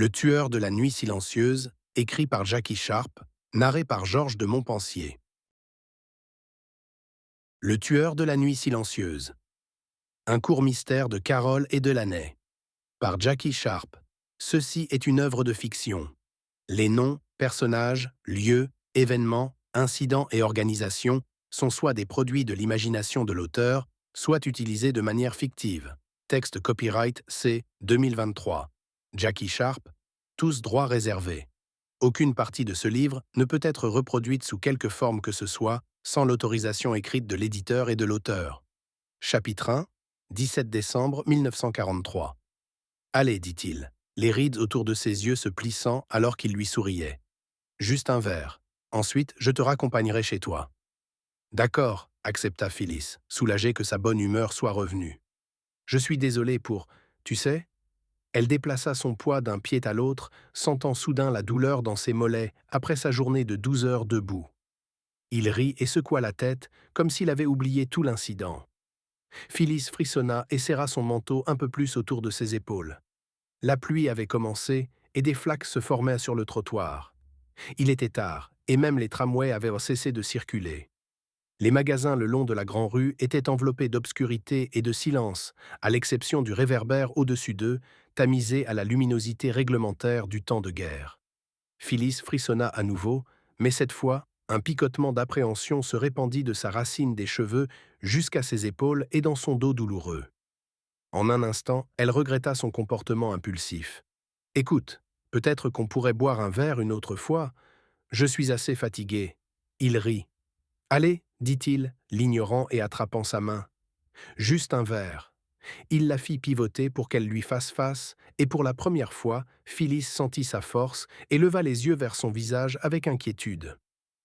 Le tueur de la nuit silencieuse, écrit par Jackie Sharp, narré par Georges de Montpensier. Le tueur de la nuit silencieuse. Un court mystère de Carole et Delaney. Par Jackie Sharp. Ceci est une œuvre de fiction. Les noms, personnages, lieux, événements, incidents et organisations sont soit des produits de l'imagination de l'auteur, soit utilisés de manière fictive. Texte copyright C 2023. Jackie Sharp. Tous droits réservés. Aucune partie de ce livre ne peut être reproduite sous quelque forme que ce soit sans l'autorisation écrite de l'éditeur et de l'auteur. Chapitre 1, 17 décembre 1943. Allez, dit-il, les rides autour de ses yeux se plissant alors qu'il lui souriait. Juste un verre. Ensuite, je te raccompagnerai chez toi. D'accord, accepta Phyllis, soulagée que sa bonne humeur soit revenue. Je suis désolé pour, tu sais. Elle déplaça son poids d'un pied à l'autre, sentant soudain la douleur dans ses mollets après sa journée de 12 heures debout. Il rit et secoua la tête, comme s'il avait oublié tout l'incident. Phyllis frissonna et serra son manteau un peu plus autour de ses épaules. La pluie avait commencé et des flaques se formaient sur le trottoir. Il était tard, et même les tramways avaient cessé de circuler. Les magasins le long de la grande rue étaient enveloppés d'obscurité et de silence, à l'exception du réverbère au-dessus d'eux, tamisé à la luminosité réglementaire du temps de guerre. Phyllis frissonna à nouveau, mais cette fois, un picotement d'appréhension se répandit de sa racine des cheveux jusqu'à ses épaules et dans son dos douloureux. En un instant, elle regretta son comportement impulsif. « Écoute, peut-être qu'on pourrait boire un verre une autre fois. Je suis assez fatigué. » Il rit. « Allez, dit-il, l'ignorant et attrapant sa main. Juste un verre. » Il la fit pivoter pour qu'elle lui fasse face, et pour la première fois, Phyllis sentit sa force et leva les yeux vers son visage avec inquiétude.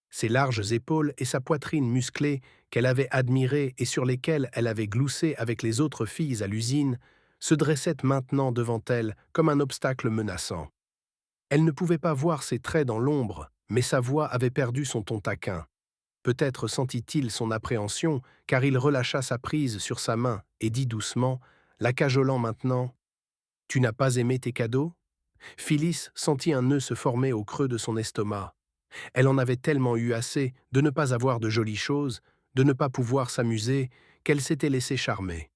Ses larges épaules et sa poitrine musclée, qu'elle avait admirées et sur lesquelles elle avait gloussé avec les autres filles à l'usine, se dressaient maintenant devant elle comme un obstacle menaçant. Elle ne pouvait pas voir ses traits dans l'ombre, mais sa voix avait perdu son ton taquin. Peut-être sentit-il son appréhension, car il relâcha sa prise sur sa main et dit doucement, la cajolant maintenant, « Tu n'as pas aimé tes cadeaux ?» Phyllis sentit un nœud se former au creux de son estomac. Elle en avait tellement eu assez de ne pas avoir de jolies choses, de ne pas pouvoir s'amuser, qu'elle s'était laissée charmer.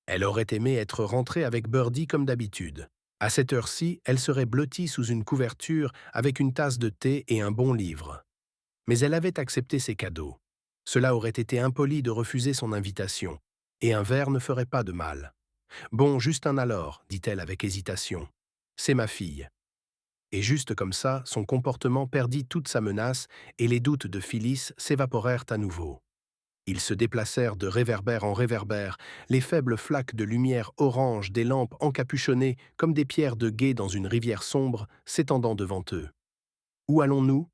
Elle aurait aimé être rentrée avec Birdie comme d'habitude. À cette heure-ci, elle serait blottie sous une couverture avec une tasse de thé et un bon livre. Mais elle avait accepté ses cadeaux. Cela aurait été impoli de refuser son invitation, et un verre ne ferait pas de mal. « Bon, juste un alors, dit-elle avec hésitation. C'est ma fille. » Et juste comme ça, son comportement perdit toute sa menace et les doutes de Phyllis s'évaporèrent à nouveau. Ils se déplacèrent de réverbère en réverbère, les faibles flaques de lumière orange des lampes encapuchonnées comme des pierres de guet dans une rivière sombre s'étendant devant eux. Où allons-nous ?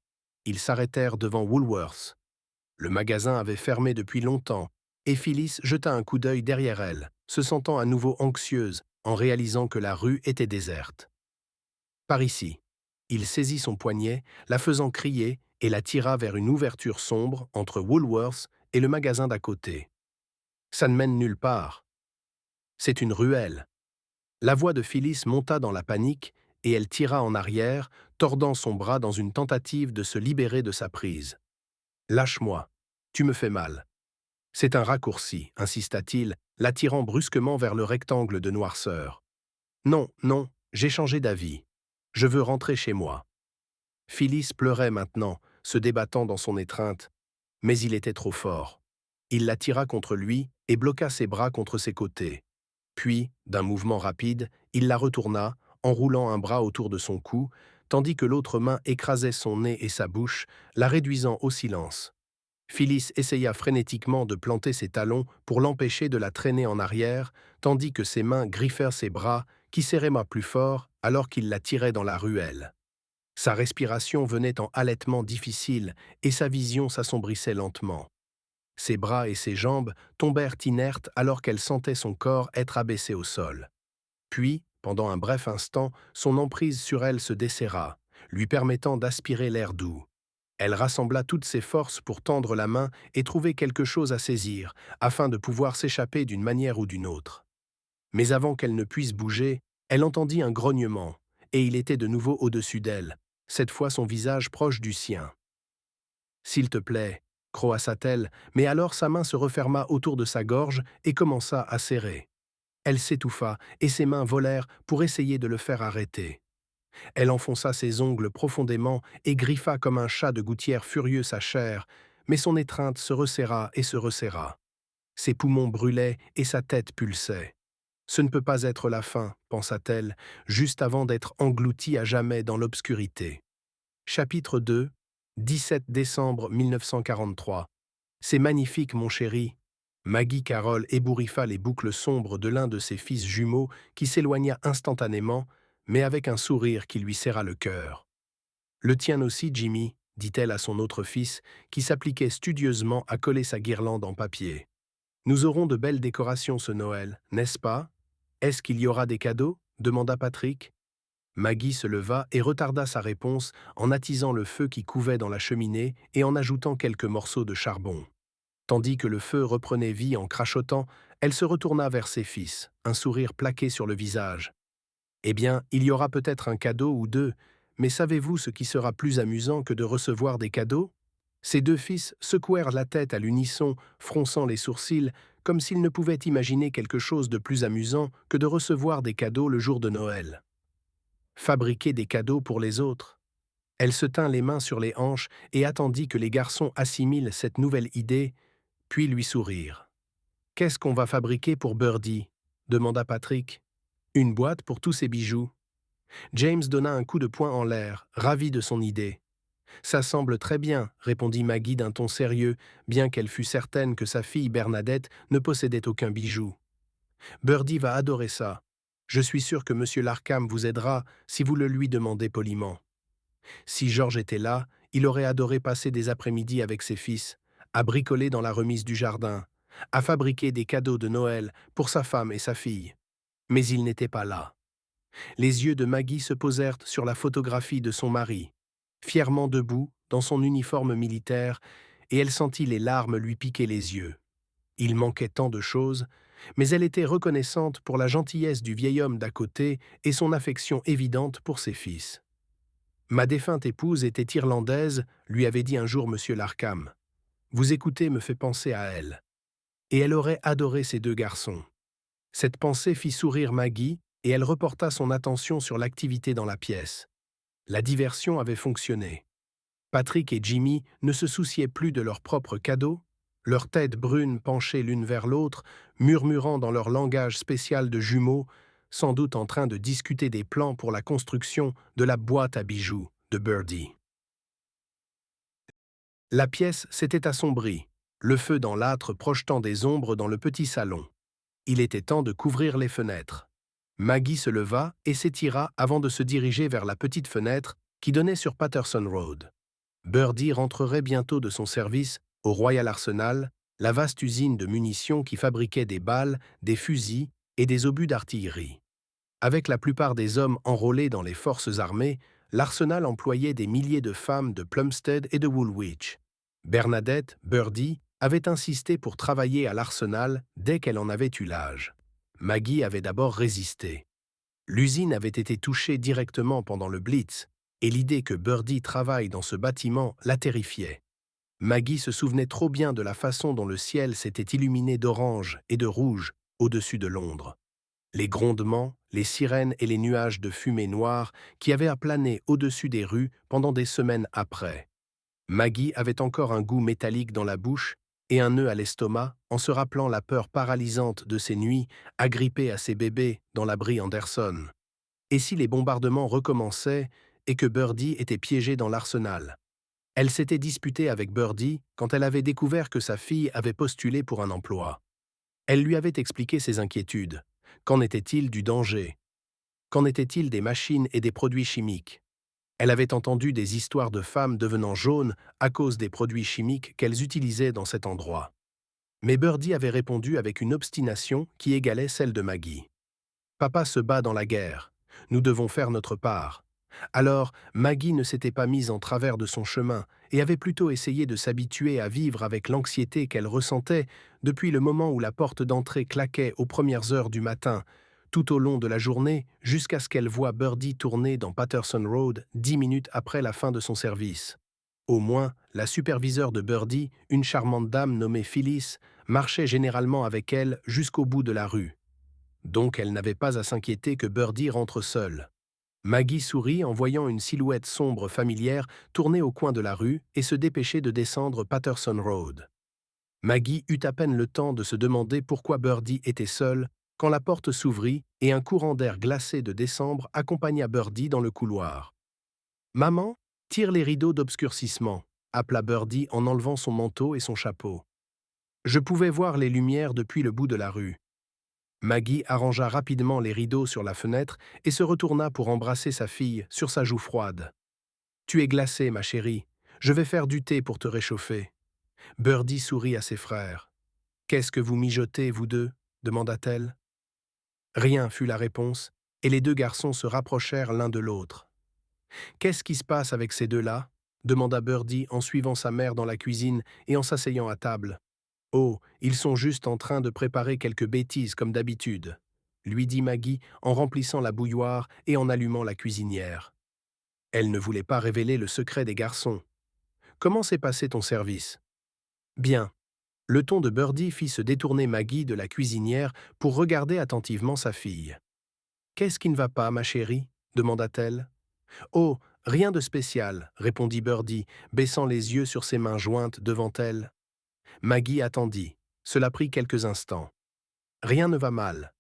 Ils s'arrêtèrent devant Woolworth's. Le magasin avait fermé depuis longtemps, et Phyllis jeta un coup d'œil derrière elle, se sentant à nouveau anxieuse en réalisant que la rue était déserte. Par ici. Il saisit son poignet, la faisant crier, et la tira vers une ouverture sombre entre Woolworth's et le magasin d'à côté. Ça ne mène nulle part. C'est une ruelle. La voix de Phyllis monta dans la panique, et elle tira en arrière, tordant son bras dans une tentative de se libérer de sa prise. « Lâche-moi, tu me fais mal. » « C'est un raccourci, insista-t-il, l'attirant brusquement vers le rectangle de noirceur. « Non, non, j'ai changé d'avis. Je veux rentrer chez moi. » Phyllis pleurait maintenant, se débattant dans son étreinte, mais il était trop fort. Il la tira contre lui et bloqua ses bras contre ses côtés. Puis, d'un mouvement rapide, il la retourna, enroulant un bras autour de son cou, tandis que l'autre main écrasait son nez et sa bouche, la réduisant au silence. Phyllis essaya frénétiquement de planter ses talons pour l'empêcher de la traîner en arrière, tandis que ses mains griffèrent ses bras, qui serraient plus fort alors qu'il la tirait dans la ruelle. Sa respiration venait en halètements difficiles et sa vision s'assombrissait lentement. Ses bras et ses jambes tombèrent inertes alors qu'elle sentait son corps être abaissé au sol. Puis, pendant un bref instant, son emprise sur elle se desserra, lui permettant d'aspirer l'air doux. Elle rassembla toutes ses forces pour tendre la main et trouver quelque chose à saisir, afin de pouvoir s'échapper d'une manière ou d'une autre. Mais avant qu'elle ne puisse bouger, elle entendit un grognement, et il était de nouveau au-dessus d'elle, cette fois son visage proche du sien. « S'il te plaît, croassa-t-elle, mais alors sa main se referma autour de sa gorge et commença à serrer. Elle s'étouffa et ses mains volèrent pour essayer de le faire arrêter. Elle enfonça ses ongles profondément et griffa comme un chat de gouttière furieux sa chair, mais son étreinte se resserra et se resserra. Ses poumons brûlaient et sa tête pulsait. Ce ne peut pas être la fin, pensa-t-elle, juste avant d'être engloutie à jamais dans l'obscurité. Chapitre 2, 17 décembre 1943. C'est magnifique, mon chéri. Maggie Carroll ébouriffa les boucles sombres de l'un de ses fils jumeaux qui s'éloigna instantanément, mais avec un sourire qui lui serra le cœur. Le tien aussi, Jimmy, dit-elle à son autre fils, qui s'appliquait studieusement à coller sa guirlande en papier. Nous aurons de belles décorations ce Noël, n'est-ce pas? Est-ce qu'il y aura des cadeaux? Demanda Patrick. Maggie se leva et retarda sa réponse en attisant le feu qui couvait dans la cheminée et en ajoutant quelques morceaux de charbon. Tandis que le feu reprenait vie en crachotant, elle se retourna vers ses fils, un sourire plaqué sur le visage. « Eh bien, il y aura peut-être un cadeau ou deux, mais savez-vous ce qui sera plus amusant que de recevoir des cadeaux ?» Ses deux fils secouèrent la tête à l'unisson, fronçant les sourcils, comme s'ils ne pouvaient imaginer quelque chose de plus amusant que de recevoir des cadeaux le jour de Noël. Fabriquer des cadeaux pour les autres. Elle se tint les mains sur les hanches et attendit que les garçons assimilent cette nouvelle idée, puis lui sourirent. « Qu'est-ce qu'on va fabriquer pour Birdie ?» demanda Patrick. « Une boîte pour tous ses bijoux. » James donna un coup de poing en l'air, ravi de son idée. « Ça semble très bien, » répondit Maggie d'un ton sérieux, bien qu'elle fût certaine que sa fille Bernadette ne possédait aucun bijou. « Birdie va adorer ça. Je suis sûr que M. Larkham vous aidera si vous le lui demandez poliment. » Si George était là, il aurait adoré passer des après-midi avec ses fils, à bricoler dans la remise du jardin, à fabriquer des cadeaux de Noël pour sa femme et sa fille. Mais il n'était pas là. Les yeux de Maggie se posèrent sur la photographie de son mari, fièrement debout dans son uniforme militaire, et elle sentit les larmes lui piquer les yeux. Il manquait tant de choses, mais elle était reconnaissante pour la gentillesse du vieil homme d'à côté et son affection évidente pour ses fils. « Ma défunte épouse était irlandaise, lui avait dit un jour M. Larkham. Vous écouter me fait penser à elle. Et elle aurait adoré ces deux garçons. » Cette pensée fit sourire Maggie et elle reporta son attention sur l'activité dans la pièce. La diversion avait fonctionné. Patrick et Jimmy ne se souciaient plus de leurs propres cadeaux, leurs têtes brunes penchées l'une vers l'autre, murmurant dans leur langage spécial de jumeaux, sans doute en train de discuter des plans pour la construction de la boîte à bijoux de Birdie. La pièce s'était assombrie, le feu dans l'âtre projetant des ombres dans le petit salon. Il était temps de couvrir les fenêtres. Maggie se leva et s'étira avant de se diriger vers la petite fenêtre qui donnait sur Patterson Road. Birdie rentrerait bientôt de son service au Royal Arsenal, la vaste usine de munitions qui fabriquait des balles, des fusils et des obus d'artillerie. Avec la plupart des hommes enrôlés dans les forces armées, l'arsenal employait des milliers de femmes de Plumstead et de Woolwich. Bernadette, Birdie, avait insisté pour travailler à l'arsenal dès qu'elle en avait eu l'âge. Maggie avait d'abord résisté. L'usine avait été touchée directement pendant le Blitz, et l'idée que Birdie travaille dans ce bâtiment la terrifiait. Maggie se souvenait trop bien de la façon dont le ciel s'était illuminé d'orange et de rouge au-dessus de Londres. Les grondements, les sirènes et les nuages de fumée noire qui avaient à planer au-dessus des rues pendant des semaines après. Maggie avait encore un goût métallique dans la bouche et un nœud à l'estomac en se rappelant la peur paralysante de ces nuits agrippées à ses bébés dans l'abri Anderson. Et si les bombardements recommençaient et que Birdie était piégée dans l'arsenal? Elle s'était disputée avec Birdie quand elle avait découvert que sa fille avait postulé pour un emploi. Elle lui avait expliqué ses inquiétudes. Qu'en était-il du danger? Qu'en était-il des machines et des produits chimiques? Elle avait entendu des histoires de femmes devenant jaunes à cause des produits chimiques qu'elles utilisaient dans cet endroit. Mais Birdie avait répondu avec une obstination qui égalait celle de Maggie. « Papa se bat dans la guerre. Nous devons faire notre part. » Alors, Maggie ne s'était pas mise en travers de son chemin et avait plutôt essayé de s'habituer à vivre avec l'anxiété qu'elle ressentait depuis le moment où la porte d'entrée claquait aux premières heures du matin, tout au long de la journée jusqu'à ce qu'elle voie Birdie tourner dans Patterson Road 10 minutes après la fin de son service. Au moins, la superviseure de Birdie, une charmante dame nommée Phyllis, marchait généralement avec elle jusqu'au bout de la rue. Donc elle n'avait pas à s'inquiéter que Birdie rentre seule. Maggie sourit en voyant une silhouette sombre familière tourner au coin de la rue et se dépêcher de descendre Patterson Road. Maggie eut à peine le temps de se demander pourquoi Birdie était seule quand la porte s'ouvrit et un courant d'air glacé de décembre accompagna Birdie dans le couloir. « Maman, tire les rideaux d'obscurcissement », appela Birdie en enlevant son manteau et son chapeau. Je pouvais voir les lumières depuis le bout de la rue. Maggie arrangea rapidement les rideaux sur la fenêtre et se retourna pour embrasser sa fille sur sa joue froide. « Tu es glacée, ma chérie. Je vais faire du thé pour te réchauffer. » Birdie sourit à ses frères. « Qu'est-ce que vous mijotez, vous deux » demanda-t-elle. Rien fut la réponse, et les deux garçons se rapprochèrent l'un de l'autre. « Qu'est-ce qui se passe avec ces deux-là » demanda Birdie en suivant sa mère dans la cuisine et en s'asseyant à table. « Oh, ils sont juste en train de préparer quelques bêtises comme d'habitude » lui dit Maggie en remplissant la bouilloire et en allumant la cuisinière. Elle ne voulait pas révéler le secret des garçons. « Comment s'est passé ton service ?»« Bien. » Le ton de Birdie fit se détourner Maggie de la cuisinière pour regarder attentivement sa fille. « Qu'est-ce qui ne va pas, ma chérie » demanda-t-elle. « Oh, rien de spécial » répondit Birdie, baissant les yeux sur ses mains jointes devant elle. Maggie attendit. Cela prit quelques instants. « Rien ne va mal.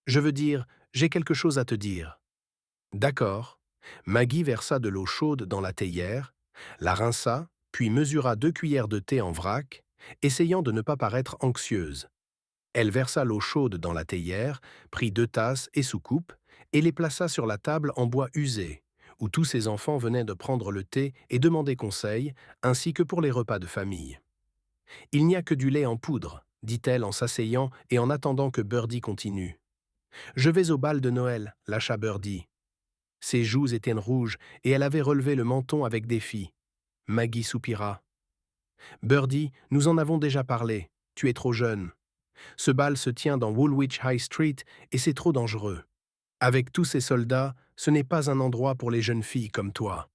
Je veux dire, j'ai quelque chose à te dire. » « D'accord. » Maggie versa de l'eau chaude dans la théière, la rinça, puis mesura 2 cuillères de thé en vrac, essayant de ne pas paraître anxieuse. Elle versa l'eau chaude dans la théière, prit 2 tasses et soucoupes, et les plaça sur la table en bois usé, où tous ses enfants venaient de prendre le thé et demander conseil, ainsi que pour les repas de famille. « Il n'y a que du lait en poudre, » dit-elle en s'asseyant et en attendant que Birdie continue. « Je vais au bal de Noël, » lâcha Birdie. Ses joues étaient rouges et elle avait relevé le menton avec défi. Maggie soupira. « Birdie, nous en avons déjà parlé. Tu es trop jeune. Ce bal se tient dans Woolwich High Street et c'est trop dangereux. Avec tous ces soldats, ce n'est pas un endroit pour les jeunes filles comme toi. »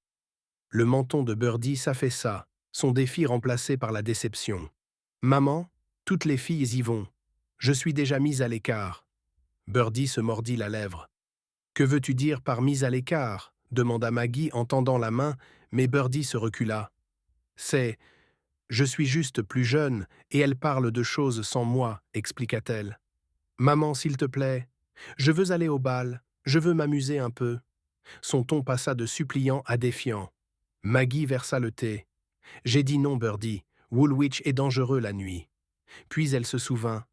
Le menton de Birdie s'affaissa, son défi remplacé par la déception. « Maman, toutes les filles y vont. Je suis déjà mise à l'écart. » Birdie se mordit la lèvre. « Que veux-tu dire par mise à l'écart » demanda Maggie en tendant la main, mais Birdie se recula. « C'est... Je suis juste plus jeune, et elle parle de choses sans moi, expliqua-t-elle. Maman, s'il te plaît, je veux aller au bal, je veux m'amuser un peu. Son ton passa de suppliant à défiant. Maggie versa le thé. J'ai dit non, Birdie, Woolwich est dangereux la nuit. Puis elle se souvint.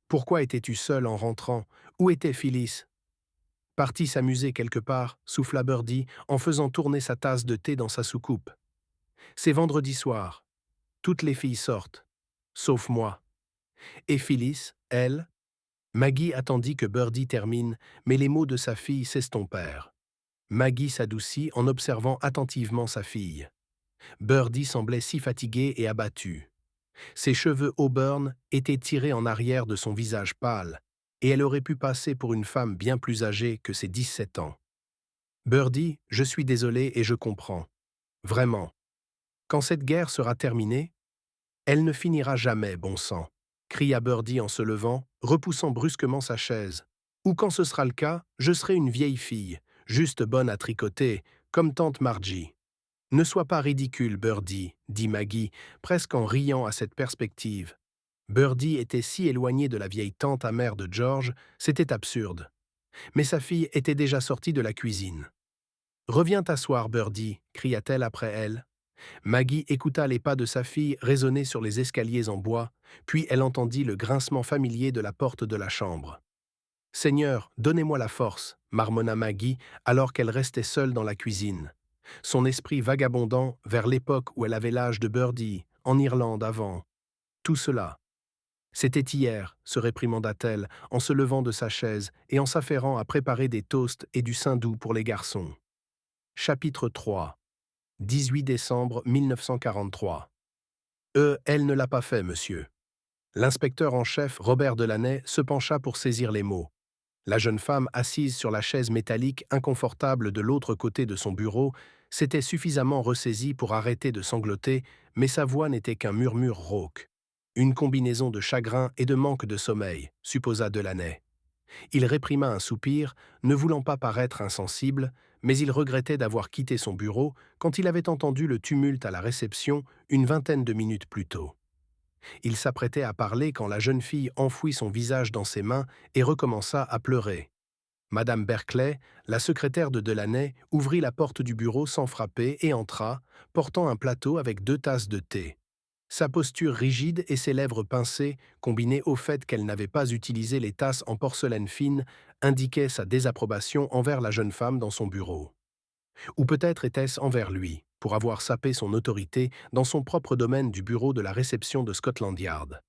Pourquoi étais-tu seule en rentrant? Où était Phyllis? Partie s'amuser quelque part, souffla Birdie en faisant tourner sa tasse de thé dans sa soucoupe. C'est vendredi soir. Toutes les filles sortent, sauf moi. Et Phyllis, elle? Maggie attendit que Birdie termine, mais les mots de sa fille s'estompèrent. Maggie s'adoucit en observant attentivement sa fille. Birdie semblait si fatiguée et abattue. Ses cheveux auburn étaient tirés en arrière de son visage pâle, et elle aurait pu passer pour une femme bien plus âgée que ses 17 ans. Birdie, je suis désolé et je comprends. Vraiment. Quand cette guerre sera terminée, elle ne finira jamais, bon sang, cria Birdie en se levant, repoussant brusquement sa chaise. Ou quand ce sera le cas, je serai une vieille fille, juste bonne à tricoter, comme tante Margie. Ne sois pas ridicule, Birdie, dit Maggie, presque en riant à cette perspective. Birdie était si éloignée de la vieille tante amère de George, c'était absurde. Mais sa fille était déjà sortie de la cuisine. « Reviens t'asseoir, Birdie » cria-t-elle après elle. Maggie écouta les pas de sa fille résonner sur les escaliers en bois, puis elle entendit le grincement familier de la porte de la chambre. « Seigneur, donnez-moi la force » marmonna Maggie alors qu'elle restait seule dans la cuisine. Son esprit vagabondant vers l'époque où elle avait l'âge de Birdie, en Irlande avant. Tout cela. C'était hier, se réprimanda-t-elle en se levant de sa chaise et en s'affairant à préparer des toasts et du saindoux pour les garçons. Chapitre 3. 18 décembre 1943. Elle ne l'a pas fait, monsieur. L'inspecteur en chef, Robert Delaney, se pencha pour saisir les mots. La jeune femme, assise sur la chaise métallique inconfortable de l'autre côté de son bureau, s'était suffisamment ressaisie pour arrêter de sangloter, mais sa voix n'était qu'un murmure rauque. Une combinaison de chagrin et de manque de sommeil, supposa Delaney. Il réprima un soupir, ne voulant pas paraître insensible, mais il regrettait d'avoir quitté son bureau quand il avait entendu le tumulte à la réception une vingtaine de minutes plus tôt. Il s'apprêtait à parler quand la jeune fille enfouit son visage dans ses mains et recommença à pleurer. Madame Berkeley, la secrétaire de Delaney, ouvrit la porte du bureau sans frapper et entra, portant un plateau avec 2 tasses de thé. Sa posture rigide et ses lèvres pincées, combinées au fait qu'elle n'avait pas utilisé les tasses en porcelaine fine, indiquaient sa désapprobation envers la jeune femme dans son bureau. Ou peut-être était-ce envers lui, pour avoir sapé son autorité dans son propre domaine du bureau de la réception de Scotland Yard.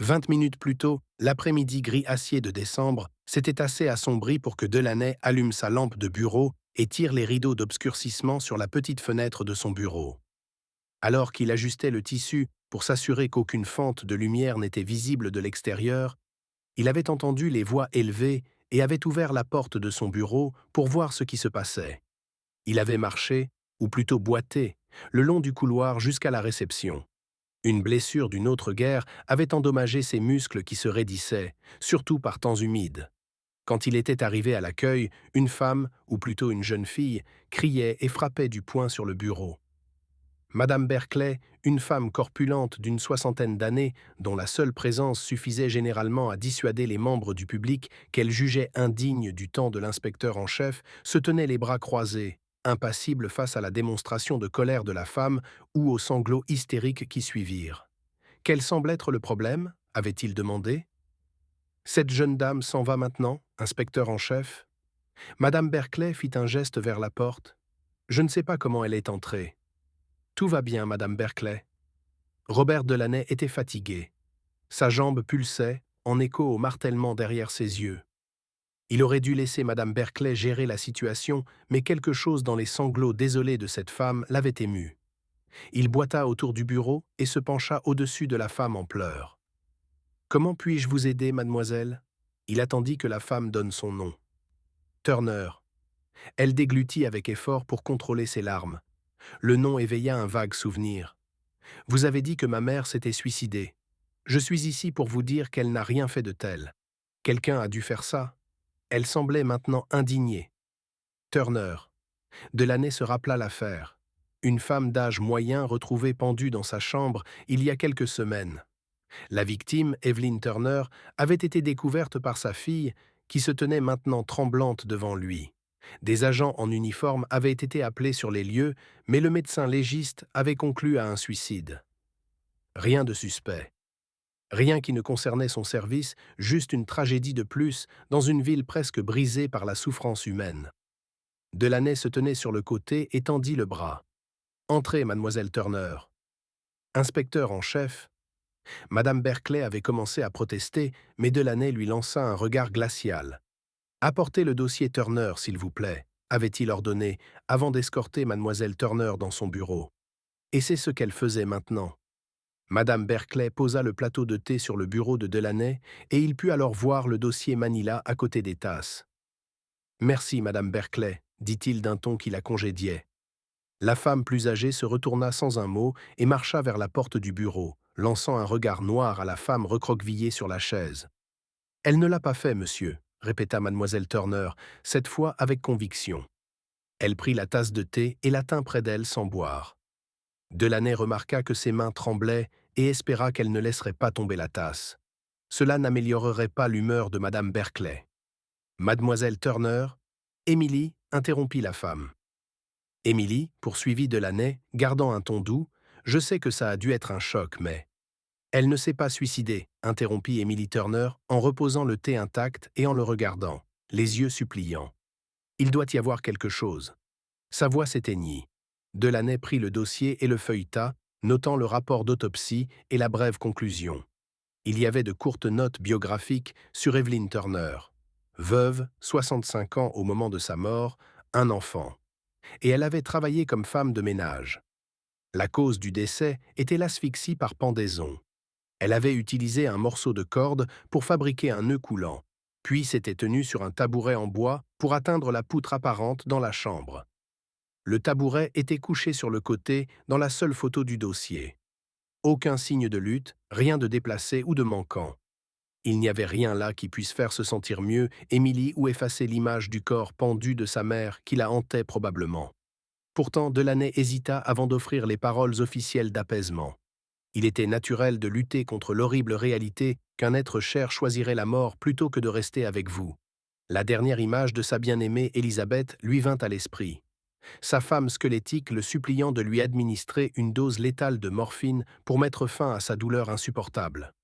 20 minutes plus tôt, l'après-midi gris acier de décembre s'était assez assombri pour que Delaney allume sa lampe de bureau et tire les rideaux d'obscurcissement sur la petite fenêtre de son bureau. Alors qu'il ajustait le tissu pour s'assurer qu'aucune fente de lumière n'était visible de l'extérieur, il avait entendu les voix élevées et avait ouvert la porte de son bureau pour voir ce qui se passait. Il avait marché, ou plutôt boité, le long du couloir jusqu'à la réception. Une blessure d'une autre guerre avait endommagé ses muscles qui se raidissaient, surtout par temps humides. Quand il était arrivé à l'accueil, une femme, ou plutôt une jeune fille, criait et frappait du poing sur le bureau. Madame Berkeley, une femme corpulente d'une 60aine d'années, dont la seule présence suffisait généralement à dissuader les membres du public qu'elle jugeait indignes du temps de l'inspecteur en chef, se tenait les bras croisés, impassible face à la démonstration de colère de la femme ou aux sanglots hystériques qui suivirent. Quel semble être le problème ? Avait-il demandé. Cette jeune dame s'en va maintenant, inspecteur en chef. Madame Berkeley fit un geste vers la porte. Je ne sais pas comment elle est entrée. Tout va bien, Madame Berkeley. Robert Delaney était fatigué. Sa jambe pulsait, en écho au martèlement derrière ses yeux. Il aurait dû laisser Madame Berkeley gérer la situation, mais quelque chose dans les sanglots désolés de cette femme l'avait ému. Il boita autour du bureau et se pencha au-dessus de la femme en pleurs. « Comment puis-je vous aider, mademoiselle ?» Il attendit que la femme donne son nom. « Turner. » Elle déglutit avec effort pour contrôler ses larmes. Le nom éveilla un vague souvenir. « Vous avez dit que ma mère s'était suicidée. Je suis ici pour vous dire qu'elle n'a rien fait de tel. Quelqu'un a dû faire ça. » Elle semblait maintenant indignée. Turner. Delaney se rappela l'affaire. Une femme d'âge moyen retrouvée pendue dans sa chambre il y a quelques semaines. La victime, Evelyn Turner, avait été découverte par sa fille, qui se tenait maintenant tremblante devant lui. Des agents en uniforme avaient été appelés sur les lieux, mais le médecin légiste avait conclu à un suicide. Rien de suspect. Rien qui ne concernait son service, juste une tragédie de plus dans une ville presque brisée par la souffrance humaine. Delaney se tenait sur le côté et tendit le bras. « Entrez, mademoiselle Turner. » Inspecteur en chef. Madame Berkeley avait commencé à protester, mais Delaney lui lança un regard glacial. « Apportez le dossier Turner, s'il vous plaît, » avait-il ordonné, avant d'escorter mademoiselle Turner dans son bureau. Et c'est ce qu'elle faisait maintenant. Madame Berkeley posa le plateau de thé sur le bureau de Delaney et il put alors voir le dossier Manila à côté des tasses. « Merci, Madame Berkeley, » dit-il d'un ton qui la congédiait. La femme plus âgée se retourna sans un mot et marcha vers la porte du bureau, lançant un regard noir à la femme recroquevillée sur la chaise. « Elle ne l'a pas fait, monsieur, » répéta mademoiselle Turner, cette fois avec conviction. Elle prit la tasse de thé et la tint près d'elle sans boire. Delaney remarqua que ses mains tremblaient et espéra qu'elle ne laisserait pas tomber la tasse. Cela n'améliorerait pas l'humeur de madame Berkeley. Mademoiselle Turner, Émilie interrompit la femme. Émilie, poursuivit Delaney, gardant un ton doux, « Je sais que ça a dû être un choc, mais… » Elle ne s'est pas suicidée, interrompit Émilie Turner en reposant le thé intact et en le regardant, les yeux suppliants. Il doit y avoir quelque chose. Sa voix s'éteignit. Delaney prit le dossier et le feuilleta, notant le rapport d'autopsie et la brève conclusion. Il y avait de courtes notes biographiques sur Evelyn Turner. Veuve, 65 ans au moment de sa mort, un enfant. Et elle avait travaillé comme femme de ménage. La cause du décès était l'asphyxie par pendaison. Elle avait utilisé un morceau de corde pour fabriquer un nœud coulant, puis s'était tenu sur un tabouret en bois pour atteindre la poutre apparente dans la chambre. Le tabouret était couché sur le côté dans la seule photo du dossier. Aucun signe de lutte, rien de déplacé ou de manquant. Il n'y avait rien là qui puisse faire se sentir mieux Émilie ou effacer l'image du corps pendu de sa mère qui la hantait probablement. Pourtant, Delaney hésita avant d'offrir les paroles officielles d'apaisement. Il était naturel de lutter contre l'horrible réalité qu'un être cher choisirait la mort plutôt que de rester avec vous. La dernière image de sa bien-aimée Élisabeth lui vint à l'esprit. Sa femme squelettique le suppliant de lui administrer une dose létale de morphine pour mettre fin à sa douleur insupportable.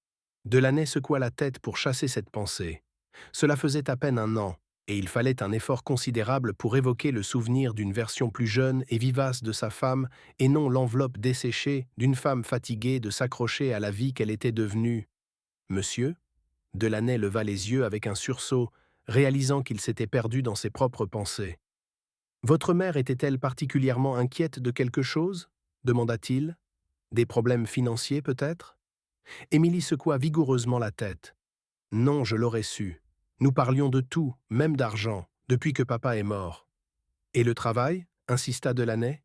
Delaney secoua la tête pour chasser cette pensée. Cela faisait à peine un an, et il fallait un effort considérable pour évoquer le souvenir d'une version plus jeune et vivace de sa femme, et non l'enveloppe desséchée d'une femme fatiguée de s'accrocher à la vie qu'elle était devenue. « Monsieur ?» Delaney leva les yeux avec un sursaut, réalisant qu'il s'était perdu dans ses propres pensées. « Votre mère était-elle particulièrement inquiète de quelque chose ?» demanda-t-il. « Des problèmes financiers, peut-être ?» Émilie secoua vigoureusement la tête. « Non, je l'aurais su. Nous parlions de tout, même d'argent, depuis que papa est mort. »« Et le travail ?» insista Delaney.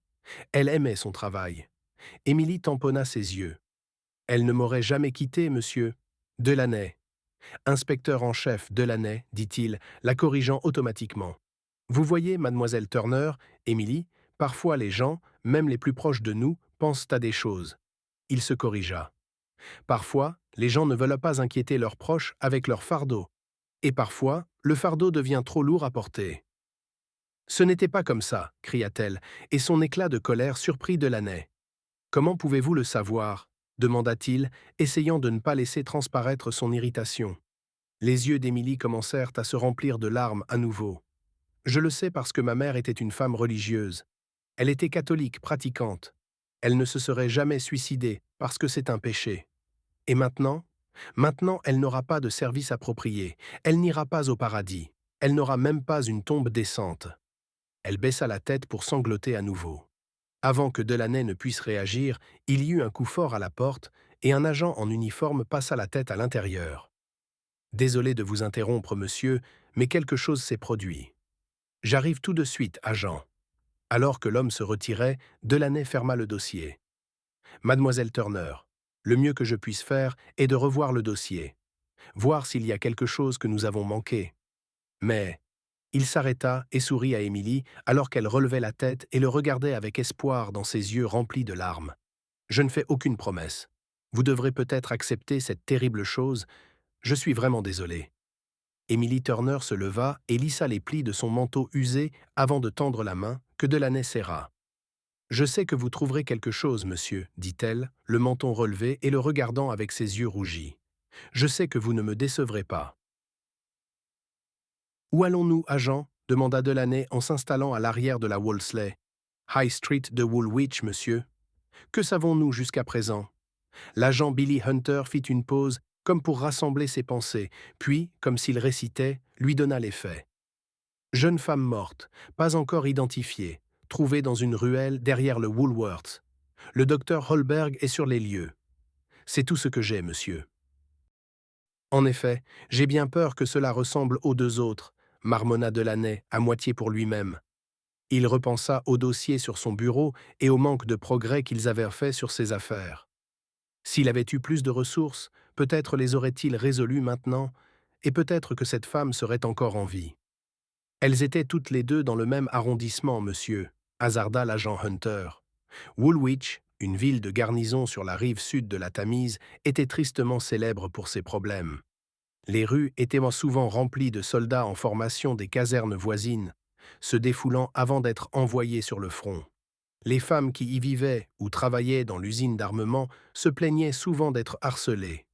Elle aimait son travail. Émilie tamponna ses yeux. « Elle ne m'aurait jamais quitté, monsieur. »« Delaney. »« Inspecteur en chef Delaney, dit-il, la corrigeant automatiquement. « Vous voyez, mademoiselle Turner, Émilie, parfois les gens, même les plus proches de nous, pensent à des choses. » Il se corrigea. Parfois, les gens ne veulent pas inquiéter leurs proches avec leur fardeau. Et parfois, le fardeau devient trop lourd à porter. « Ce n'était pas comme ça, cria-t-elle, et son éclat de colère surprit Delaney. « Comment pouvez-vous le savoir ?» demanda-t-il, essayant de ne pas laisser transparaître son irritation. Les yeux d'Émilie commencèrent à se remplir de larmes à nouveau. « Je le sais parce que ma mère était une femme religieuse. Elle était catholique, pratiquante. Elle ne se serait jamais suicidée parce que c'est un péché. Et maintenant ? Maintenant, elle n'aura pas de service approprié. Elle n'ira pas au paradis. Elle n'aura même pas une tombe décente. » Elle baissa la tête pour sangloter à nouveau. Avant que Delaney ne puisse réagir, il y eut un coup fort à la porte et un agent en uniforme passa la tête à l'intérieur. « Désolé de vous interrompre, monsieur, mais quelque chose s'est produit. »« J'arrive tout de suite, agent. » Alors que l'homme se retirait, Delaney ferma le dossier. « Mademoiselle Turner, le mieux que je puisse faire est de revoir le dossier, voir s'il y a quelque chose que nous avons manqué. » Mais il s'arrêta et sourit à Émilie alors qu'elle relevait la tête et le regardait avec espoir dans ses yeux remplis de larmes. « Je ne fais aucune promesse. Vous devrez peut-être accepter cette terrible chose. Je suis vraiment désolé. » Émilie Turner se leva et lissa les plis de son manteau usé avant de tendre la main que Delaney serra. « Je sais que vous trouverez quelque chose, monsieur, » dit-elle, le menton relevé et le regardant avec ses yeux rougis. « Je sais que vous ne me décevrez pas. »« Où allons-nous, agent ?» demanda Delaney en s'installant à l'arrière de la Wolseley. « High Street de Woolwich, monsieur. »« Que savons-nous jusqu'à présent ?» L'agent Billy Hunter fit une pause comme pour rassembler ses pensées, puis, comme s'il récitait, lui donna les faits. « Jeune femme morte, pas encore identifiée, trouvée dans une ruelle derrière le Woolworths. Le docteur Holberg est sur les lieux. C'est tout ce que j'ai, monsieur. » « En effet, j'ai bien peur que cela ressemble aux deux autres, » marmonna Delaney, à moitié pour lui-même. Il repensa au dossier sur son bureau et au manque de progrès qu'ils avaient fait sur ses affaires. S'il avait eu plus de ressources, peut-être les aurait-il résolues maintenant, et peut-être que cette femme serait encore en vie. Elles étaient toutes les deux dans le même arrondissement, monsieur, hasarda l'agent Hunter. Woolwich, une ville de garnison sur la rive sud de la Tamise, était tristement célèbre pour ses problèmes. Les rues étaient souvent remplies de soldats en formation des casernes voisines, se défoulant avant d'être envoyés sur le front. Les femmes qui y vivaient ou travaillaient dans l'usine d'armement se plaignaient souvent d'être harcelées.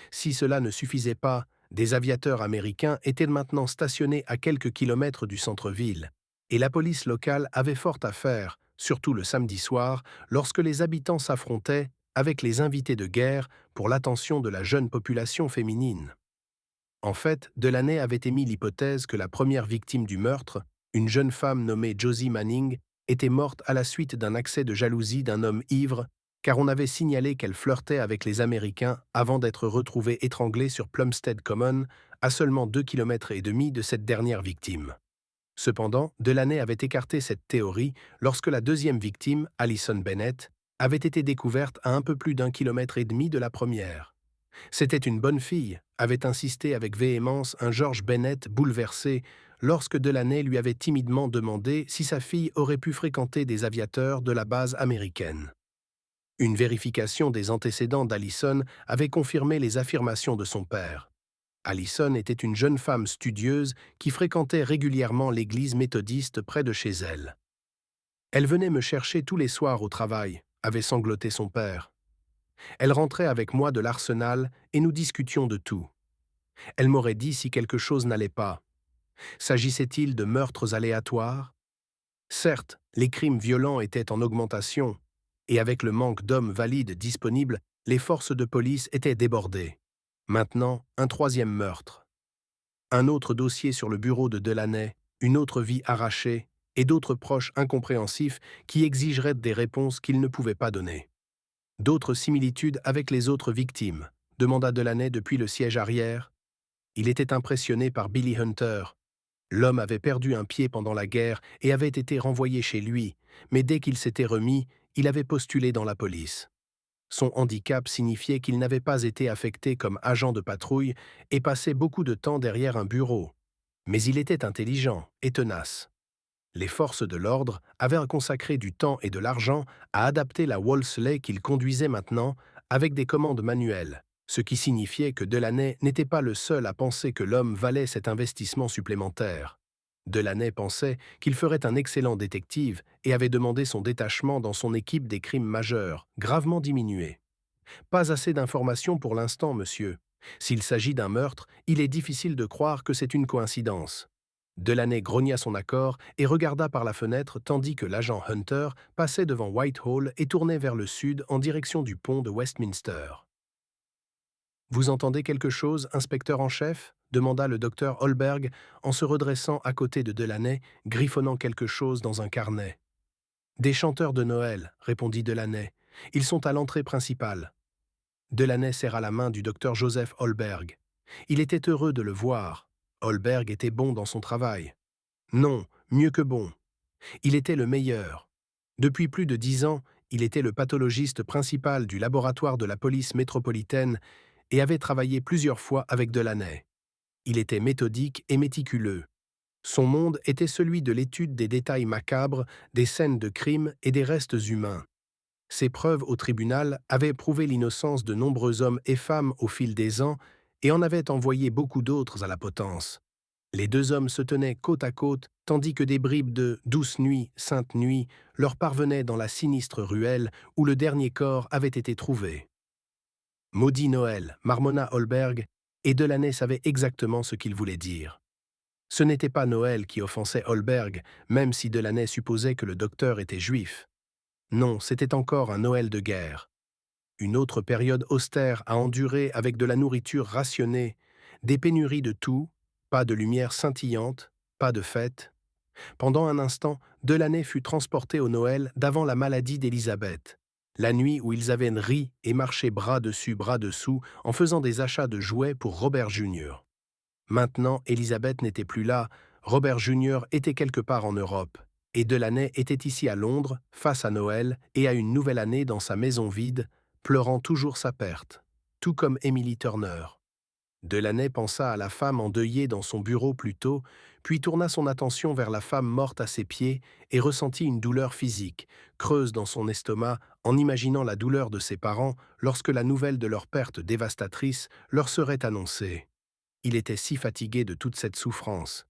Si cela ne suffisait pas, des aviateurs américains étaient maintenant stationnés à quelques kilomètres du centre-ville, et la police locale avait fort à faire, surtout le samedi soir, lorsque les habitants s'affrontaient avec les invités de guerre pour l'attention de la jeune population féminine. En fait, Delaney avait émis l'hypothèse que la première victime du meurtre, une jeune femme nommée Josie Manning, était morte à la suite d'un accès de jalousie d'un homme ivre, car on avait signalé qu'elle flirtait avec les Américains avant d'être retrouvée étranglée sur Plumstead Common à seulement 2,5 km de cette dernière victime. Cependant, Delaney avait écarté cette théorie lorsque la deuxième victime, Alison Bennett, avait été découverte à un peu plus d'1,5 km de la première. C'était une bonne fille, avait insisté avec véhémence un George Bennett bouleversé lorsque Delaney lui avait timidement demandé si sa fille aurait pu fréquenter des aviateurs de la base américaine. Une vérification des antécédents d'Alison avait confirmé les affirmations de son père. Alison était une jeune femme studieuse qui fréquentait régulièrement l'église méthodiste près de chez elle. Elle venait me chercher tous les soirs au travail, avait sangloté son père. Elle rentrait avec moi de l'arsenal et nous discutions de tout. Elle m'aurait dit si quelque chose n'allait pas. S'agissait-il de meurtres aléatoires? Certes, les crimes violents étaient en augmentation, et avec le manque d'hommes valides disponibles, les forces de police étaient débordées. Maintenant, un troisième meurtre. Un autre dossier sur le bureau de Delaney, une autre vie arrachée, et d'autres proches incompréhensifs qui exigeraient des réponses qu'ils ne pouvaient pas donner. D'autres similitudes avec les autres victimes, demanda Delaney depuis le siège arrière. Il était impressionné par Billy Hunter. L'homme avait perdu un pied pendant la guerre et avait été renvoyé chez lui, mais dès qu'il s'était remis, il avait postulé dans la police. Son handicap signifiait qu'il n'avait pas été affecté comme agent de patrouille et passait beaucoup de temps derrière un bureau. Mais il était intelligent et tenace. Les forces de l'ordre avaient consacré du temps et de l'argent à adapter la Wolseley qu'il conduisait maintenant avec des commandes manuelles, ce qui signifiait que Delaney n'était pas le seul à penser que l'homme valait cet investissement supplémentaire. Delaney pensait qu'il ferait un excellent détective et avait demandé son détachement dans son équipe des crimes majeurs, gravement diminué. Pas assez d'informations pour l'instant, monsieur. S'il s'agit d'un meurtre, il est difficile de croire que c'est une coïncidence. Delaney grogna son accord et regarda par la fenêtre tandis que l'agent Hunter passait devant Whitehall et tournait vers le sud en direction du pont de Westminster. « Vous entendez quelque chose, inspecteur en chef » demanda le docteur Holberg en se redressant à côté de Delaney, griffonnant quelque chose dans un carnet. « Des chanteurs de Noël » répondit Delaney. « Ils sont à l'entrée principale. » Delaney serra la main du docteur Joseph Holberg. Il était heureux de le voir. Holberg était bon dans son travail. Non, mieux que bon. Il était le meilleur. Depuis plus de 10 ans, il était le pathologiste principal du laboratoire de la police métropolitaine et avait travaillé plusieurs fois avec Delaney. Il était méthodique et méticuleux. Son monde était celui de l'étude des détails macabres, des scènes de crime et des restes humains. Ses preuves au tribunal avaient prouvé l'innocence de nombreux hommes et femmes au fil des ans et en avaient envoyé beaucoup d'autres à la potence. Les deux hommes se tenaient côte à côte, tandis que des bribes de « Douce nuit, sainte nuit » leur parvenaient dans la sinistre ruelle où le dernier corps avait été trouvé. « Maudit Noël » marmonna Holberg, et Delaney savait exactement ce qu'il voulait dire. Ce n'était pas Noël qui offensait Holberg, même si Delaney supposait que le docteur était juif. Non, c'était encore un Noël de guerre. Une autre période austère à endurer avec de la nourriture rationnée, des pénuries de tout, pas de lumière scintillante, pas de fête. Pendant un instant, Delaney fut transporté au Noël d'avant la maladie d'Élisabeth, la nuit où ils avaient ri et marché bras dessus, bras dessous, en faisant des achats de jouets pour Robert Jr. Maintenant, Élisabeth n'était plus là, Robert Jr. était quelque part en Europe, et Delaney était ici à Londres, face à Noël et à une nouvelle année dans sa maison vide, pleurant toujours sa perte, tout comme Emily Turner. Delaney pensa à la femme endeuillée dans son bureau plus tôt, puis tourna son attention vers la femme morte à ses pieds et ressentit une douleur physique, creuse dans son estomac en imaginant la douleur de ses parents lorsque la nouvelle de leur perte dévastatrice leur serait annoncée. Il était si fatigué de toute cette souffrance.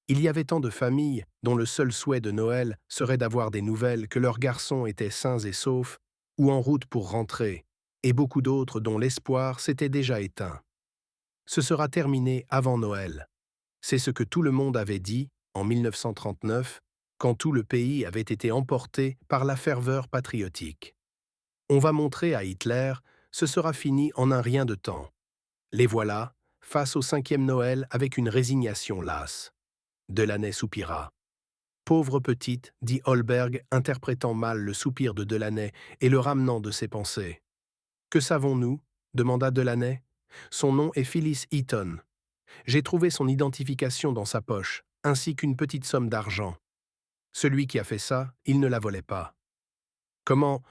Il y avait tant de familles dont le seul souhait de Noël serait d'avoir des nouvelles que leurs garçons étaient sains et saufs ou en route pour rentrer, et beaucoup d'autres dont l'espoir s'était déjà éteint. Ce sera terminé avant Noël. C'est ce que tout le monde avait dit en 1939, quand tout le pays avait été emporté par la ferveur patriotique. On va montrer à Hitler, ce sera fini en un rien de temps. Les voilà, face au 5e Noël avec une résignation lasse. Delaney soupira. « Pauvre petite » dit Holberg, interprétant mal le soupir de Delaney et le ramenant de ses pensées. « Que savons-nous » demanda Delaney. « Son nom est Phyllis Eaton. J'ai trouvé son identification dans sa poche, ainsi qu'une petite somme d'argent. Celui qui a fait ça, il ne la volait pas. Comment?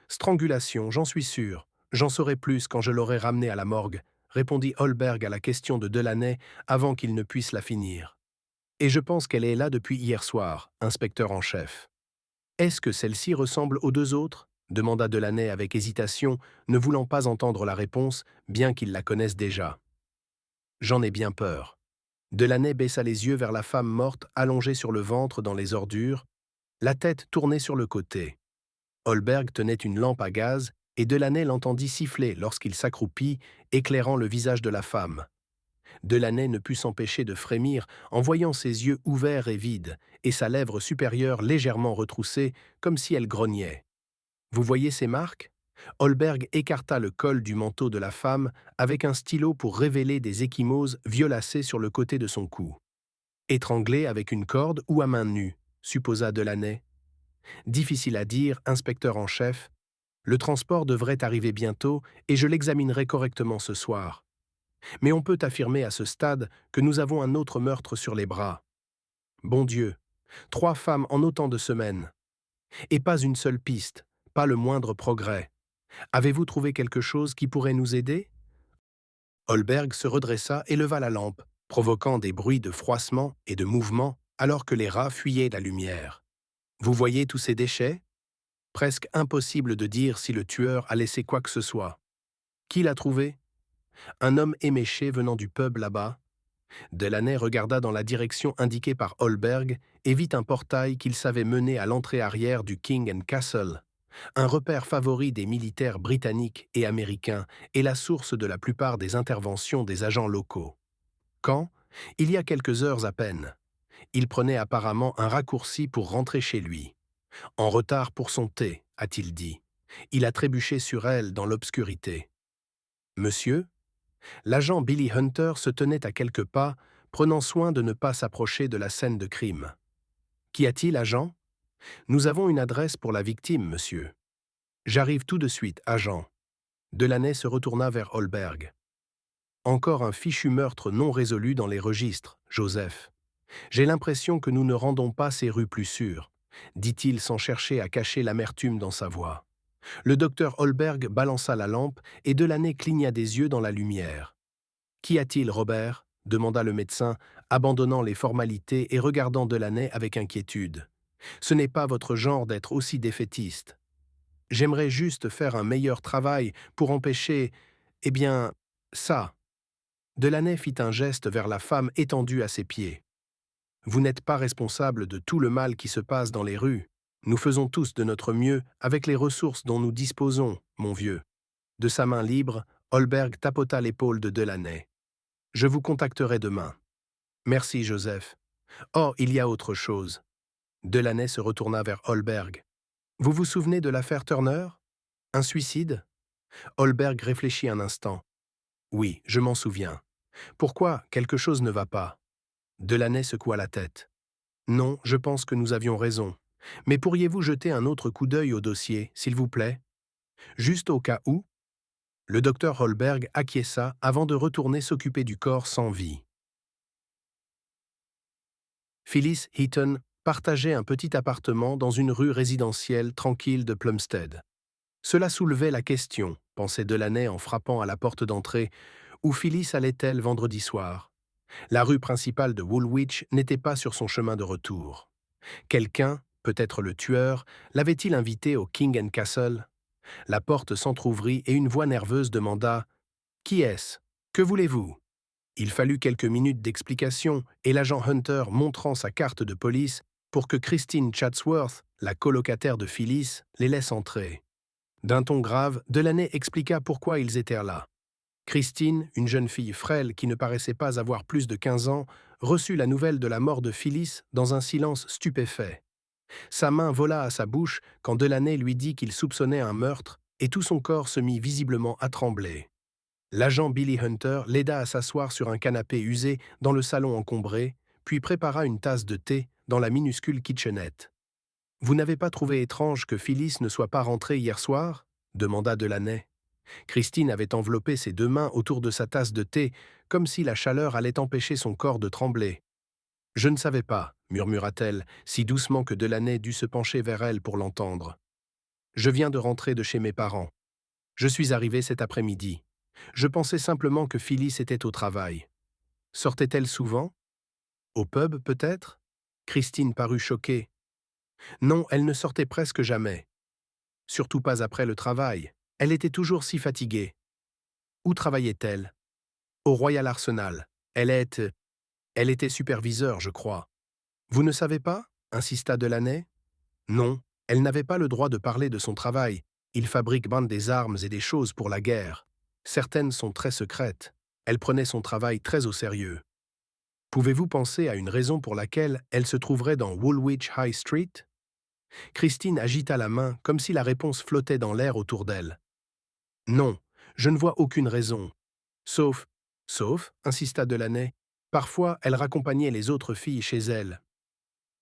Strangulation, j'en suis sûr. J'en saurai plus quand je l'aurai ramené à la morgue, répondit Holberg à la question de Delaney avant qu'il ne puisse la finir. Et je pense qu'elle est là depuis hier soir, inspecteur en chef. Est-ce que celle-ci ressemble aux deux autres? Demanda Delaney avec hésitation, ne voulant pas entendre la réponse, bien qu'il la connaisse déjà. J'en ai bien peur. Delaney baissa les yeux vers la femme morte allongée sur le ventre dans les ordures, la tête tournée sur le côté. Holberg tenait une lampe à gaz et Delaney l'entendit siffler lorsqu'il s'accroupit, éclairant le visage de la femme. Delaney ne put s'empêcher de frémir en voyant ses yeux ouverts et vides et sa lèvre supérieure légèrement retroussée, comme si elle grognait. Vous voyez ces marques? Holberg écarta le col du manteau de la femme avec un stylo pour révéler des ecchymoses violacées sur le côté de son cou. Étranglée avec une corde ou à main nue, supposa Delaney. Difficile à dire, inspecteur en chef. Le transport devrait arriver bientôt et je l'examinerai correctement ce soir. Mais on peut affirmer à ce stade que nous avons un autre meurtre sur les bras. Bon Dieu, 3 femmes en autant de semaines. Et pas une seule piste, pas le moindre progrès. Avez-vous trouvé quelque chose qui pourrait nous aider? Holberg se redressa et leva la lampe, provoquant des bruits de froissement et de mouvement alors que les rats fuyaient la lumière. Vous voyez tous ces déchets? Presque impossible de dire si le tueur a laissé quoi que ce soit. Qui l'a trouvé? Un homme éméché venant du pub là-bas. Delaney regarda dans la direction indiquée par Holberg et vit un portail qu'il savait mener à l'entrée arrière du King and Castle, un repère favori des militaires britanniques et américains et la source de la plupart des interventions des agents locaux. Quand? Il y a quelques heures à peine. Il prenait apparemment un raccourci pour rentrer chez lui. En retard pour son thé, a-t-il dit. Il a trébuché sur elle dans l'obscurité. Monsieur? L'agent Billy Hunter se tenait à quelques pas, prenant soin de ne pas s'approcher de la scène de crime. Qu'y a-t-il, agent? Nous avons une adresse pour la victime, monsieur. J'arrive tout de suite, agent. Delaney se retourna vers Holberg. Encore un fichu meurtre non résolu dans les registres, Joseph. J'ai l'impression que nous ne rendons pas ces rues plus sûres, dit-il sans chercher à cacher l'amertume dans sa voix. Le docteur Holberg balança la lampe et Delaney cligna des yeux dans la lumière. Qu'y a-t-il, Robert? Demanda le médecin, abandonnant les formalités et regardant Delaney avec inquiétude. Ce n'est pas votre genre d'être aussi défaitiste. J'aimerais juste faire un meilleur travail pour empêcher, eh bien, ça. Delaney fit un geste vers la femme étendue à ses pieds. Vous n'êtes pas responsable de tout le mal qui se passe dans les rues. Nous faisons tous de notre mieux avec les ressources dont nous disposons, mon vieux. De sa main libre, Holberg tapota l'épaule de Delaney. Je vous contacterai demain. Merci, Joseph. Oh, il y a autre chose. Delaney se retourna vers Holberg. Vous vous souvenez de l'affaire Turner? Un suicide? Holberg réfléchit un instant. Oui, je m'en souviens. Pourquoi quelque chose ne va pas? Delaney secoua la tête. Non, je pense que nous avions raison. Mais pourriez-vous jeter un autre coup d'œil au dossier, s'il vous plaît? Juste au cas où? Le docteur Holberg acquiesça avant de retourner s'occuper du corps sans vie. Phyllis Heaton partageait un petit appartement dans une rue résidentielle tranquille de Plumstead. Cela soulevait la question, pensait Delaney en frappant à la porte d'entrée, où Phyllis allait-elle vendredi soir? La rue principale de Woolwich n'était pas sur son chemin de retour. Quelqu'un, peut-être le tueur, l'avait-il invité au King and Castle? La porte s'entr'ouvrit et une voix nerveuse demanda « Qui est-ce? Que voulez-vous » Il fallut quelques minutes d'explication et l'agent Hunter montrant sa carte de police pour que Christine Chatsworth, la colocataire de Phyllis, les laisse entrer. D'un ton grave, Delaney expliqua pourquoi ils étaient là. Christine, une jeune fille frêle qui ne paraissait pas avoir plus de 15 ans, reçut la nouvelle de la mort de Phyllis dans un silence stupéfait. Sa main vola à sa bouche quand Delaney lui dit qu'il soupçonnait un meurtre et tout son corps se mit visiblement à trembler. L'agent Billy Hunter l'aida à s'asseoir sur un canapé usé dans le salon encombré, puis prépara une tasse de thé dans la minuscule kitchenette. « Vous n'avez pas trouvé étrange que Phyllis ne soit pas rentrée hier soir » demanda Delaney. Christine avait enveloppé ses deux mains autour de sa tasse de thé, comme si la chaleur allait empêcher son corps de trembler. « Je ne savais pas, » murmura-t-elle, si doucement que Delaney dut se pencher vers elle pour l'entendre. « Je viens de rentrer de chez mes parents. Je suis arrivé cet après-midi. Je pensais simplement que Phyllis était au travail. Sortait-elle souvent? Au pub, peut-être » Christine parut choquée. Non, elle ne sortait presque jamais. Surtout pas après le travail. Elle était toujours si fatiguée. Où travaillait-elle? Au Royal Arsenal. Elle était superviseure, je crois. Vous ne savez pas? Insista Delaney. Non, elle n'avait pas le droit de parler de son travail. Il fabrique ben des armes et des choses pour la guerre. Certaines sont très secrètes. Elle prenait son travail très au sérieux. Pouvez-vous penser à une raison pour laquelle elle se trouverait dans Woolwich High Street? Christine agita la main comme si la réponse flottait dans l'air autour d'elle. Non, je ne vois aucune raison. Sauf, insista Delaney, parfois elle raccompagnait les autres filles chez elle.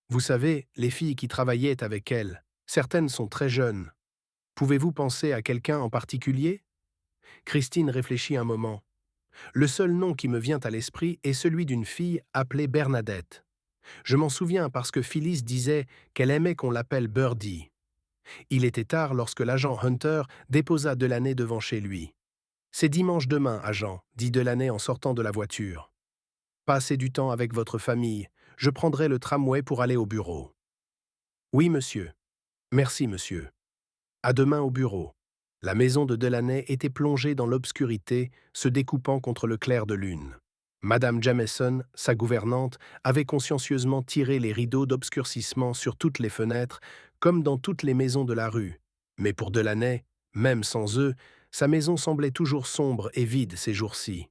Vous savez, les filles qui travaillaient avec elle, certaines sont très jeunes. Pouvez-vous penser à quelqu'un en particulier? Christine réfléchit un moment. Le seul nom qui me vient à l'esprit est celui d'une fille appelée Bernadette. Je m'en souviens parce que Phyllis disait qu'elle aimait qu'on l'appelle Birdie. Il était tard lorsque l'agent Hunter déposa Delaney devant chez lui. C'est dimanche demain, agent, dit Delaney en sortant de la voiture. Passez du temps avec votre famille. Je prendrai le tramway pour aller au bureau. Oui, monsieur. Merci, monsieur. À demain au bureau. La maison de Delaney était plongée dans l'obscurité, se découpant contre le clair de lune. Madame Jameson, sa gouvernante, avait consciencieusement tiré les rideaux d'obscurcissement sur toutes les fenêtres, comme dans toutes les maisons de la rue. Mais pour Delaney, même sans eux, sa maison semblait toujours sombre et vide ces jours-ci.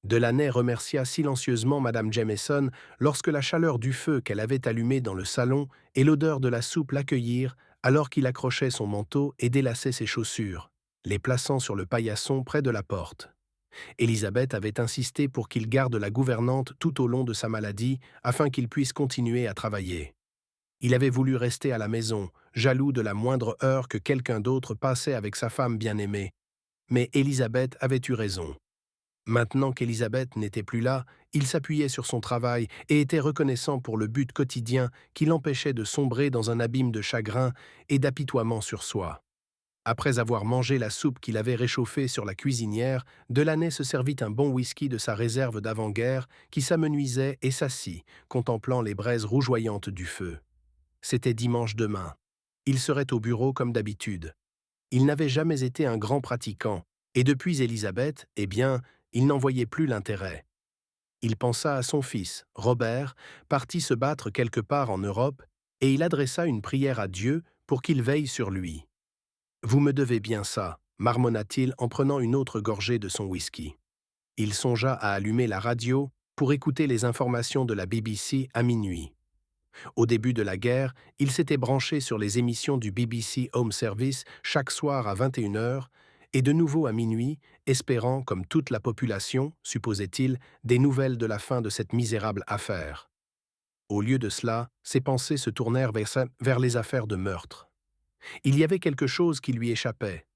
Delaney remercia silencieusement Madame Jameson lorsque la chaleur du feu qu'elle avait allumé dans le salon et l'odeur de la soupe l'accueillirent alors qu'il accrochait son manteau et délaçait ses chaussures, les plaçant sur le paillasson près de la porte. Élisabeth avait insisté pour qu'il garde la gouvernante tout au long de sa maladie afin qu'il puisse continuer à travailler. Il avait voulu rester à la maison, jaloux de la moindre heure que quelqu'un d'autre passait avec sa femme bien-aimée. Mais Élisabeth avait eu raison. Maintenant qu'Élisabeth n'était plus là, il s'appuyait sur son travail et était reconnaissant pour le but quotidien qui l'empêchait de sombrer dans un abîme de chagrin et d'apitoiement sur soi. Après avoir mangé la soupe qu'il avait réchauffée sur la cuisinière, Delaney se servit un bon whisky de sa réserve d'avant-guerre qui s'amenuisait et s'assit, contemplant les braises rougeoyantes du feu. C'était dimanche demain. Il serait au bureau comme d'habitude. Il n'avait jamais été un grand pratiquant, et depuis Élisabeth, eh bien, il n'en voyait plus l'intérêt. Il pensa à son fils, Robert, parti se battre quelque part en Europe, et il adressa une prière à Dieu pour qu'il veille sur lui. « Vous me devez bien ça », marmonna-t-il en prenant une autre gorgée de son whisky. Il songea à allumer la radio pour écouter les informations de la BBC à minuit. Au début de la guerre, il s'était branché sur les émissions du BBC Home Service chaque soir à 21h, et de nouveau à minuit, espérant, comme toute la population, supposait-il, des nouvelles de la fin de cette misérable affaire. Au lieu de cela, ses pensées se tournèrent vers les affaires de meurtre. Il y avait quelque chose qui lui échappait.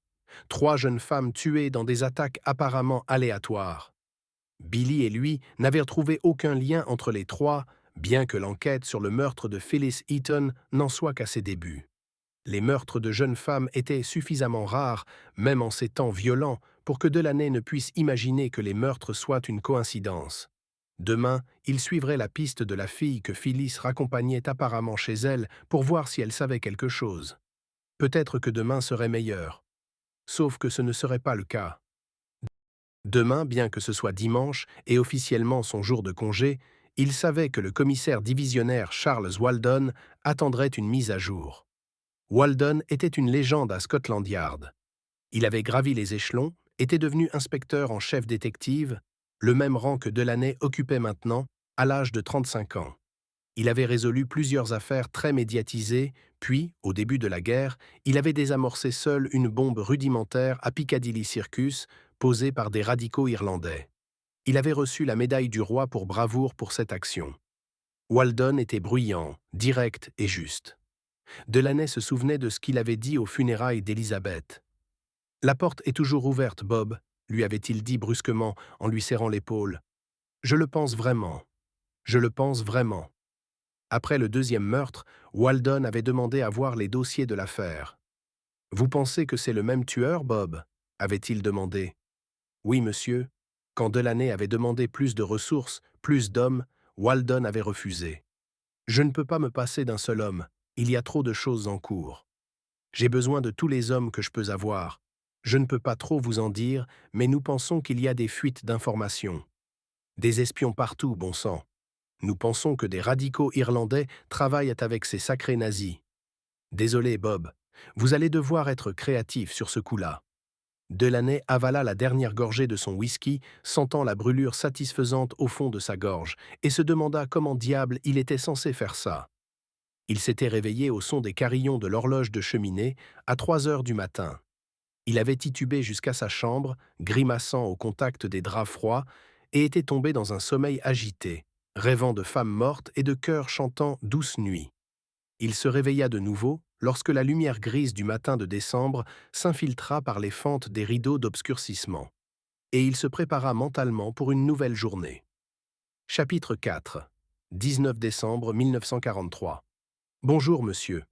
3 jeunes femmes tuées dans des attaques apparemment aléatoires. Billy et lui n'avaient trouvé aucun lien entre les 3, bien que l'enquête sur le meurtre de Phyllis Eaton n'en soit qu'à ses débuts. Les meurtres de jeunes femmes étaient suffisamment rares, même en ces temps violents, pour que Delaney ne puisse imaginer que les meurtres soient une coïncidence. Demain, il suivrait la piste de la fille que Phyllis raccompagnait apparemment chez elle pour voir si elle savait quelque chose. Peut-être que demain serait meilleur. Sauf que ce ne serait pas le cas. Demain, bien que ce soit dimanche et officiellement son jour de congé, il savait que le commissaire divisionnaire Charles Walden attendrait une mise à jour. Walden était une légende à Scotland Yard. Il avait gravi les échelons, était devenu inspecteur en chef détective, le même rang que Delaney occupait maintenant, à l'âge de 35 ans. Il avait résolu plusieurs affaires très médiatisées, puis, au début de la guerre, il avait désamorcé seul une bombe rudimentaire à Piccadilly Circus, posée par des radicaux irlandais. Il avait reçu la médaille du roi pour bravoure pour cette action. Walden était bruyant, direct et juste. Delaney se souvenait de ce qu'il avait dit aux funérailles d'Élisabeth. La porte est toujours ouverte, Bob, lui avait-il dit brusquement en lui serrant l'épaule. Je le pense vraiment. Je le pense vraiment. Après le deuxième meurtre, Walden avait demandé à voir les dossiers de l'affaire. Vous pensez que c'est le même tueur, Bob avait-il demandé. Oui, monsieur. Quand Delaney avait demandé plus de ressources, plus d'hommes, Walden avait refusé. Je ne peux pas me passer d'un seul homme. Il y a trop de choses en cours. J'ai besoin de tous les hommes que je peux avoir. Je ne peux pas trop vous en dire, mais nous pensons qu'il y a des fuites d'informations. Des espions partout, bon sang. Nous pensons que des radicaux irlandais travaillent avec ces sacrés nazis. Désolé, Bob. Vous allez devoir être créatif sur ce coup-là. Delaney avala la dernière gorgée de son whisky, sentant la brûlure satisfaisante au fond de sa gorge, et se demanda comment diable il était censé faire ça. Il s'était réveillé au son des carillons de l'horloge de cheminée à 3 heures du matin. Il avait titubé jusqu'à sa chambre, grimaçant au contact des draps froids, et était tombé dans un sommeil agité, rêvant de femmes mortes et de chœurs chantant douce nuit. Il se réveilla de nouveau lorsque la lumière grise du matin de décembre s'infiltra par les fentes des rideaux d'obscurcissement. Et il se prépara mentalement pour une nouvelle journée. Chapitre 4. 19 décembre 1943. Bonjour, monsieur.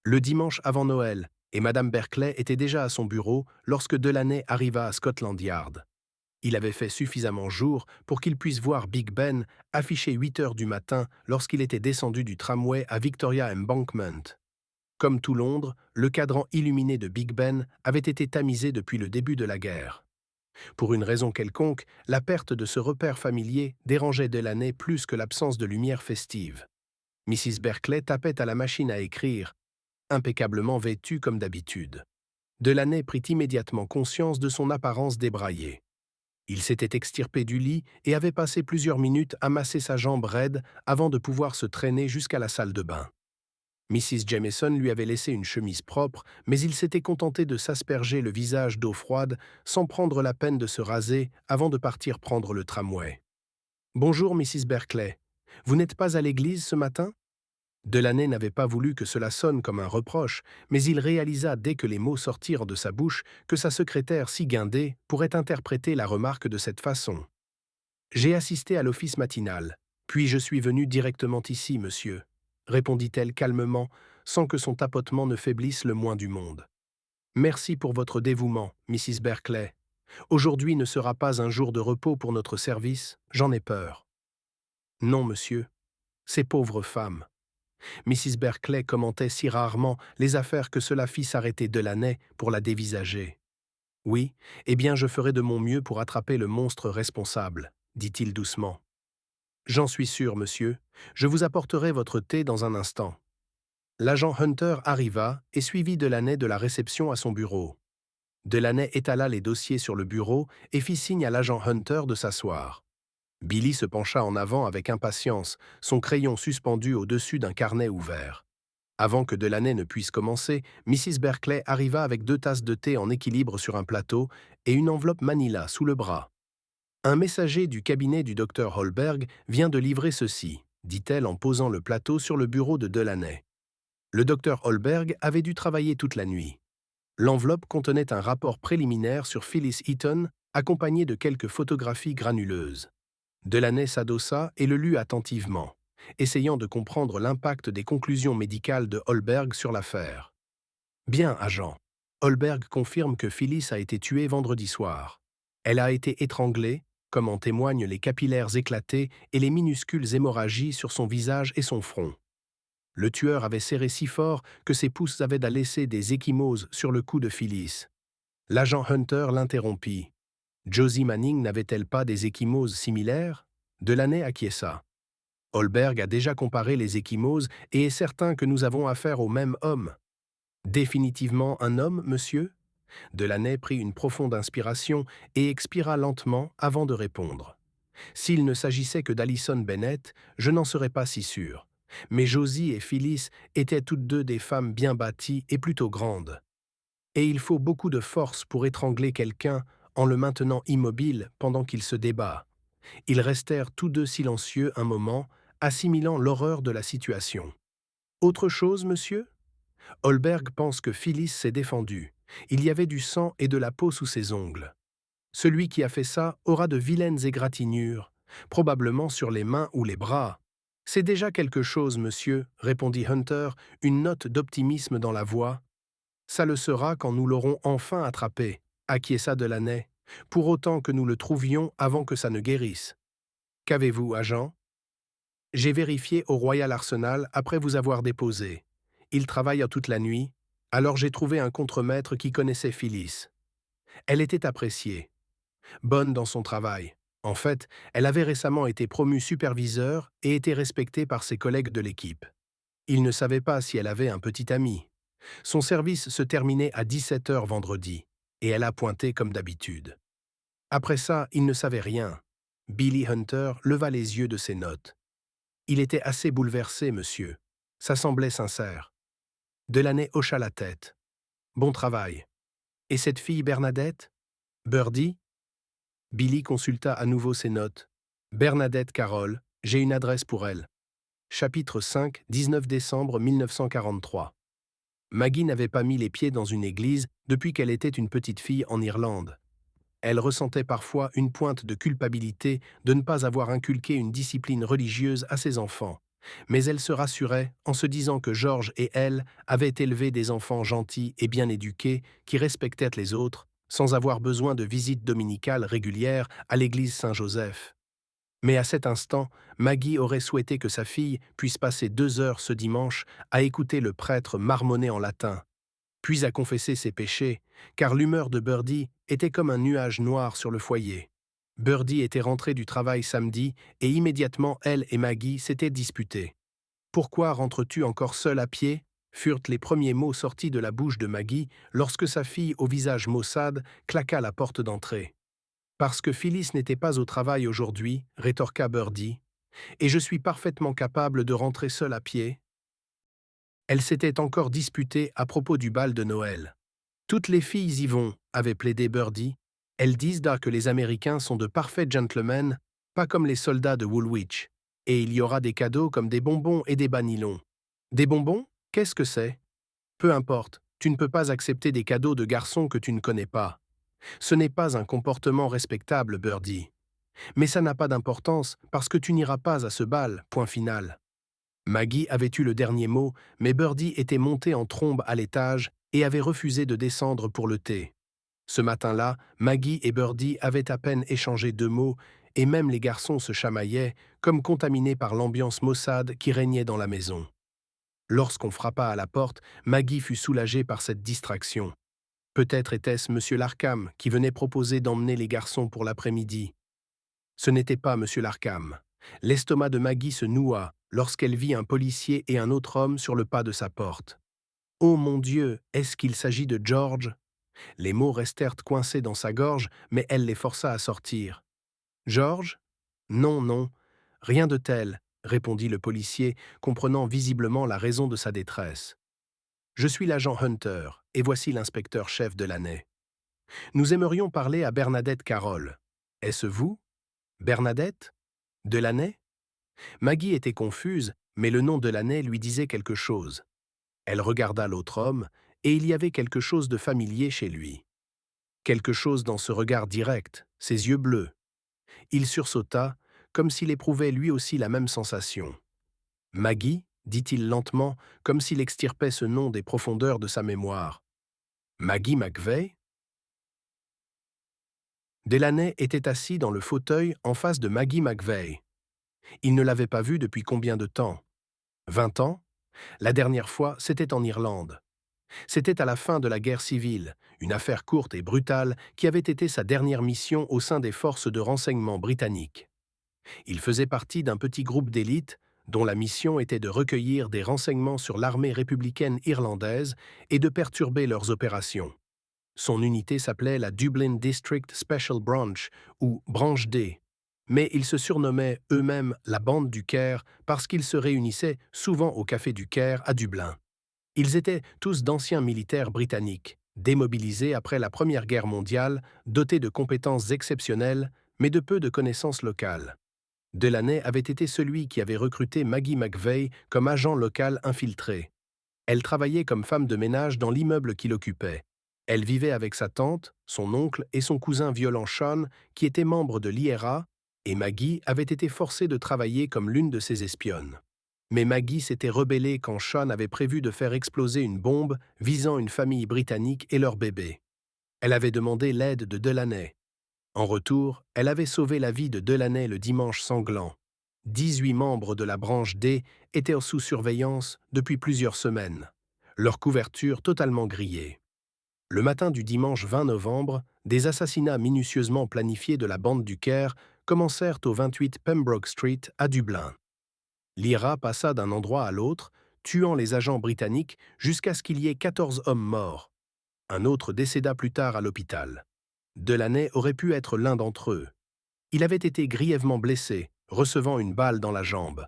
Le dimanche avant Noël, et Madame Berkeley était déjà à son bureau lorsque Delaney arriva à Scotland Yard. Il avait fait suffisamment jour pour qu'il puisse voir Big Ben affiché 8 heures du matin lorsqu'il était descendu du tramway à Victoria Embankment. Comme tout Londres, le cadran illuminé de Big Ben avait été tamisé depuis le début de la guerre. Pour une raison quelconque, la perte de ce repère familier dérangeait Delaney plus que l'absence de lumière festive. Mrs. Berkeley tapait à la machine à écrire, impeccablement vêtue comme d'habitude. Delaney prit immédiatement conscience de son apparence débraillée. Il s'était extirpé du lit et avait passé plusieurs minutes à masser sa jambe raide avant de pouvoir se traîner jusqu'à la salle de bain. Mrs. Jameson lui avait laissé une chemise propre, mais il s'était contenté de s'asperger le visage d'eau froide sans prendre la peine de se raser avant de partir prendre le tramway. « Bonjour, Mrs. Berkeley. Vous n'êtes pas à l'église ce matin ?» Delaney n'avait pas voulu que cela sonne comme un reproche, mais il réalisa dès que les mots sortirent de sa bouche que sa secrétaire si guindée pourrait interpréter la remarque de cette façon. « J'ai assisté à l'office matinal, puis je suis venu directement ici, monsieur, » répondit-elle calmement, sans que son tapotement ne faiblisse le moins du monde. « Merci pour votre dévouement, Mrs. Berkeley. Aujourd'hui ne sera pas un jour de repos pour notre service, j'en ai peur. »« Non, monsieur, ces pauvres femmes. » Mrs. Berkeley commentait si rarement les affaires que cela fit s'arrêter Delaney pour la dévisager. « Oui, eh bien je ferai de mon mieux pour attraper le monstre responsable, » dit-il doucement. « J'en suis sûr, monsieur. Je vous apporterai votre thé dans un instant. » L'agent Hunter arriva et suivit Delaney de la réception à son bureau. Delaney étala les dossiers sur le bureau et fit signe à l'agent Hunter de s'asseoir. Billy se pencha en avant avec impatience, son crayon suspendu au-dessus d'un carnet ouvert. Avant que Delaney ne puisse commencer, Mrs. Berkeley arriva avec 2 tasses de thé en équilibre sur un plateau et une enveloppe Manila sous le bras. « Un messager du cabinet du docteur Holberg vient de livrer ceci, » dit-elle en posant le plateau sur le bureau de Delaney. Le docteur Holberg avait dû travailler toute la nuit. L'enveloppe contenait un rapport préliminaire sur Phyllis Eaton, accompagné de quelques photographies granuleuses. Delaney s'adossa et le lut attentivement, essayant de comprendre l'impact des conclusions médicales de Holberg sur l'affaire. « Bien, agent. Holberg confirme que Phyllis a été tuée vendredi soir. Elle a été étranglée, comme en témoignent les capillaires éclatés et les minuscules hémorragies sur son visage et son front. Le tueur avait serré si fort que ses pouces avaient à laisser des ecchymoses sur le cou de Phyllis. » L'agent Hunter l'interrompit. « Josie Manning n'avait-elle pas des ecchymoses similaires ?» Delaney acquiesça. « Holberg a déjà comparé les ecchymoses et est certain que nous avons affaire au même homme. »« Définitivement un homme, monsieur ?» Delaney prit une profonde inspiration et expira lentement avant de répondre. « S'il ne s'agissait que d'Alison Bennett, je n'en serais pas si sûr. Mais Josie et Phyllis étaient toutes deux des femmes bien bâties et plutôt grandes. Et il faut beaucoup de force pour étrangler quelqu'un en le maintenant immobile pendant qu'il se débat. » Ils restèrent tous deux silencieux un moment, assimilant l'horreur de la situation. « Autre chose, monsieur ?» Holberg pense que Phyllis s'est défendue. Il y avait du sang et de la peau sous ses ongles. Celui qui a fait ça aura de vilaines égratignures, probablement sur les mains ou les bras. C'est déjà quelque chose, monsieur, répondit Hunter, une note d'optimisme dans la voix. Ça le sera quand nous l'aurons enfin attrapé, acquiesça Delaney, pour autant que nous le trouvions avant que ça ne guérisse. Qu'avez-vous, agent? J'ai vérifié au Royal Arsenal après vous avoir déposé. Il travaille toute la nuit, alors j'ai trouvé un contremaître qui connaissait Phyllis. Elle était appréciée, bonne dans son travail. En fait, elle avait récemment été promue superviseur et était respectée par ses collègues de l'équipe. Il ne savait pas si elle avait un petit ami. Son service se terminait à 17 heures vendredi, et elle a pointé comme d'habitude. Après ça, il ne savait rien. Billy Hunter leva les yeux de ses notes. Il était assez bouleversé, monsieur. Ça semblait sincère. Delaney hocha la tête. Bon travail. Et cette fille Bernadette? Birdie? Billy consulta à nouveau ses notes. Bernadette Carroll, j'ai une adresse pour elle. Chapitre 5, 19 décembre 1943. Maggie n'avait pas mis les pieds dans une église depuis qu'elle était une petite fille en Irlande. Elle ressentait parfois une pointe de culpabilité de ne pas avoir inculqué une discipline religieuse à ses enfants, mais elle se rassurait en se disant que George et elle avaient élevé des enfants gentils et bien éduqués qui respectaient les autres, sans avoir besoin de visites dominicales régulières à l'église Saint-Joseph. Mais à cet instant, Maggie aurait souhaité que sa fille puisse passer 2 heures ce dimanche à écouter le prêtre marmonner en latin, puis à confesser ses péchés, car l'humeur de Birdie était comme un nuage noir sur le foyer. Birdie était rentrée du travail samedi et immédiatement elle et Maggie s'étaient disputées. « Pourquoi rentres-tu encore seule à pied ?» furent les premiers mots sortis de la bouche de Maggie lorsque sa fille au visage maussade claqua la porte d'entrée. « Parce que Phyllis n'était pas au travail aujourd'hui, rétorqua Birdie, et je suis parfaitement capable de rentrer seule à pied. » Elle s'était encore disputée à propos du bal de Noël. « Toutes les filles y vont, » avait plaidé Birdie. « Elles disent là que les Américains sont de parfaits gentlemen, pas comme les soldats de Woolwich. Et il y aura des cadeaux comme des bonbons et des bas nylons. » Des bonbons? Qu'est-ce que c'est? Peu importe, tu ne peux pas accepter des cadeaux de garçons que tu ne connais pas. Ce n'est pas un comportement respectable, Birdie. Mais ça n'a pas d'importance parce que tu n'iras pas à ce bal, point final. Maggie avait eu le dernier mot, mais Birdie était montée en trombe à l'étage et avait refusé de descendre pour le thé. Ce matin-là, Maggie et Birdie avaient à peine échangé 2 mots, et même les garçons se chamaillaient, comme contaminés par l'ambiance maussade qui régnait dans la maison. Lorsqu'on frappa à la porte, Maggie fut soulagée par cette distraction. Peut-être était-ce M. Larkham qui venait proposer d'emmener les garçons pour l'après-midi. Ce n'était pas M. Larkham. L'estomac de Maggie se noua lorsqu'elle vit un policier et un autre homme sur le pas de sa porte. « Oh mon Dieu, est-ce qu'il s'agit de George ?» Les mots restèrent coincés dans sa gorge, mais elle les força à sortir. « George? Non, non, rien de tel, » répondit le policier, comprenant visiblement la raison de sa détresse. « Je suis l'agent Hunter, et voici l'inspecteur-chef Delaney. Nous aimerions parler à Bernadette Carroll. Est-ce vous? Bernadette? Delaney? » Maggie était confuse, mais le nom Delaney lui disait quelque chose. Elle regarda l'autre homme, et il y avait quelque chose de familier chez lui. Quelque chose dans ce regard direct, ses yeux bleus. Il sursauta, comme s'il éprouvait lui aussi la même sensation. « Maggie » dit-il lentement, comme s'il extirpait ce nom des profondeurs de sa mémoire. « Maggie McVeigh ?» Delaney était assis dans le fauteuil en face de Maggie McVeigh. Il ne l'avait pas vue depuis combien de temps? 20 ans? La dernière fois, c'était en Irlande. C'était à la fin de la guerre civile, une affaire courte et brutale qui avait été sa dernière mission au sein des forces de renseignement britanniques. Il faisait partie d'un petit groupe d'élite dont la mission était de recueillir des renseignements sur l'armée républicaine irlandaise et de perturber leurs opérations. Son unité s'appelait la Dublin District Special Branch, ou Branche D, mais ils se surnommaient eux-mêmes la Bande du Caire parce qu'ils se réunissaient souvent au Café du Caire à Dublin. Ils étaient tous d'anciens militaires britanniques, démobilisés après la Première Guerre mondiale, dotés de compétences exceptionnelles, mais de peu de connaissances locales. Delaney avait été celui qui avait recruté Maggie McVeigh comme agent local infiltré. Elle travaillait comme femme de ménage dans l'immeuble qu'il occupait. Elle vivait avec sa tante, son oncle et son cousin violent Sean, qui était membre de l'IRA, et Maggie avait été forcée de travailler comme l'une de ses espionnes. Mais Maggie s'était rebellée quand Sean avait prévu de faire exploser une bombe visant une famille britannique et leur bébé. Elle avait demandé l'aide de Delaney. En retour, elle avait sauvé la vie de Delaney le dimanche sanglant. 18 membres de la branche D étaient sous surveillance depuis plusieurs semaines, leur couverture totalement grillée. Le matin du dimanche 20 novembre, des assassinats minutieusement planifiés de la bande du Caire commencèrent au 28 Pembroke Street à Dublin. L'IRA passa d'un endroit à l'autre, tuant les agents britanniques jusqu'à ce qu'il y ait 14 hommes morts. Un autre décéda plus tard à l'hôpital. Delaney aurait pu être l'un d'entre eux. Il avait été grièvement blessé, recevant une balle dans la jambe.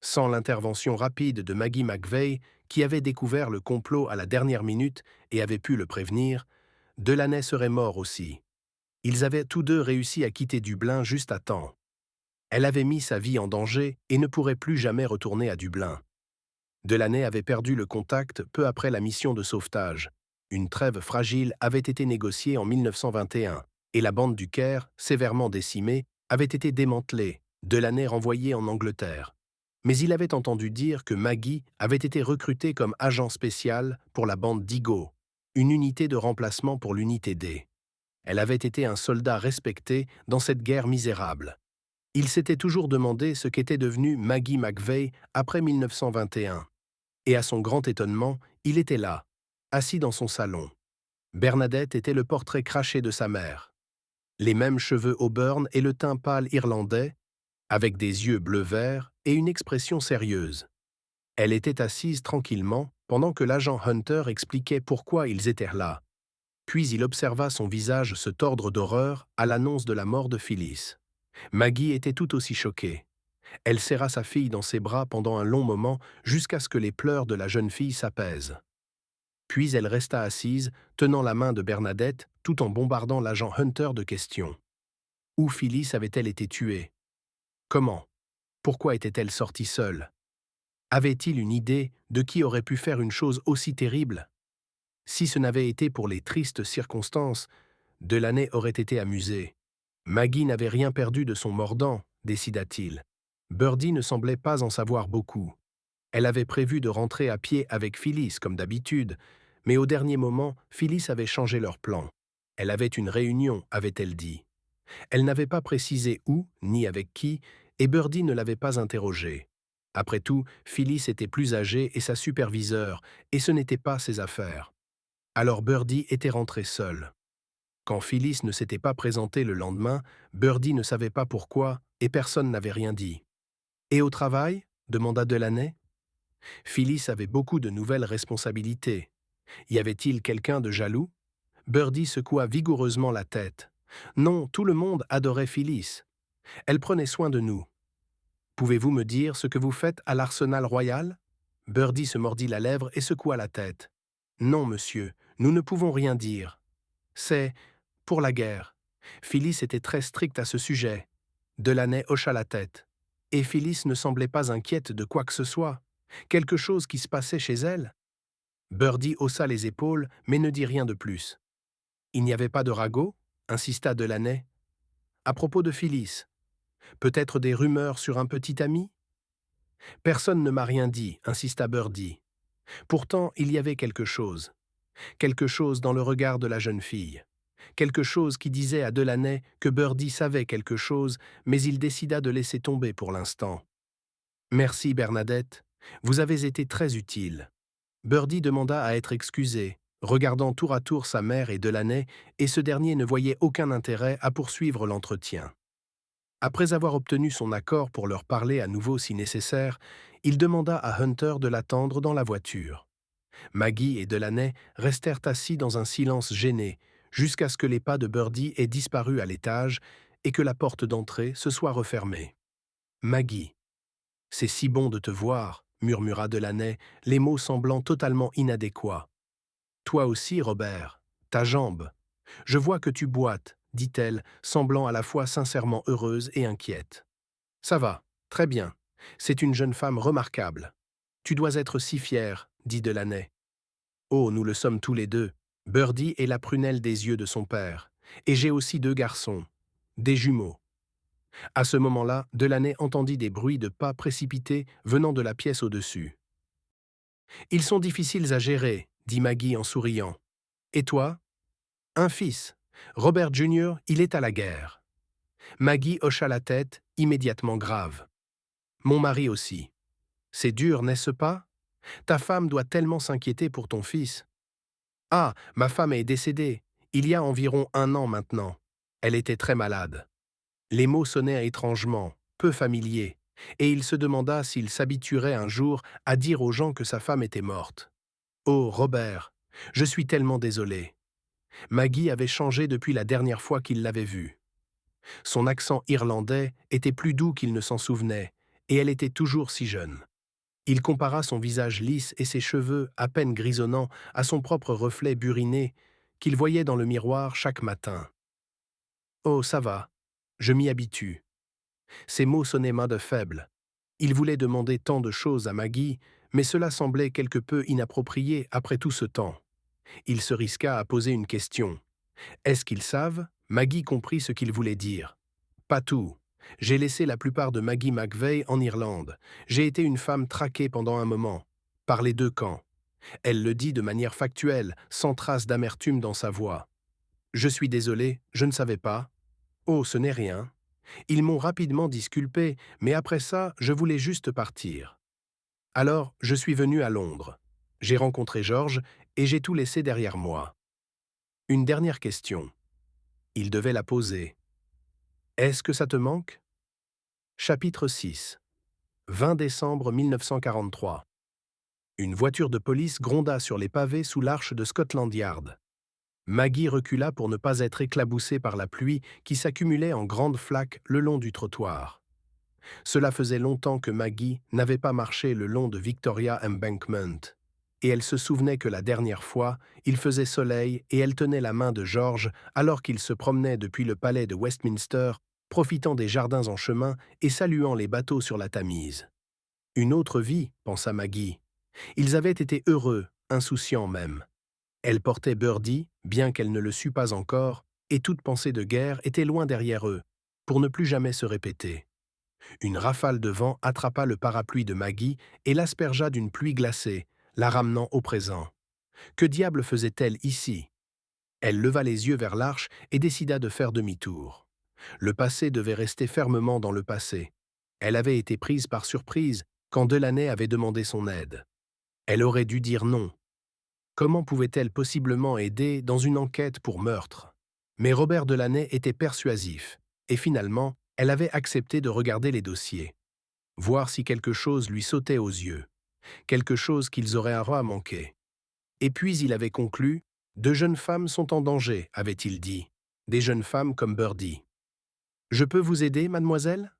Sans l'intervention rapide de Maggie McVeigh, qui avait découvert le complot à la dernière minute et avait pu le prévenir, Delaney serait mort aussi. Ils avaient tous deux réussi à quitter Dublin juste à temps. Elle avait mis sa vie en danger et ne pourrait plus jamais retourner à Dublin. Delaney avait perdu le contact peu après la mission de sauvetage. Une trêve fragile avait été négociée en 1921 et la bande du Caire, sévèrement décimée, avait été démantelée, Delaney renvoyé en Angleterre. Mais il avait entendu dire que Maggie avait été recrutée comme agent spécial pour la bande d'Igo, une unité de remplacement pour l'unité D. Elle avait été un soldat respecté dans cette guerre misérable. Il s'était toujours demandé ce qu'était devenu Maggie McVeigh après 1921. Et à son grand étonnement, il était là, assis dans son salon. Bernadette était le portrait craché de sa mère. Les mêmes cheveux auburn et le teint pâle irlandais, avec des yeux bleu-vert et une expression sérieuse. Elle était assise tranquillement pendant que l'agent Hunter expliquait pourquoi ils étaient là. Puis il observa son visage se tordre d'horreur à l'annonce de la mort de Phyllis. Maggie était tout aussi choquée. Elle serra sa fille dans ses bras pendant un long moment jusqu'à ce que les pleurs de la jeune fille s'apaisent. Puis elle resta assise, tenant la main de Bernadette, tout en bombardant l'agent Hunter de questions. Où Phyllis avait-elle été tuée? Comment? Pourquoi était-elle sortie seule? Avait-il une idée de qui aurait pu faire une chose aussi terrible? Si ce n'avait été pour les tristes circonstances, Delaney aurait été amusé. Maggie n'avait rien perdu de son mordant, décida-t-il. Birdie ne semblait pas en savoir beaucoup. Elle avait prévu de rentrer à pied avec Phyllis, comme d'habitude, mais au dernier moment, Phyllis avait changé leur plan. Elle avait une réunion, avait-elle dit. Elle n'avait pas précisé où, ni avec qui, et Birdie ne l'avait pas interrogée. Après tout, Phyllis était plus âgée et sa superviseure, et ce n'était pas ses affaires. Alors Birdie était rentrée seule. Quand Phyllis ne s'était pas présentée le lendemain, Birdie ne savait pas pourquoi, et personne n'avait rien dit. « Et au travail » demanda Delaney. Phyllis avait beaucoup de nouvelles responsabilités. Y avait-il quelqu'un de jaloux? Birdie secoua vigoureusement la tête. Non, tout le monde adorait Phyllis. Elle prenait soin de nous. Pouvez-vous me dire ce que vous faites à l'Arsenal Royal? Birdie se mordit la lèvre et secoua la tête. Non, monsieur, nous ne pouvons rien dire. C'est pour la guerre. Phyllis était très stricte à ce sujet. Delaney hocha la tête. Et Phyllis ne semblait pas inquiète de quoi que ce soit. Quelque chose qui se passait chez elle? Birdie haussa les épaules, mais ne dit rien de plus. Il n'y avait pas de ragot? Insista Delaney. À propos de Phyllis. Peut-être des rumeurs sur un petit ami? Personne ne m'a rien dit, insista Birdie. Pourtant, il y avait quelque chose. Quelque chose dans le regard de la jeune fille. Quelque chose qui disait à Delaney que Birdie savait quelque chose, mais il décida de laisser tomber pour l'instant. Merci, Bernadette. Vous avez été très utile. Birdie demanda à être excusé, regardant tour à tour sa mère et Delaney, et ce dernier ne voyait aucun intérêt à poursuivre l'entretien. Après avoir obtenu son accord pour leur parler à nouveau si nécessaire, il demanda à Hunter de l'attendre dans la voiture. Maggie et Delaney restèrent assis dans un silence gêné, jusqu'à ce que les pas de Birdie aient disparu à l'étage et que la porte d'entrée se soit refermée. Maggie. « C'est si bon de te voir », murmura Delaney, les mots semblant totalement inadéquats. « Toi aussi, Robert. Ta jambe. Je vois que tu boites, dit-elle, semblant à la fois sincèrement heureuse et inquiète. Ça va, très bien. C'est une jeune femme remarquable. Tu dois être si fière, dit Delaney. Oh, nous le sommes tous les deux. Birdie est la prunelle des yeux de son père. Et j'ai aussi 2 garçons. Des jumeaux. À ce moment-là, Delaney entendit des bruits de pas précipités venant de la pièce au-dessus. Ils sont difficiles à gérer, dit Maggie en souriant. Et toi? Un fils. Robert Jr., il est à la guerre. Maggie hocha la tête, immédiatement grave. Mon mari aussi. C'est dur, n'est-ce pas? Ta femme doit tellement s'inquiéter pour ton fils. Ah, ma femme est décédée, il y a environ 1 an maintenant. Elle était très malade. Les mots sonnaient étrangement, peu familiers, et il se demanda s'il s'habituerait un jour à dire aux gens que sa femme était morte. Oh, Robert, je suis tellement désolé. Maggie avait changé depuis la dernière fois qu'il l'avait vue. Son accent irlandais était plus doux qu'il ne s'en souvenait, et elle était toujours si jeune. Il compara son visage lisse et ses cheveux, à peine grisonnants, à son propre reflet buriné, qu'il voyait dans le miroir chaque matin. Oh, ça va. Je m'y habitue. Ces mots sonnaient main de faible. Il voulait demander tant de choses à Maggie, mais cela semblait quelque peu inapproprié après tout ce temps. Il se risqua à poser une question. Est-ce qu'ils savent? Maggie comprit ce qu'il voulait dire. Pas tout. J'ai laissé la plupart de Maggie McVeigh en Irlande. J'ai été une femme traquée pendant un moment, par les 2 camps. Elle le dit de manière factuelle, sans trace d'amertume dans sa voix. Je suis désolé, je ne savais pas. Oh, ce n'est rien. Ils m'ont rapidement disculpé, mais après ça, je voulais juste partir. Alors, je suis venu à Londres. J'ai rencontré George et j'ai tout laissé derrière moi. Une dernière question. Il devait la poser. Est-ce que ça te manque? Chapitre 6. 20 décembre 1943. Une voiture de police gronda sur les pavés sous l'arche de Scotland Yard. Maggie recula pour ne pas être éclaboussée par la pluie qui s'accumulait en grandes flaques le long du trottoir. Cela faisait longtemps que Maggie n'avait pas marché le long de Victoria Embankment, et elle se souvenait que la dernière fois, il faisait soleil et elle tenait la main de George alors qu'il se promenait depuis le palais de Westminster, profitant des jardins en chemin et saluant les bateaux sur la Tamise. Une autre vie, pensa Maggie. Ils avaient été heureux, insouciants même. Elle portait Birdie, bien qu'elle ne le sût pas encore, et toute pensée de guerre était loin derrière eux, pour ne plus jamais se répéter. Une rafale de vent attrapa le parapluie de Maggie et l'aspergea d'une pluie glacée, la ramenant au présent. Que diable faisait-elle ici? Elle leva les yeux vers l'arche et décida de faire demi-tour. Le passé devait rester fermement dans le passé. Elle avait été prise par surprise quand Delaney avait demandé son aide. Elle aurait dû dire non. Comment pouvait-elle possiblement aider dans une enquête pour meurtre? Mais Robert Delaney était persuasif, et finalement, elle avait accepté de regarder les dossiers. Voir si quelque chose lui sautait aux yeux, quelque chose qu'ils auraient à manquer. Et puis il avait conclu, « 2 jeunes femmes sont en danger », avait-il dit, « des jeunes femmes comme Birdie. »« Je peux vous aider, mademoiselle ?»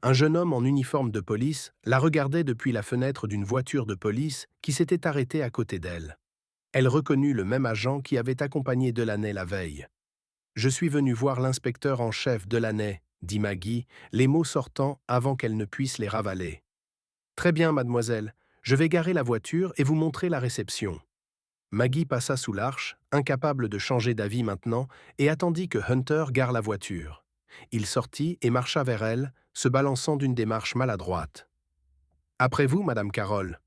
Un jeune homme en uniforme de police la regardait depuis la fenêtre d'une voiture de police qui s'était arrêtée à côté d'elle. Elle reconnut le même agent qui avait accompagné Delaney la veille. « Je suis venu voir l'inspecteur en chef Delaney », dit Maggie, les mots sortant avant qu'elle ne puisse les ravaler. « Très bien, mademoiselle, je vais garer la voiture et vous montrer la réception. » Maggie passa sous l'arche, incapable de changer d'avis maintenant, et attendit que Hunter gare la voiture. Il sortit et marcha vers elle, se balançant d'une démarche maladroite. « Après vous, madame Carroll. »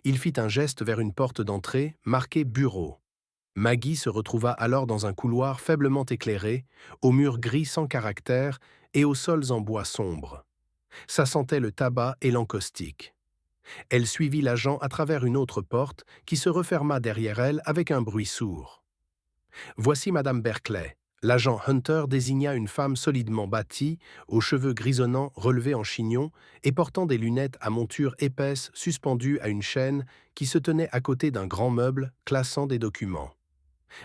Il fit un geste vers une porte d'entrée, marquée « Bureau ». Maggie se retrouva alors dans un couloir faiblement éclairé, aux murs gris sans caractère et aux sols en bois sombre. Ça sentait le tabac et l'encaustique. Elle suivit l'agent à travers une autre porte qui se referma derrière elle avec un bruit sourd. « Voici Madame Berkeley. » L'agent Hunter désigna une femme solidement bâtie, aux cheveux grisonnants relevés en chignon et portant des lunettes à monture épaisse suspendues à une chaîne qui se tenait à côté d'un grand meuble classant des documents.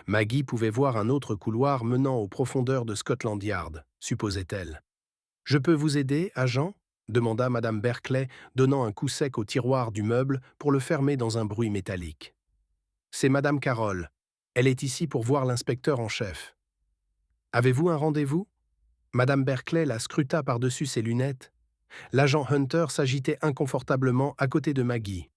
Maggie pouvait voir un autre couloir menant aux profondeurs de Scotland Yard, supposait-elle. « Je peux vous aider, agent ?» demanda Madame Berkeley, donnant un coup sec au tiroir du meuble pour le fermer dans un bruit métallique. « C'est Madame Carroll. Elle est ici pour voir l'inspecteur en chef. »« Avez-vous un rendez-vous » Madame Berkeley la scruta par-dessus ses lunettes. L'agent Hunter s'agitait inconfortablement à côté de Maggie.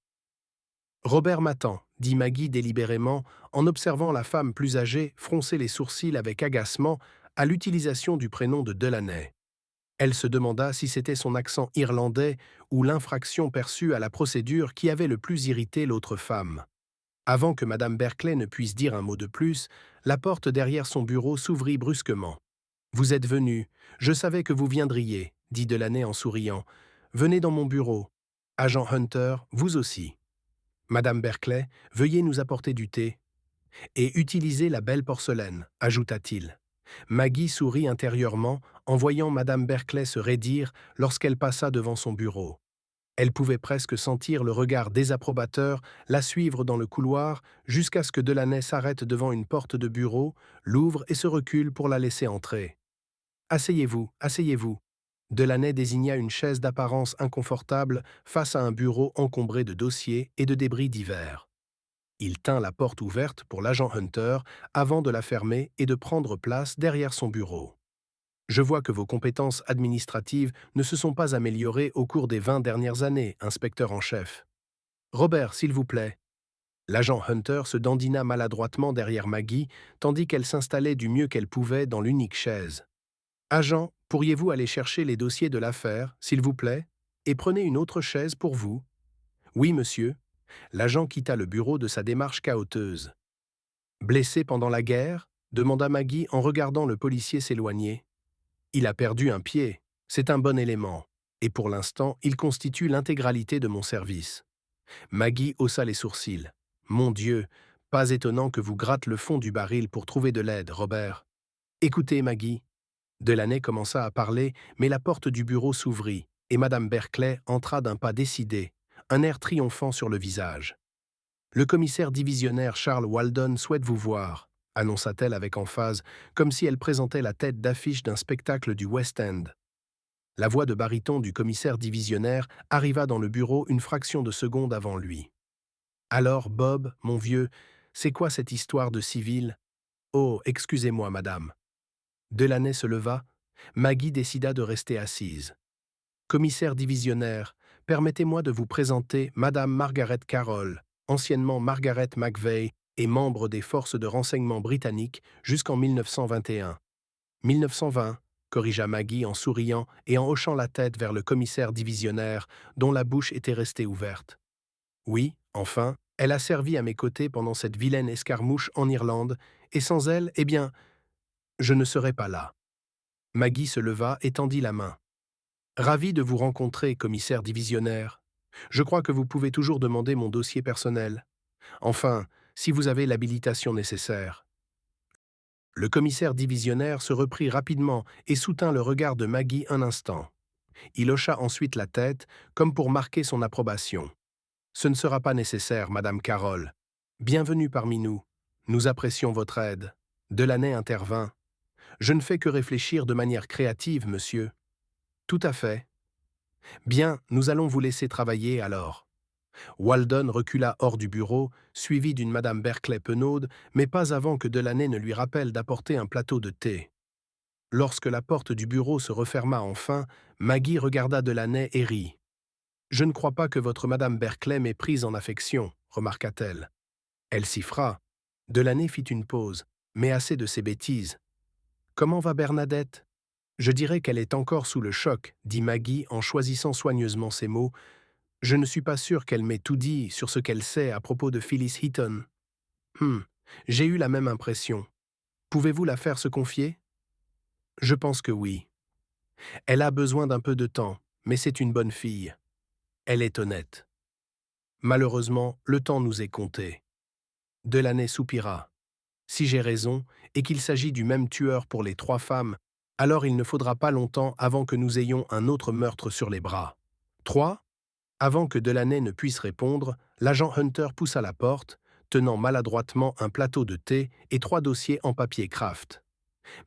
Robert m'attend, dit Maggie délibérément, en observant la femme plus âgée froncer les sourcils avec agacement à l'utilisation du prénom de Delaney. Elle se demanda si c'était son accent irlandais ou l'infraction perçue à la procédure qui avait le plus irrité l'autre femme. Avant que Madame Berkeley ne puisse dire un mot de plus, la porte derrière son bureau s'ouvrit brusquement. « Vous êtes venu. Je savais que vous viendriez, » dit Delaney en souriant. « Venez dans mon bureau. Agent Hunter, vous aussi. Madame Berkeley, veuillez nous apporter du thé. Et utilisez la belle porcelaine, ajouta-t-il. Maggie sourit intérieurement en voyant Madame Berkeley se raidir lorsqu'elle passa devant son bureau. Elle pouvait presque sentir le regard désapprobateur la suivre dans le couloir jusqu'à ce que Delaney s'arrête devant une porte de bureau, l'ouvre et se recule pour la laisser entrer. « Asseyez-vous, asseyez-vous. » Delaney désigna une chaise d'apparence inconfortable face à un bureau encombré de dossiers et de débris divers. Il tint la porte ouverte pour l'agent Hunter avant de la fermer et de prendre place derrière son bureau. « Je vois que vos compétences administratives ne se sont pas améliorées au cours des 20 dernières années, inspecteur en chef. Robert, s'il vous plaît. » L'agent Hunter se dandina maladroitement derrière Maggie, tandis qu'elle s'installait du mieux qu'elle pouvait dans l'unique chaise. « Agent, pourriez-vous aller chercher les dossiers de l'affaire, s'il vous plaît, et prenez une autre chaise pour vous. »« Oui, monsieur. » L'agent quitta le bureau de sa démarche cahoteuse. « Blessé pendant la guerre ?» demanda Maggie en regardant le policier s'éloigner. « Il a perdu un pied. C'est un bon élément. Et pour l'instant, il constitue l'intégralité de mon service. » Maggie haussa les sourcils. « Mon Dieu, pas étonnant que vous gratte le fond du baril pour trouver de l'aide, Robert. »« Écoutez, Maggie. » Delaney commença à parler, mais la porte du bureau s'ouvrit, et Madame Berkeley entra d'un pas décidé, un air triomphant sur le visage. « Le commissaire divisionnaire Charles Walden souhaite vous voir, » annonça-t-elle avec emphase, comme si elle présentait la tête d'affiche d'un spectacle du West End. La voix de baryton du commissaire divisionnaire arriva dans le bureau une fraction de seconde avant lui. « Alors, Bob, mon vieux, c'est quoi cette histoire de civil ? » ?»« Oh, excusez-moi, madame. » Delaney se leva. Maggie décida de rester assise. « Commissaire divisionnaire, permettez-moi de vous présenter Madame Margaret Carroll, anciennement Margaret McVeigh et membre des forces de renseignement britanniques jusqu'en 1921. »« 1920, » corrigea Maggie en souriant et en hochant la tête vers le commissaire divisionnaire, dont la bouche était restée ouverte. « Oui, enfin, elle a servi à mes côtés pendant cette vilaine escarmouche en Irlande, et sans elle, eh bien, je ne serais pas là. » Maggie se leva et tendit la main. « Ravi de vous rencontrer, commissaire divisionnaire. Je crois que vous pouvez toujours demander mon dossier personnel. Enfin, si vous avez l'habilitation nécessaire. » Le commissaire divisionnaire se reprit rapidement et soutint le regard de Maggie un instant. Il hocha ensuite la tête, comme pour marquer son approbation. « Ce ne sera pas nécessaire, Madame Carroll. Bienvenue parmi nous. Nous apprécions votre aide. » Delaney intervint. « Je ne fais que réfléchir de manière créative, monsieur. »« Tout à fait. »« Bien, nous allons vous laisser travailler alors. » Walden recula hors du bureau, suivi d'une Madame Berkeley penaude, mais pas avant que Delaney ne lui rappelle d'apporter un plateau de thé. Lorsque la porte du bureau se referma enfin, Maggie regarda Delaney et rit. « Je ne crois pas que votre Madame Berkeley m'ait prise en affection, » remarqua-t-elle. Elle siffra. Delaney fit une pause, mais assez de ces bêtises. « Comment va Bernadette ?»« Je dirais qu'elle est encore sous le choc, » dit Maggie en choisissant soigneusement ses mots. « Je ne suis pas sûr qu'elle m'ait tout dit sur ce qu'elle sait à propos de Phyllis Heaton. »« J'ai eu la même impression. Pouvez-vous la faire se confier ?»« Je pense que oui. Elle a besoin d'un peu de temps, mais c'est une bonne fille. Elle est honnête. Malheureusement, le temps nous est compté. » Delaney soupira. « Si j'ai raison, et qu'il s'agit du même tueur pour les 3 femmes, alors il ne faudra pas longtemps avant que nous ayons un autre meurtre sur les bras. » 3. Avant que Delaney ne puisse répondre, l'agent Hunter poussa la porte, tenant maladroitement un plateau de thé et 3 dossiers en papier Kraft.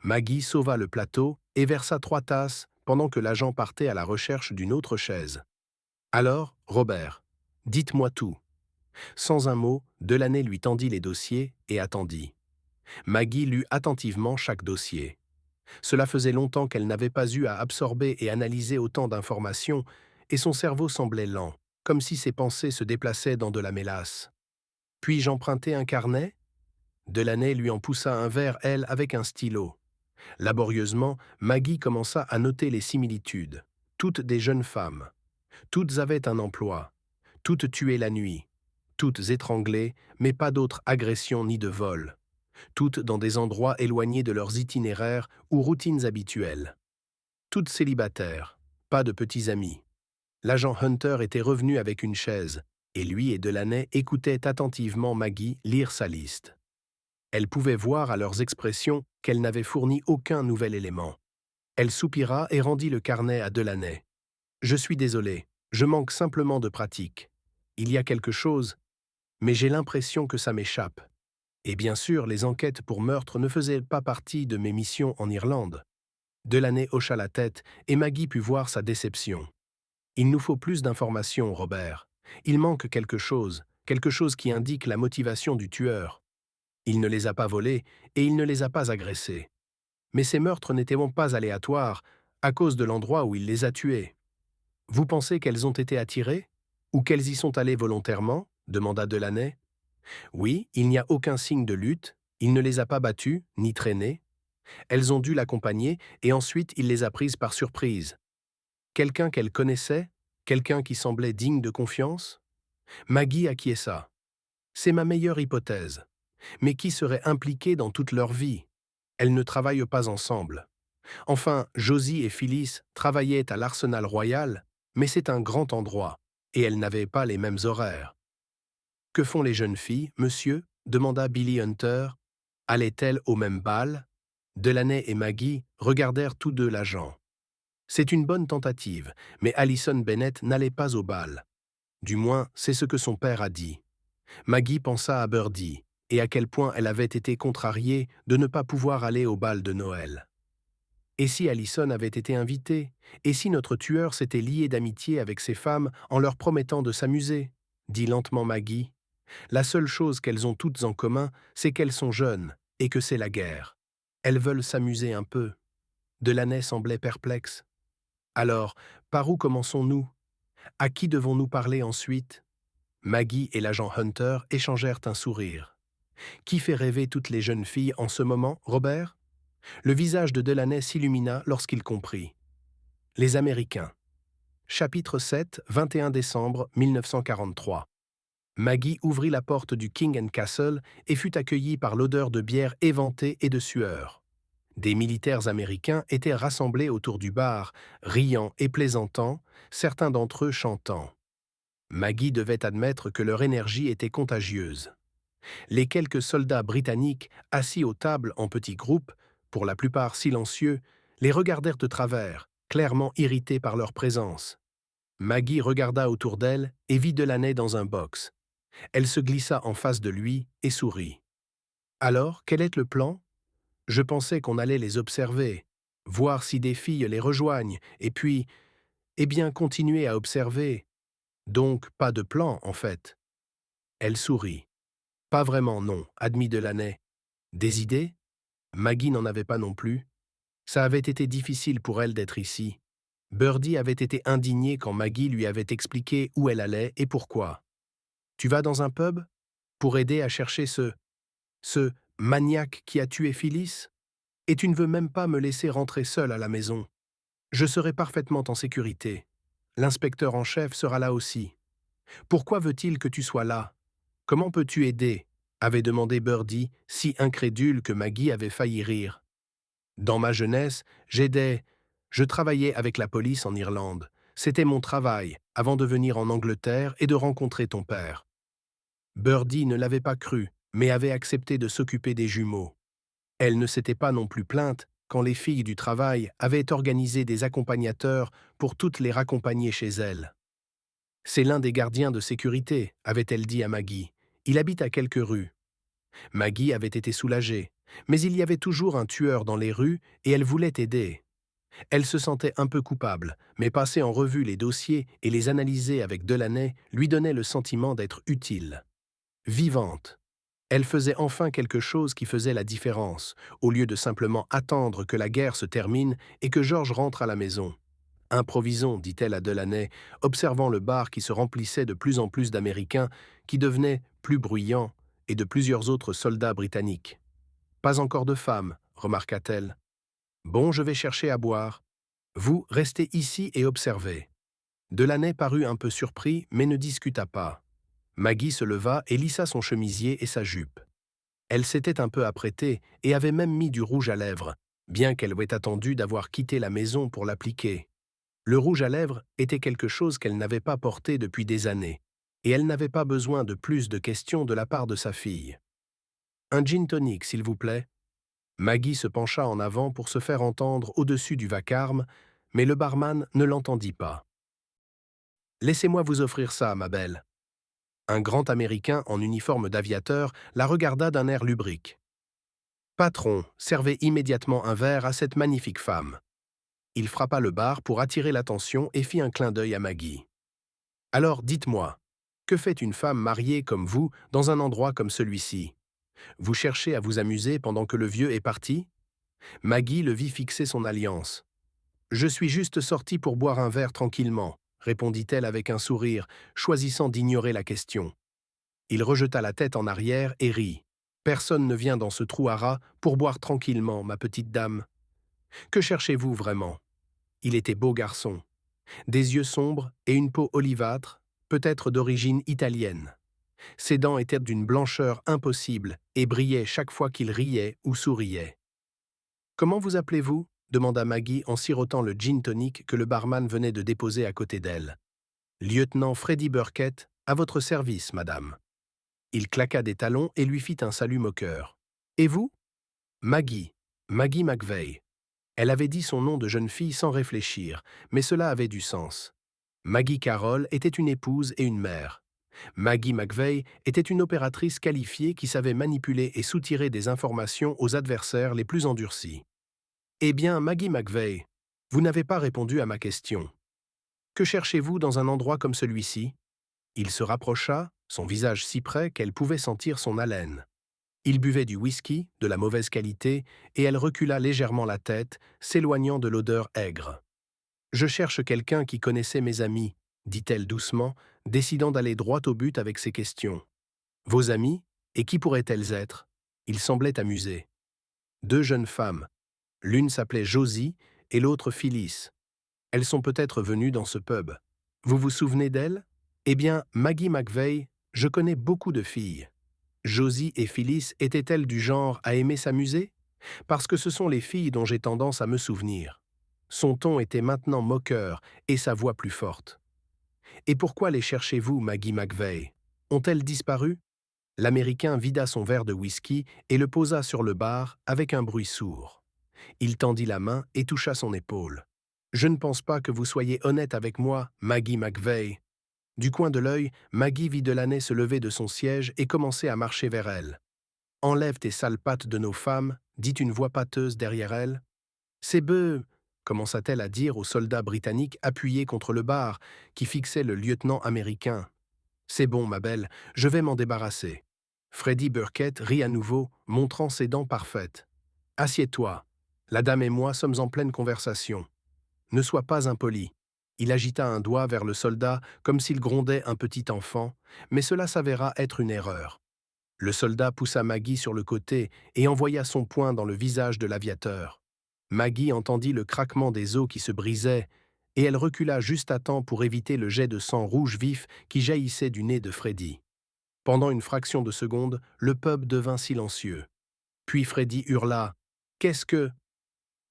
Maggie sauva le plateau et versa 3 tasses pendant que l'agent partait à la recherche d'une autre chaise. « Alors, Robert, dites-moi tout. » Sans un mot, Delaney lui tendit les dossiers et attendit. Maggie lut attentivement chaque dossier. Cela faisait longtemps qu'elle n'avait pas eu à absorber et analyser autant d'informations, et son cerveau semblait lent. comme si ses pensées se déplaçaient dans de la mélasse. Puis-je emprunter un carnet? Delaney lui en poussa un vers elle avec un stylo. Laborieusement, Maggie commença à noter les similitudes. Toutes des jeunes femmes. Toutes avaient un emploi. Toutes tuaient la nuit. Toutes étranglées, mais pas d'autres agressions ni de vols. Toutes dans des endroits éloignés de leurs itinéraires ou routines habituelles. Toutes célibataires. Pas de petits amis. L'agent Hunter était revenu avec une chaise, et lui et Delaney écoutaient attentivement Maggie lire sa liste. Elle pouvait voir à leurs expressions qu'elle n'avait fourni aucun nouvel élément. Elle soupira et rendit le carnet à Delaney. « Je suis désolé, je manque simplement de pratique. Il y a quelque chose, mais j'ai l'impression que ça m'échappe. Et bien sûr, les enquêtes pour meurtre ne faisaient pas partie de mes missions en Irlande. » Delaney hocha la tête et Maggie put voir sa déception. « Il nous faut plus d'informations, Robert. Il manque quelque chose qui indique la motivation du tueur. Il ne les a pas volés et il ne les a pas agressés. Mais ces meurtres n'étaient pas aléatoires à cause de l'endroit où il les a tués. Vous pensez qu'elles ont été attirées? Ou qu'elles y sont allées volontairement? Demanda Delaney. Oui, il n'y a aucun signe de lutte, il ne les a pas battues, ni traînées. Elles ont dû l'accompagner et ensuite il les a prises par surprise. Quelqu'un qu'elle connaissait? Quelqu'un qui semblait digne de confiance? Maggie acquiesça. C'est ma meilleure hypothèse. Mais qui serait impliqué dans toute leur vie? Elles ne travaillent pas ensemble. Enfin, Josie et Phyllis travaillaient à l'Arsenal Royal, mais c'est un grand endroit, et elles n'avaient pas les mêmes horaires. « Que font les jeunes filles, monsieur » demanda Billy Hunter. « Allaient-elles au même bal » Delaney et Maggie regardèrent tous deux l'agent. C'est une bonne tentative, mais Alison Bennett n'allait pas au bal. Du moins, c'est ce que son père a dit. Maggie pensa à Birdie, et à quel point elle avait été contrariée de ne pas pouvoir aller au bal de Noël. Et si Alison avait été invitée? Et si notre tueur s'était lié d'amitié avec ces femmes en leur promettant de s'amuser? Dit lentement Maggie. La seule chose qu'elles ont toutes en commun, c'est qu'elles sont jeunes, et que c'est la guerre. Elles veulent s'amuser un peu. Delaney semblait perplexe. Alors, par où commençons-nous? À qui devons-nous parler ensuite? Maggie et l'agent Hunter échangèrent un sourire. Qui fait rêver toutes les jeunes filles en ce moment, Robert? Le visage de Delaney s'illumina lorsqu'il comprit. Les Américains. Chapitre 7, 21 décembre 1943. Maggie ouvrit la porte du King and Castle et fut accueillie par l'odeur de bière éventée et de sueur. Des militaires américains étaient rassemblés autour du bar, riant et plaisantant, certains d'entre eux chantant. Maggie devait admettre que leur énergie était contagieuse. Les quelques soldats britanniques, assis aux tables en petits groupes, pour la plupart silencieux, les regardèrent de travers, clairement irrités par leur présence. Maggie regarda autour d'elle et vit Delaney dans un box. Elle se glissa en face de lui et sourit. « Alors, quel est le plan? Je pensais qu'on allait les observer, voir si des filles les rejoignent, et puis, eh bien, continuer à observer. Donc, pas de plan, en fait. » Elle sourit. « Pas vraiment, non, admit Delaney. Des idées? » Maggie n'en avait pas non plus. Ça avait été difficile pour elle d'être ici. Birdie avait été indignée quand Maggie lui avait expliqué où elle allait et pourquoi. « Tu vas dans un pub? Pour aider à chercher ce maniaque qui a tué Phyllis? Et tu ne veux même pas me laisser rentrer seule à la maison. Je serai parfaitement en sécurité. L'inspecteur en chef sera là aussi. Pourquoi veut-il que tu sois là? Comment peux-tu aider? » avait demandé Birdie, si incrédule que Maggie avait failli rire. « Dans ma jeunesse, je travaillais avec la police en Irlande. C'était mon travail, avant de venir en Angleterre et de rencontrer ton père. » Birdie ne l'avait pas cru, mais avait accepté de s'occuper des jumeaux. Elle ne s'était pas non plus plainte quand les filles du travail avaient organisé des accompagnateurs pour toutes les raccompagner chez elles. « C'est l'un des gardiens de sécurité, » avait-elle dit à Maggie. « Il habite à quelques rues. » Maggie avait été soulagée, mais il y avait toujours un tueur dans les rues et elle voulait aider. Elle se sentait un peu coupable, mais passer en revue les dossiers et les analyser avec Delaney lui donnait le sentiment d'être utile. Vivante. Elle faisait enfin quelque chose qui faisait la différence, au lieu de simplement attendre que la guerre se termine et que George rentre à la maison. Improvisons, dit-elle à Delaney, observant le bar qui se remplissait de plus en plus d'Américains, qui devenaient plus bruyants, et de plusieurs autres soldats britanniques. Pas encore de femmes, remarqua-t-elle. Bon, je vais chercher à boire. Vous, restez ici et observez. Delaney parut un peu surpris, mais ne discuta pas. Maggie se leva et lissa son chemisier et sa jupe. Elle s'était un peu apprêtée et avait même mis du rouge à lèvres, bien qu'elle ait attendu d'avoir quitté la maison pour l'appliquer. Le rouge à lèvres était quelque chose qu'elle n'avait pas porté depuis des années, et elle n'avait pas besoin de plus de questions de la part de sa fille. « Un gin tonic, s'il vous plaît ?» Maggie se pencha en avant pour se faire entendre au-dessus du vacarme, mais le barman ne l'entendit pas. « Laissez-moi vous offrir ça, ma belle. » Un grand Américain en uniforme d'aviateur la regarda d'un air lubrique. « Patron, servez immédiatement un verre à cette magnifique femme. » Il frappa le bar pour attirer l'attention et fit un clin d'œil à Maggie. « Alors, dites-moi, que fait une femme mariée comme vous dans un endroit comme celui-ci? Vous cherchez à vous amuser pendant que le vieux est parti ?» Maggie le vit fixer son alliance. « Je suis juste sortie pour boire un verre tranquillement, » répondit-elle avec un sourire, choisissant d'ignorer la question. Il rejeta la tête en arrière et rit. « Personne ne vient dans ce trou à rats pour boire tranquillement, ma petite dame. Que cherchez-vous vraiment ?» Il était beau garçon. Des yeux sombres et une peau olivâtre, peut-être d'origine italienne. Ses dents étaient d'une blancheur impossible et brillaient chaque fois qu'il riait ou souriait. « Comment vous appelez-vous » demanda Maggie en sirotant le gin tonic que le barman venait de déposer à côté d'elle. « Lieutenant Freddie Burkett, à votre service, madame. » Il claqua des talons et lui fit un salut moqueur. « Et vous ?»« Maggie, Maggie McVeigh. » Elle avait dit son nom de jeune fille sans réfléchir, mais cela avait du sens. Maggie Carroll était une épouse et une mère. Maggie McVeigh était une opératrice qualifiée qui savait manipuler et soutirer des informations aux adversaires les plus endurcis. « Eh bien, Maggie McVeigh, vous n'avez pas répondu à ma question. Que cherchez-vous dans un endroit comme celui-ci » Il se rapprocha, son visage si près qu'elle pouvait sentir son haleine. Il buvait du whisky, de la mauvaise qualité, et elle recula légèrement la tête, s'éloignant de l'odeur aigre. « Je cherche quelqu'un qui connaissait mes amis, » dit-elle doucement, décidant d'aller droit au but avec ses questions. « Vos amis? Et qui pourraient-elles être ?» Il semblait amusé. « Deux jeunes femmes. L'une s'appelait Josie et l'autre Phyllis. Elles sont peut-être venues dans ce pub. Vous vous souvenez d'elles? Eh bien, Maggie McVeigh, je connais beaucoup de filles. Josie et Phyllis étaient-elles du genre à aimer s'amuser? Parce que ce sont les filles dont j'ai tendance à me souvenir. » Son ton était maintenant moqueur et sa voix plus forte. « Et pourquoi les cherchez-vous, Maggie McVeigh? Ont-elles disparu ?» L'Américain vida son verre de whisky et le posa sur le bar avec un bruit sourd. Il tendit la main et toucha son épaule. « Je ne pense pas que vous soyez honnête avec moi, Maggie McVeigh. » Du coin de l'œil, Maggie vit Delaney se lever de son siège et commencer à marcher vers elle. « Enlève tes sales pattes de nos femmes, » dit une voix pâteuse derrière elle. « C'est bœuf » commença-t-elle à dire au soldat britannique appuyé contre le bar, qui fixait le lieutenant américain. « C'est bon, ma belle, je vais m'en débarrasser. » Freddie Burkett rit à nouveau, montrant ses dents parfaites. « Assieds-toi. La dame et moi sommes en pleine conversation. Ne sois pas impoli. » Il agita un doigt vers le soldat comme s'il grondait un petit enfant, mais cela s'avéra être une erreur. Le soldat poussa Maggie sur le côté et envoya son poing dans le visage de l'aviateur. Maggie entendit le craquement des os qui se brisaient, et elle recula juste à temps pour éviter le jet de sang rouge vif qui jaillissait du nez de Freddy. Pendant une fraction de seconde, le pub devint silencieux. Puis Freddy hurla « Qu'est-ce que ?»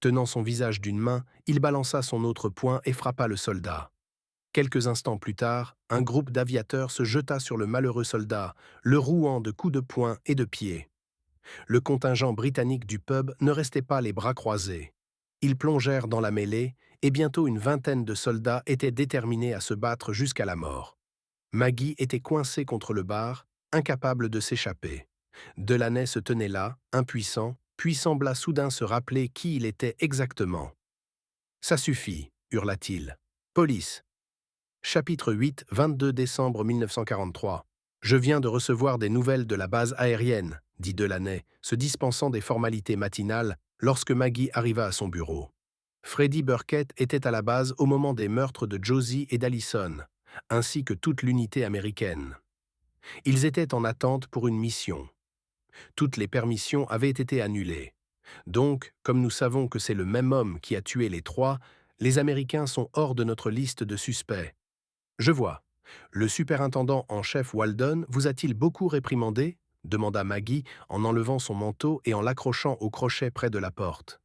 Tenant son visage d'une main, il balança son autre poing et frappa le soldat. Quelques instants plus tard, un groupe d'aviateurs se jeta sur le malheureux soldat, le rouant de coups de poing et de pied. Le contingent britannique du pub ne restait pas les bras croisés. Ils plongèrent dans la mêlée, et bientôt une vingtaine de soldats étaient déterminés à se battre jusqu'à la mort. Maggie était coincée contre le bar, incapable de s'échapper. Delaney se tenait là, impuissant, puis sembla soudain se rappeler qui il était exactement. « Ça suffit » hurla-t-il. « Police !» Chapitre 8, 22 décembre 1943. « Je viens de recevoir des nouvelles de la base aérienne » dit Delaney, se dispensant des formalités matinales lorsque Maggie arriva à son bureau. Freddie Burkett était à la base au moment des meurtres de Josie et d'Allison, ainsi que toute l'unité américaine. Ils étaient en attente pour une mission. Toutes les permissions avaient été annulées. Donc, comme nous savons que c'est le même homme qui a tué les trois, les Américains sont hors de notre liste de suspects. Je vois. Le superintendant en chef Walden vous a-t-il beaucoup réprimandé? Demanda Maggie en enlevant son manteau et en l'accrochant au crochet près de la porte.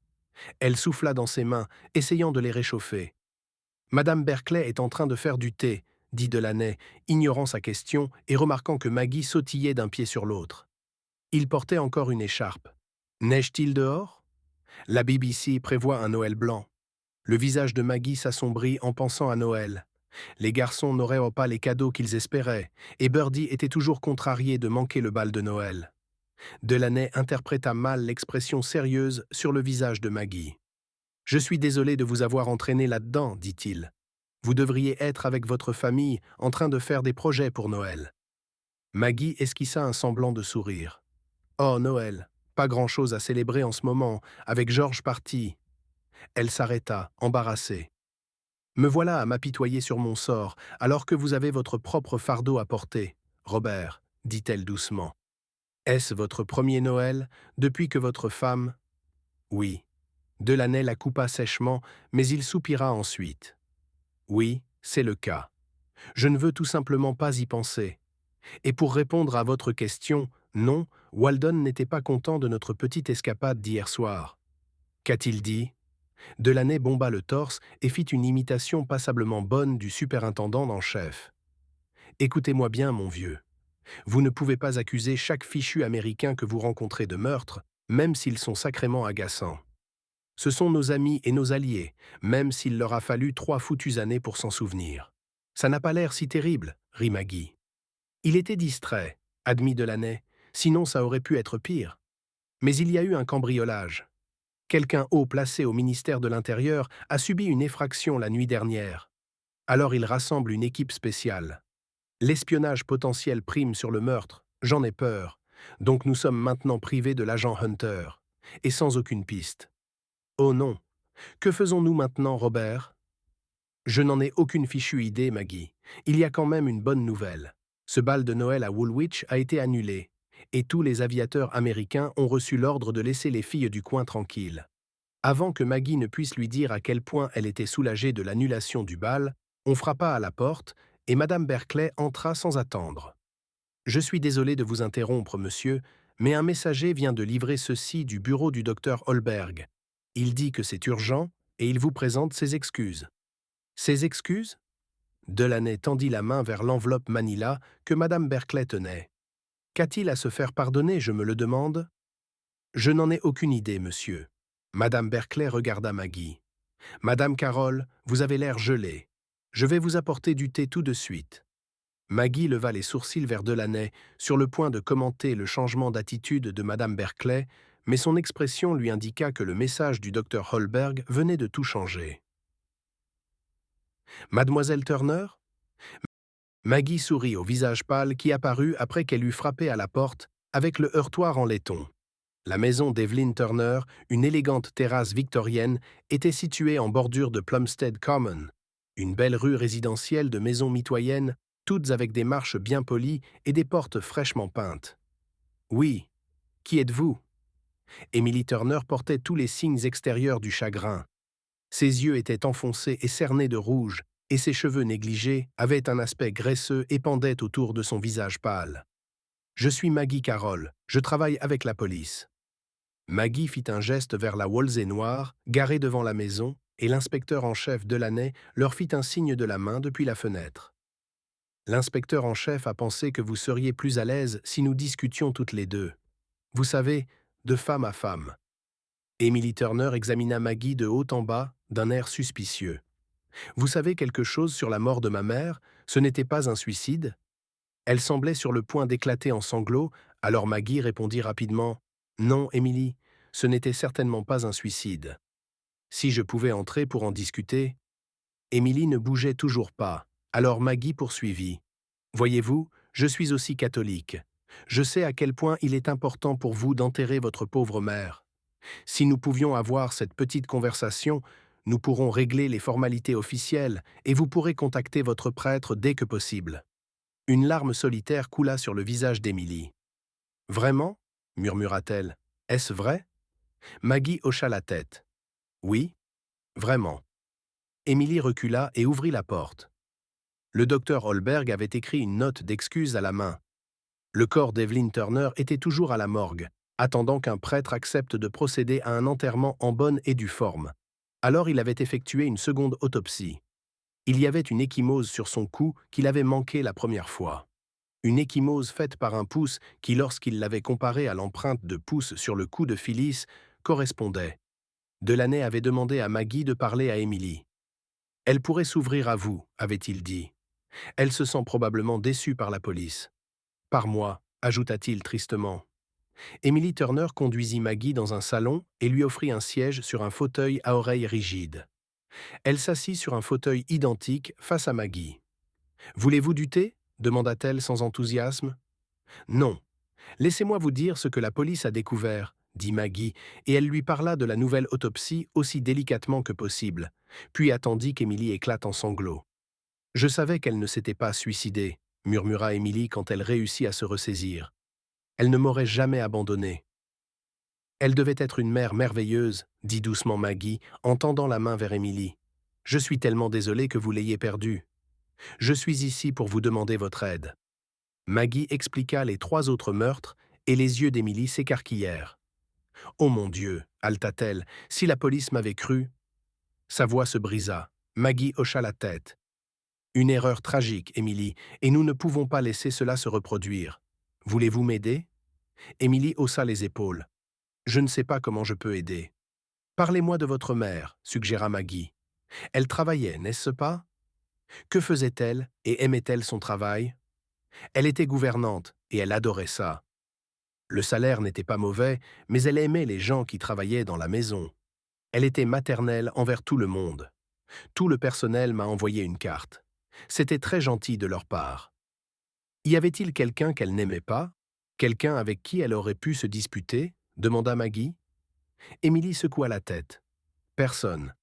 Elle souffla dans ses mains, essayant de les réchauffer. Madame Berkeley est en train de faire du thé, dit Delaney, ignorant sa question et remarquant que Maggie sautillait d'un pied sur l'autre. Il portait encore une écharpe. Neige-t-il dehors? La BBC prévoit un Noël blanc. Le visage de Maggie s'assombrit en pensant à Noël. Les garçons n'auraient pas les cadeaux qu'ils espéraient, et Birdie était toujours contrarié de manquer le bal de Noël. Delaney interpréta mal l'expression sérieuse sur le visage de Maggie. « Je suis désolé de vous avoir entraîné là-dedans, dit-il. Vous devriez être avec votre famille en train de faire des projets pour Noël. » Maggie esquissa un semblant de sourire. « Oh, Noël, pas grand-chose à célébrer en ce moment, avec George parti. » Elle s'arrêta, embarrassée. « Me voilà à m'apitoyer sur mon sort, alors que vous avez votre propre fardeau à porter, Robert, dit-elle doucement. Est-ce votre premier Noël, depuis que votre femme... » Oui. Delaney la coupa sèchement, mais il soupira ensuite. Oui, c'est le cas. Je ne veux tout simplement pas y penser. Et pour répondre à votre question, non, Walden n'était pas content de notre petite escapade d'hier soir. Qu'a-t-il dit? Delaney bomba le torse et fit une imitation passablement bonne du superintendant en chef. Écoutez-moi bien, mon vieux. Vous ne pouvez pas accuser chaque fichu américain que vous rencontrez de meurtre, même s'ils sont sacrément agaçants. Ce sont nos amis et nos alliés, même s'il leur a fallu 3 foutues années pour s'en souvenir. Ça n'a pas l'air si terrible, rit Maggie. Il était distrait, admit Delaney, sinon ça aurait pu être pire. Mais il y a eu un cambriolage. Quelqu'un haut placé au ministère de l'Intérieur a subi une effraction la nuit dernière. Alors il rassemble une équipe spéciale. L'espionnage potentiel prime sur le meurtre, j'en ai peur. Donc nous sommes maintenant privés de l'agent Hunter, et sans aucune piste. Oh non. Que faisons-nous maintenant, Robert? Je n'en ai aucune fichue idée, Maggie. Il y a quand même une bonne nouvelle. Ce bal de Noël à Woolwich a été annulé, et tous les aviateurs américains ont reçu l'ordre de laisser les filles du coin tranquilles. Avant que Maggie ne puisse lui dire à quel point elle était soulagée de l'annulation du bal, on frappa à la porte, et Madame Berkeley entra sans attendre. « Je suis désolé de vous interrompre, monsieur, mais un messager vient de livrer ceci du bureau du docteur Holberg. Il dit que c'est urgent, et il vous présente ses excuses. » Ses excuses? Delaney tendit la main vers l'enveloppe Manila que Madame Berkeley tenait. Qu'a-t-il à se faire pardonner, je me le demande? Je n'en ai aucune idée, monsieur. Madame Berkeley regarda Maggie. Madame Carroll, vous avez l'air gelée. Je vais vous apporter du thé tout de suite. Maggie leva les sourcils vers Delaney, sur le point de commenter le changement d'attitude de Madame Berkeley, mais son expression lui indiqua que le message du docteur Holberg venait de tout changer. Mademoiselle Turner? Maggie sourit au visage pâle qui apparut après qu'elle eut frappé à la porte avec le heurtoir en laiton. La maison d'Evelyn Turner, une élégante terrasse victorienne, était située en bordure de Plumstead Common, une belle rue résidentielle de maisons mitoyennes, toutes avec des marches bien polies et des portes fraîchement peintes. Oui, qui êtes-vous? Emily Turner portait tous les signes extérieurs du chagrin. Ses yeux étaient enfoncés et cernés de rouge, et ses cheveux négligés avaient un aspect graisseux et pendaient autour de son visage pâle. « Je suis Maggie Carroll, je travaille avec la police. » Maggie fit un geste vers la Wolseley noire, garée devant la maison, et l'inspecteur en chef Delaney leur fit un signe de la main depuis la fenêtre. L'inspecteur en chef a pensé que vous seriez plus à l'aise si nous discutions toutes les deux. Vous savez, de femme à femme. Emily Turner examina Maggie de haut en bas, d'un air suspicieux. Vous savez quelque chose sur la mort de ma mère? Ce n'était pas un suicide? Elle semblait sur le point d'éclater en sanglots, alors Maggie répondit rapidement « Non, Emily, ce n'était certainement pas un suicide. » Si je pouvais entrer pour en discuter... Emily ne bougeait toujours pas, alors Maggie poursuivit. « Voyez-vous, je suis aussi catholique. Je sais à quel point il est important pour vous d'enterrer votre pauvre mère. Si nous pouvions avoir cette petite conversation, Nous pourrons régler les formalités officielles et vous pourrez contacter votre prêtre dès que possible. » Une larme solitaire coula sur le visage d'Émilie. « Vraiment ?» murmura-t-elle. « Est-ce vrai ?» Maggie hocha la tête. « Oui, vraiment. » Émilie recula et ouvrit la porte. Le docteur Holberg avait écrit une note d'excuse à la main. Le corps d'Evelyn Turner était toujours à la morgue, attendant qu'un prêtre accepte de procéder à un enterrement en bonne et due forme. Alors il avait effectué une seconde autopsie. Il y avait une ecchymose sur son cou qu'il avait manqué la première fois. Une ecchymose faite par un pouce qui, lorsqu'il l'avait comparée à l'empreinte de pouce sur le cou de Phyllis, correspondait. Delaney avait demandé à Maggie de parler à Émilie. « Elle pourrait s'ouvrir à vous », avait-il dit. « Elle se sent probablement déçue par la police. »« Par moi », ajouta-t-il tristement. Emily Turner conduisit Maggie dans un salon et lui offrit un siège sur un fauteuil à oreilles rigides. Elle s'assit sur un fauteuil identique face à Maggie. « Voulez-vous du thé » demanda-t-elle sans enthousiasme. « Non. Laissez-moi vous dire ce que la police a découvert, » dit Maggie, et elle lui parla de la nouvelle autopsie aussi délicatement que possible, puis attendit qu'Émilie éclate en sanglots. « Je savais qu'elle ne s'était pas suicidée, » murmura Émilie quand elle réussit à se ressaisir. « Elle ne m'aurait jamais abandonnée. »« Elle devait être une mère merveilleuse, » dit doucement Maggie, en tendant la main vers Émilie. « Je suis tellement désolée que vous l'ayez perdue. Je suis ici pour vous demander votre aide. » Maggie expliqua les 3 autres meurtres et les yeux d'Émilie s'écarquillèrent. « Oh mon Dieu » halta-t-elle, « si la police m'avait cru !» Sa voix se brisa. Maggie hocha la tête. « Une erreur tragique, Émilie, et nous ne pouvons pas laisser cela se reproduire. Voulez-vous m'aider » Émilie haussa les épaules. « Je ne sais pas comment je peux aider. »« Parlez-moi de votre mère, » suggéra Maggie. « Elle travaillait, n'est-ce pas ? Que faisait-elle et aimait-elle son travail ? Elle était gouvernante et elle adorait ça. Le salaire n'était pas mauvais, mais elle aimait les gens qui travaillaient dans la maison. Elle était maternelle envers tout le monde. Tout le personnel m'a envoyé une carte. C'était très gentil de leur part. Y avait-il quelqu'un qu'elle n'aimait pas? Quelqu'un avec qui elle aurait pu se disputer? Demanda Maggie. Émilie secoua la tête. Personne.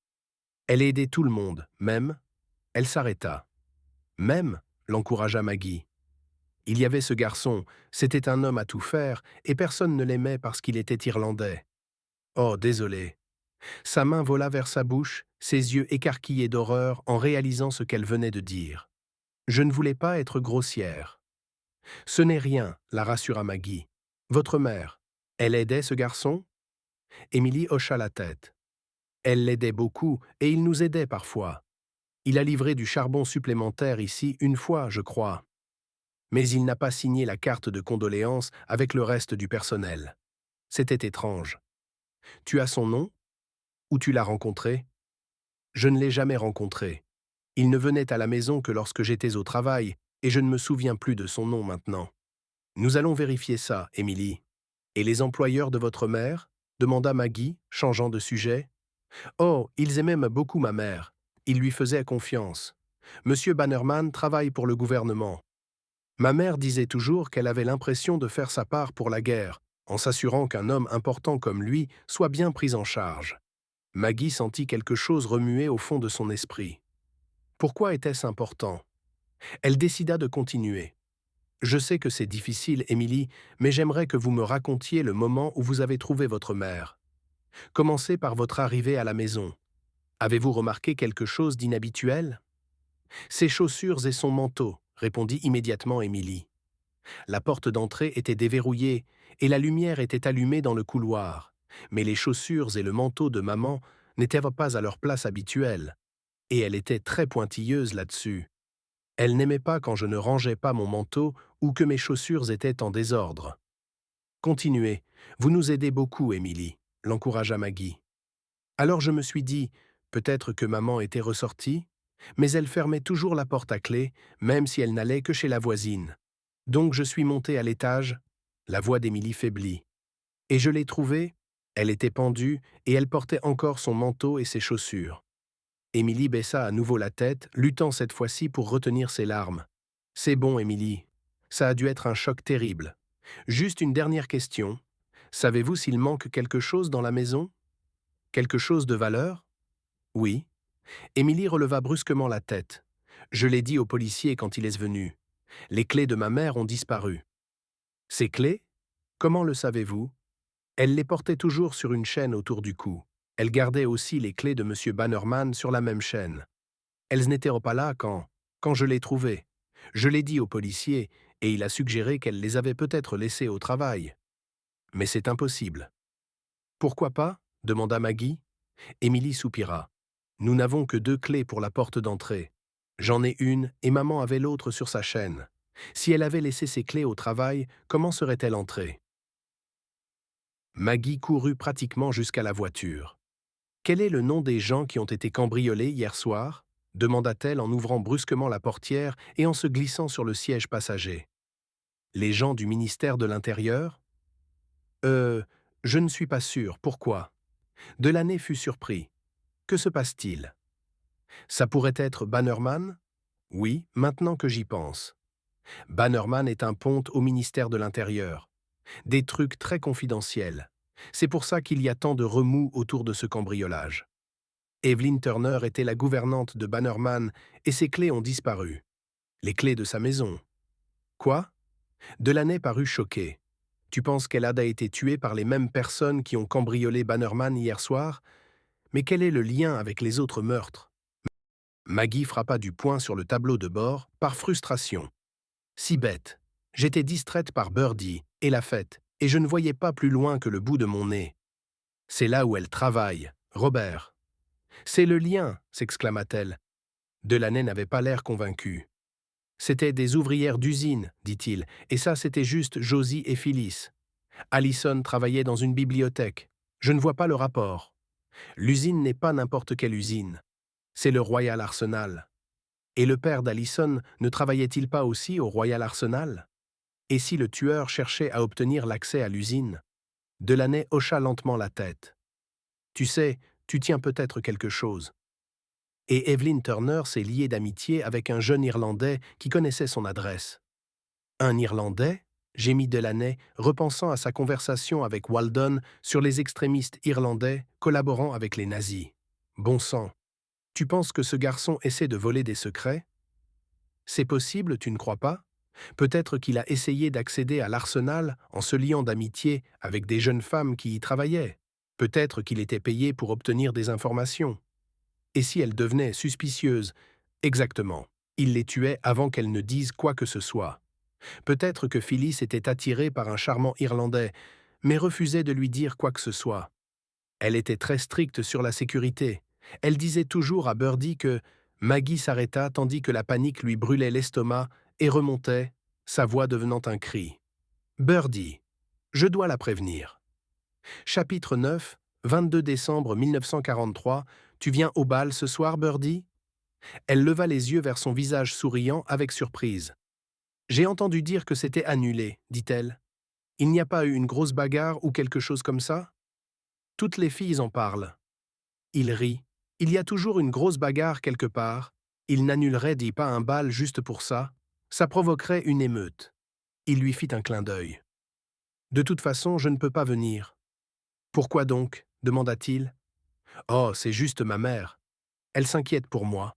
Elle aidait tout le monde, même. Elle s'arrêta. Même, l'encouragea Maggie. Il y avait ce garçon, c'était un homme à tout faire, et personne ne l'aimait parce qu'il était irlandais. Oh, désolé. Sa main vola vers sa bouche, ses yeux écarquillés d'horreur en réalisant ce qu'elle venait de dire. Je ne voulais pas être grossière. Ce n'est rien, la rassura Maggie. Votre mère, elle aidait ce garçon? Émilie hocha la tête. Elle l'aidait beaucoup, et il nous aidait parfois. Il a livré du charbon supplémentaire ici une fois, je crois. Mais il n'a pas signé la carte de condoléances avec le reste du personnel. C'était étrange. Tu as son nom? Où tu l'as rencontré? Je ne l'ai jamais rencontré. Il ne venait à la maison que lorsque j'étais au travail, et je ne me souviens plus de son nom maintenant. Nous allons vérifier ça, Émilie. Et les employeurs de votre mère? Demanda Maggie, changeant de sujet. Oh, ils aimaient beaucoup ma mère. Ils lui faisaient confiance. Monsieur Bannerman travaille pour le gouvernement. Ma mère disait toujours qu'elle avait l'impression de faire sa part pour la guerre, en s'assurant qu'un homme important comme lui soit bien pris en charge. Maggie sentit quelque chose remuer au fond de son esprit. Pourquoi était-ce important? Elle décida de continuer. Je sais que c'est difficile, Émilie, mais j'aimerais que vous me racontiez le moment où vous avez trouvé votre mère. Commencez par votre arrivée à la maison. Avez-vous remarqué quelque chose d'inhabituel? Ses chaussures et son manteau, répondit immédiatement Émilie. La porte d'entrée était déverrouillée et la lumière était allumée dans le couloir, mais les chaussures et le manteau de maman n'étaient pas à leur place habituelle, et elle était très pointilleuse là-dessus. Elle n'aimait pas quand je ne rangeais pas mon manteau ou que mes chaussures étaient en désordre. Continuez, vous nous aidez beaucoup, Émilie, l'encouragea Maggie. Alors je me suis dit, peut-être que maman était ressortie, mais elle fermait toujours la porte à clé, même si elle n'allait que chez la voisine. Donc je suis montée à l'étage, la voix d'Émilie faiblit. Et je l'ai trouvée, elle était pendue et elle portait encore son manteau et ses chaussures. Émilie baissa à nouveau la tête, luttant cette fois-ci pour retenir ses larmes. « C'est bon, Émilie. Ça a dû être un choc terrible. Juste une dernière question. Savez-vous s'il manque quelque chose dans la maison? Quelque chose de valeur? » Oui. Émilie releva brusquement la tête. Je l'ai dit au policier quand il est venu. Les clés de ma mère ont disparu. Ces clés? Comment le savez-vous? Elle les portait toujours sur une chaîne autour du cou. Elle gardait aussi les clés de M. Bannerman sur la même chaîne. Elles n'étaient pas là quand je l'ai trouvée. Je l'ai dit au policier et il a suggéré qu'elle les avait peut-être laissées au travail. Mais c'est impossible. Pourquoi pas? Demanda Maggie. Émilie soupira. Nous n'avons que 2 clés pour la porte d'entrée. J'en ai une et maman avait l'autre sur sa chaîne. Si elle avait laissé ses clés au travail, comment serait-elle entrée? Maggie courut pratiquement jusqu'à la voiture. Quel est le nom des gens qui ont été cambriolés hier soir? Demanda-t-elle en ouvrant brusquement la portière et en se glissant sur le siège passager. Les gens du ministère de l'Intérieur? Je ne suis pas sûr. Pourquoi? Delaney fut surpris. Que se passe-t-il? Ça pourrait être Bannerman? Oui, maintenant que j'y pense. Bannerman est un ponte au ministère de l'Intérieur. Des trucs très confidentiels. C'est pour ça qu'il y a tant de remous autour de ce cambriolage. Evelyn Turner était la gouvernante de Bannerman et ses clés ont disparu. Les clés de sa maison. Quoi? Delaney parut choqué. Tu penses qu'Elad a été tuée par les mêmes personnes qui ont cambriolé Bannerman hier soir? Mais quel est le lien avec les autres meurtres? Maggie frappa du poing sur le tableau de bord, par frustration. Si bête. J'étais distraite par Birdie et la fête, et je ne voyais pas plus loin que le bout de mon nez. C'est là où elle travaille, Robert. C'est le lien, s'exclama-t-elle. Delaney n'avait pas l'air convaincu. C'étaient des ouvrières d'usine, dit-il, et ça c'était juste Josie et Phyllis. Allison travaillait dans une bibliothèque. Je ne vois pas le rapport. L'usine n'est pas n'importe quelle usine. C'est le Royal Arsenal. Et le père d'Allison ne travaillait-il pas aussi au Royal Arsenal? Et si le tueur cherchait à obtenir l'accès à l'usine? Delaney hocha lentement la tête. Tu sais, tu tiens peut-être quelque chose. Et Evelyn Turner s'est liée d'amitié avec un jeune Irlandais qui connaissait son adresse. Un Irlandais? Gémit Delaney, repensant à sa conversation avec Waldon sur les extrémistes irlandais collaborant avec les nazis. Bon sang. Tu penses que ce garçon essaie de voler des secrets? C'est possible, tu ne crois pas? Peut-être qu'il a essayé d'accéder à l'arsenal en se liant d'amitié avec des jeunes femmes qui y travaillaient. Peut-être qu'il était payé pour obtenir des informations. Et si elles devenaient suspicieuses? Exactement. Il les tuait avant qu'elles ne disent quoi que ce soit. Peut-être que Phyllis était attirée par un charmant Irlandais, mais refusait de lui dire quoi que ce soit. Elle était très stricte sur la sécurité. Elle disait toujours à Birdie que Maggie s'arrêta tandis que la panique lui brûlait l'estomac et remontait, sa voix devenant un cri. Birdie, je dois la prévenir. Chapitre 9, 22 décembre 1943. Tu viens au bal ce soir, Birdie? Elle leva les yeux vers son visage souriant avec surprise. J'ai entendu dire que c'était annulé, dit-elle. Il n'y a pas eu une grosse bagarre ou quelque chose comme ça? Toutes les filles en parlent. Il rit. Il y a toujours une grosse bagarre quelque part. Il n'annulerait, dit pas, un bal juste pour ça. Ça provoquerait une émeute. Il lui fit un clin d'œil. De toute façon, je ne peux pas venir. Pourquoi donc? Demanda-t-il. Oh, c'est juste ma mère. Elle s'inquiète pour moi.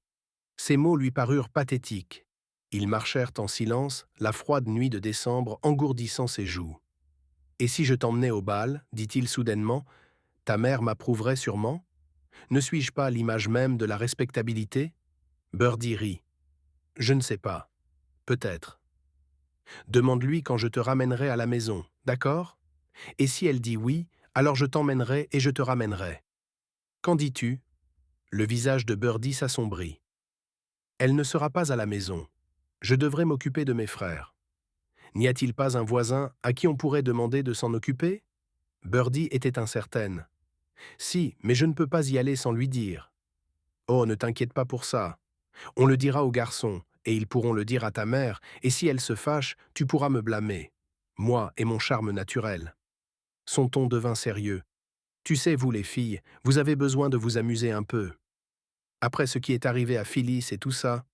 Ces mots lui parurent pathétiques. Ils marchèrent en silence, la froide nuit de décembre engourdissant ses joues. Et si je t'emmenais au bal, dit-il soudainement, ta mère m'approuverait sûrement? Ne suis-je pas l'image même de la respectabilité? Birdie rit. Je ne sais pas. Peut-être. Demande-lui quand je te ramènerai à la maison, d'accord? Et si elle dit oui, alors je t'emmènerai et je te ramènerai. Qu'en dis-tu? Le visage de Birdie s'assombrit. Elle ne sera pas à la maison. Je devrais m'occuper de mes frères. N'y a-t-il pas un voisin à qui on pourrait demander de s'en occuper? Birdie était incertaine. Si, mais je ne peux pas y aller sans lui dire. Oh, ne t'inquiète pas pour ça. On le dira aux garçons, et ils pourront le dire à ta mère, et si elle se fâche, tu pourras me blâmer. Moi et mon charme naturel. Son ton devint sérieux. Tu sais, vous les filles, vous avez besoin de vous amuser un peu. Après ce qui est arrivé à Phyllis et tout ça,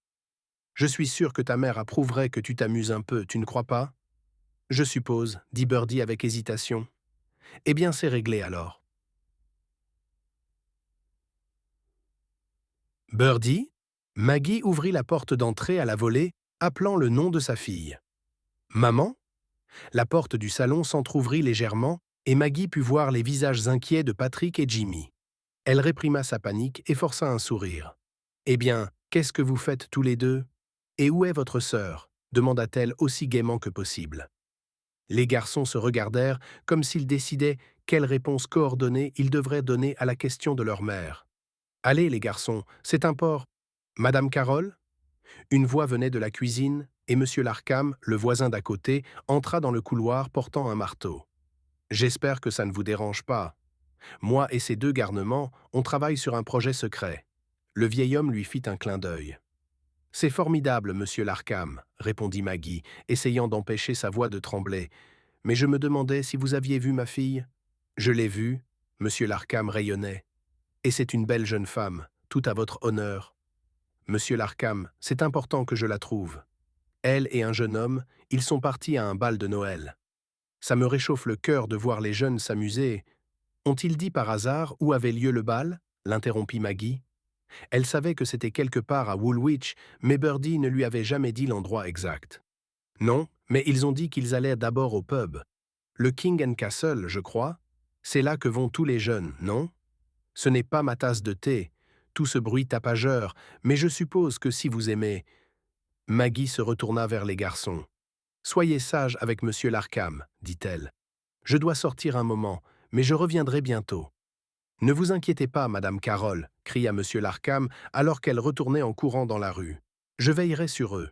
je suis sûr que ta mère approuverait que tu t'amuses un peu, tu ne crois pas? Je suppose, dit Birdie avec hésitation. Eh bien, c'est réglé alors. Birdie? Maggie ouvrit la porte d'entrée à la volée, appelant le nom de sa fille. Maman? La porte du salon s'entr'ouvrit légèrement et Maggie put voir les visages inquiets de Patrick et Jimmy. Elle réprima sa panique et força un sourire. « Eh bien, qu'est-ce que vous faites tous les deux? Et où est votre sœur » demanda-t-elle aussi gaiement que possible. Les garçons se regardèrent comme s'ils décidaient quelle réponse coordonnée ils devraient donner à la question de leur mère. « Allez, les garçons, c'est un port. Madame Carole ?» Une voix venait de la cuisine et M. Larkham, le voisin d'à côté, entra dans le couloir portant un marteau. « J'espère que ça ne vous dérange pas. Moi et ces deux garnements, on travaille sur un projet secret. » Le vieil homme lui fit un clin d'œil. « C'est formidable, monsieur Larkham, » répondit Maggie, essayant d'empêcher sa voix de trembler. « Mais je me demandais si vous aviez vu ma fille. »« Je l'ai vue, » monsieur Larkham rayonnait. « Et c'est une belle jeune femme, tout à votre honneur. »« Monsieur Larkham, c'est important que je la trouve. Elle et un jeune homme, ils sont partis à un bal de Noël. Ça me réchauffe le cœur de voir les jeunes s'amuser. »« Ont-ils dit par hasard où avait lieu le bal ?» l'interrompit Maggie. Elle savait que c'était quelque part à Woolwich, mais Birdie ne lui avait jamais dit l'endroit exact. « Non, mais ils ont dit qu'ils allaient d'abord au pub. Le King and Castle, je crois. C'est là que vont tous les jeunes, non? Ce n'est pas ma tasse de thé, tout ce bruit tapageur, mais je suppose que si vous aimez... » Maggie se retourna vers les garçons. « Soyez sages avec monsieur Larkham, dit-elle. Je dois sortir un moment, mais je reviendrai bientôt. » « Ne vous inquiétez pas, Madame Carole, » cria M. Larkham alors qu'elle retournait en courant dans la rue. « Je veillerai sur eux. »«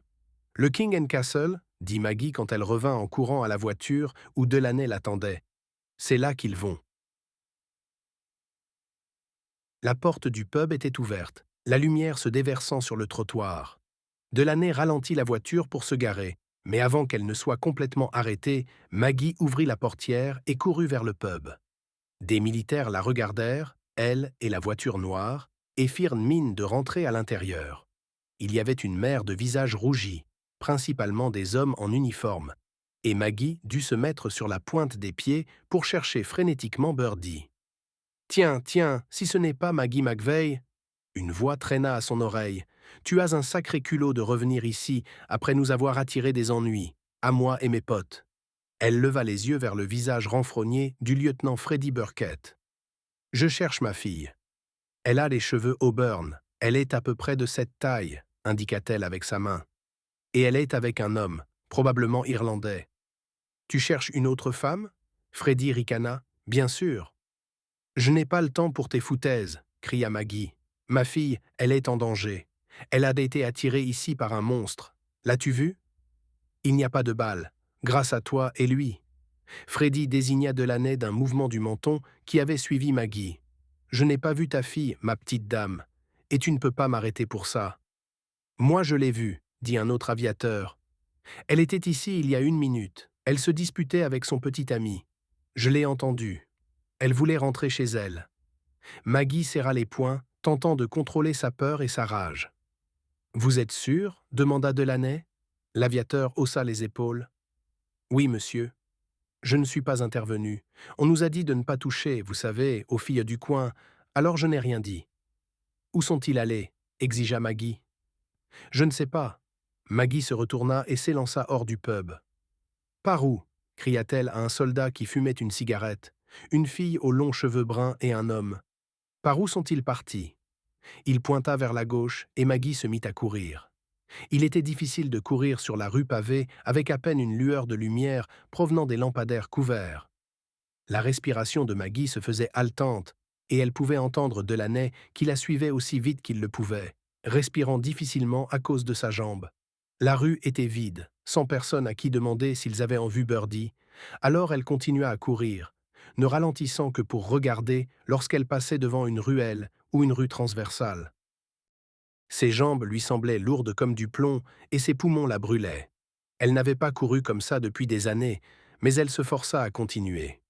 Le King and Castle, » dit Maggie quand elle revint en courant à la voiture où Delaney l'attendait. « C'est là qu'ils vont. » La porte du pub était ouverte, la lumière se déversant sur le trottoir. Delaney ralentit la voiture pour se garer, mais avant qu'elle ne soit complètement arrêtée, Maggie ouvrit la portière et courut vers le pub. Des militaires la regardèrent, elle et la voiture noire, et firent mine de rentrer à l'intérieur. Il y avait une mer de visages rougis, principalement des hommes en uniforme, et Maggie dut se mettre sur la pointe des pieds pour chercher frénétiquement Birdie. « Tiens, tiens, si ce n'est pas Maggie McVeigh !» Une voix traîna à son oreille. « Tu as un sacré culot de revenir ici après nous avoir attiré des ennuis, à moi et mes potes. » Elle leva les yeux vers le visage renfrogné du lieutenant Freddie Burkett. « Je cherche ma fille. Elle a les cheveux auburn. Elle est à peu près de cette taille, indiqua-t-elle avec sa main. Et elle est avec un homme, probablement irlandais. Tu cherches une autre femme? Freddie ricana. Bien sûr. Je n'ai pas le temps pour tes foutaises, cria Maggie. Ma fille, elle est en danger. Elle a été attirée ici par un monstre. L'as-tu vu? Il n'y a pas de balle. Grâce à toi et lui. Freddie désigna Delaney d'un mouvement du menton qui avait suivi Maggie. « Je n'ai pas vu ta fille, ma petite dame, et tu ne peux pas m'arrêter pour ça. »« Moi je l'ai vue, » dit un autre aviateur. « Elle était ici il y a 1 minute. Elle se disputait avec son petit ami. Je l'ai entendue. Elle voulait rentrer chez elle. » Maggie serra les poings, tentant de contrôler sa peur et sa rage. « Vous êtes sûr ?» demanda Delaney. L'aviateur haussa les épaules. « Oui, monsieur. Je ne suis pas intervenu. On nous a dit de ne pas toucher, vous savez, aux filles du coin, alors je n'ai rien dit. »« Où sont-ils allés ?» exigea Maggie. « Je ne sais pas. » Maggie se retourna et s'élança hors du pub. « Par où ?» cria-t-elle à un soldat qui fumait une cigarette, une fille aux longs cheveux bruns et un homme. « Par où sont-ils partis ?» Il pointa vers la gauche et Maggie se mit à courir. Il était difficile de courir sur la rue pavée avec à peine une lueur de lumière provenant des lampadaires couverts. La respiration de Maggie se faisait haletante et elle pouvait entendre Delaney qui la suivait aussi vite qu'il le pouvait, respirant difficilement à cause de sa jambe. La rue était vide, sans personne à qui demander s'ils avaient en vue Birdie, alors elle continua à courir, ne ralentissant que pour regarder lorsqu'elle passait devant une ruelle ou une rue transversale. Ses jambes lui semblaient lourdes comme du plomb et ses poumons la brûlaient. Elle n'avait pas couru comme ça depuis des années, mais elle se força à continuer.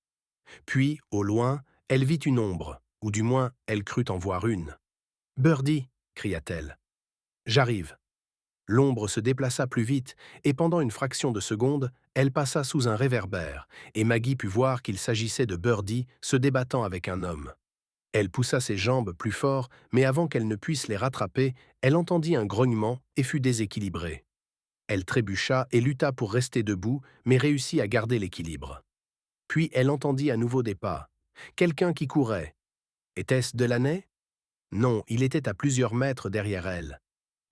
Puis, au loin, elle vit une ombre, ou du moins, elle crut en voir une. « Birdie !» cria-t-elle. « J'arrive. » L'ombre se déplaça plus vite, et pendant une fraction de seconde, elle passa sous un réverbère, et Maggie put voir qu'il s'agissait de Birdie se débattant avec un homme. Elle poussa ses jambes plus fort, mais avant qu'elle ne puisse les rattraper, elle entendit un grognement et fut déséquilibrée. Elle trébucha et lutta pour rester debout, mais réussit à garder l'équilibre. Puis elle entendit à nouveau des pas. Quelqu'un qui courait. Était-ce Delaney? Non, il était à plusieurs mètres derrière elle.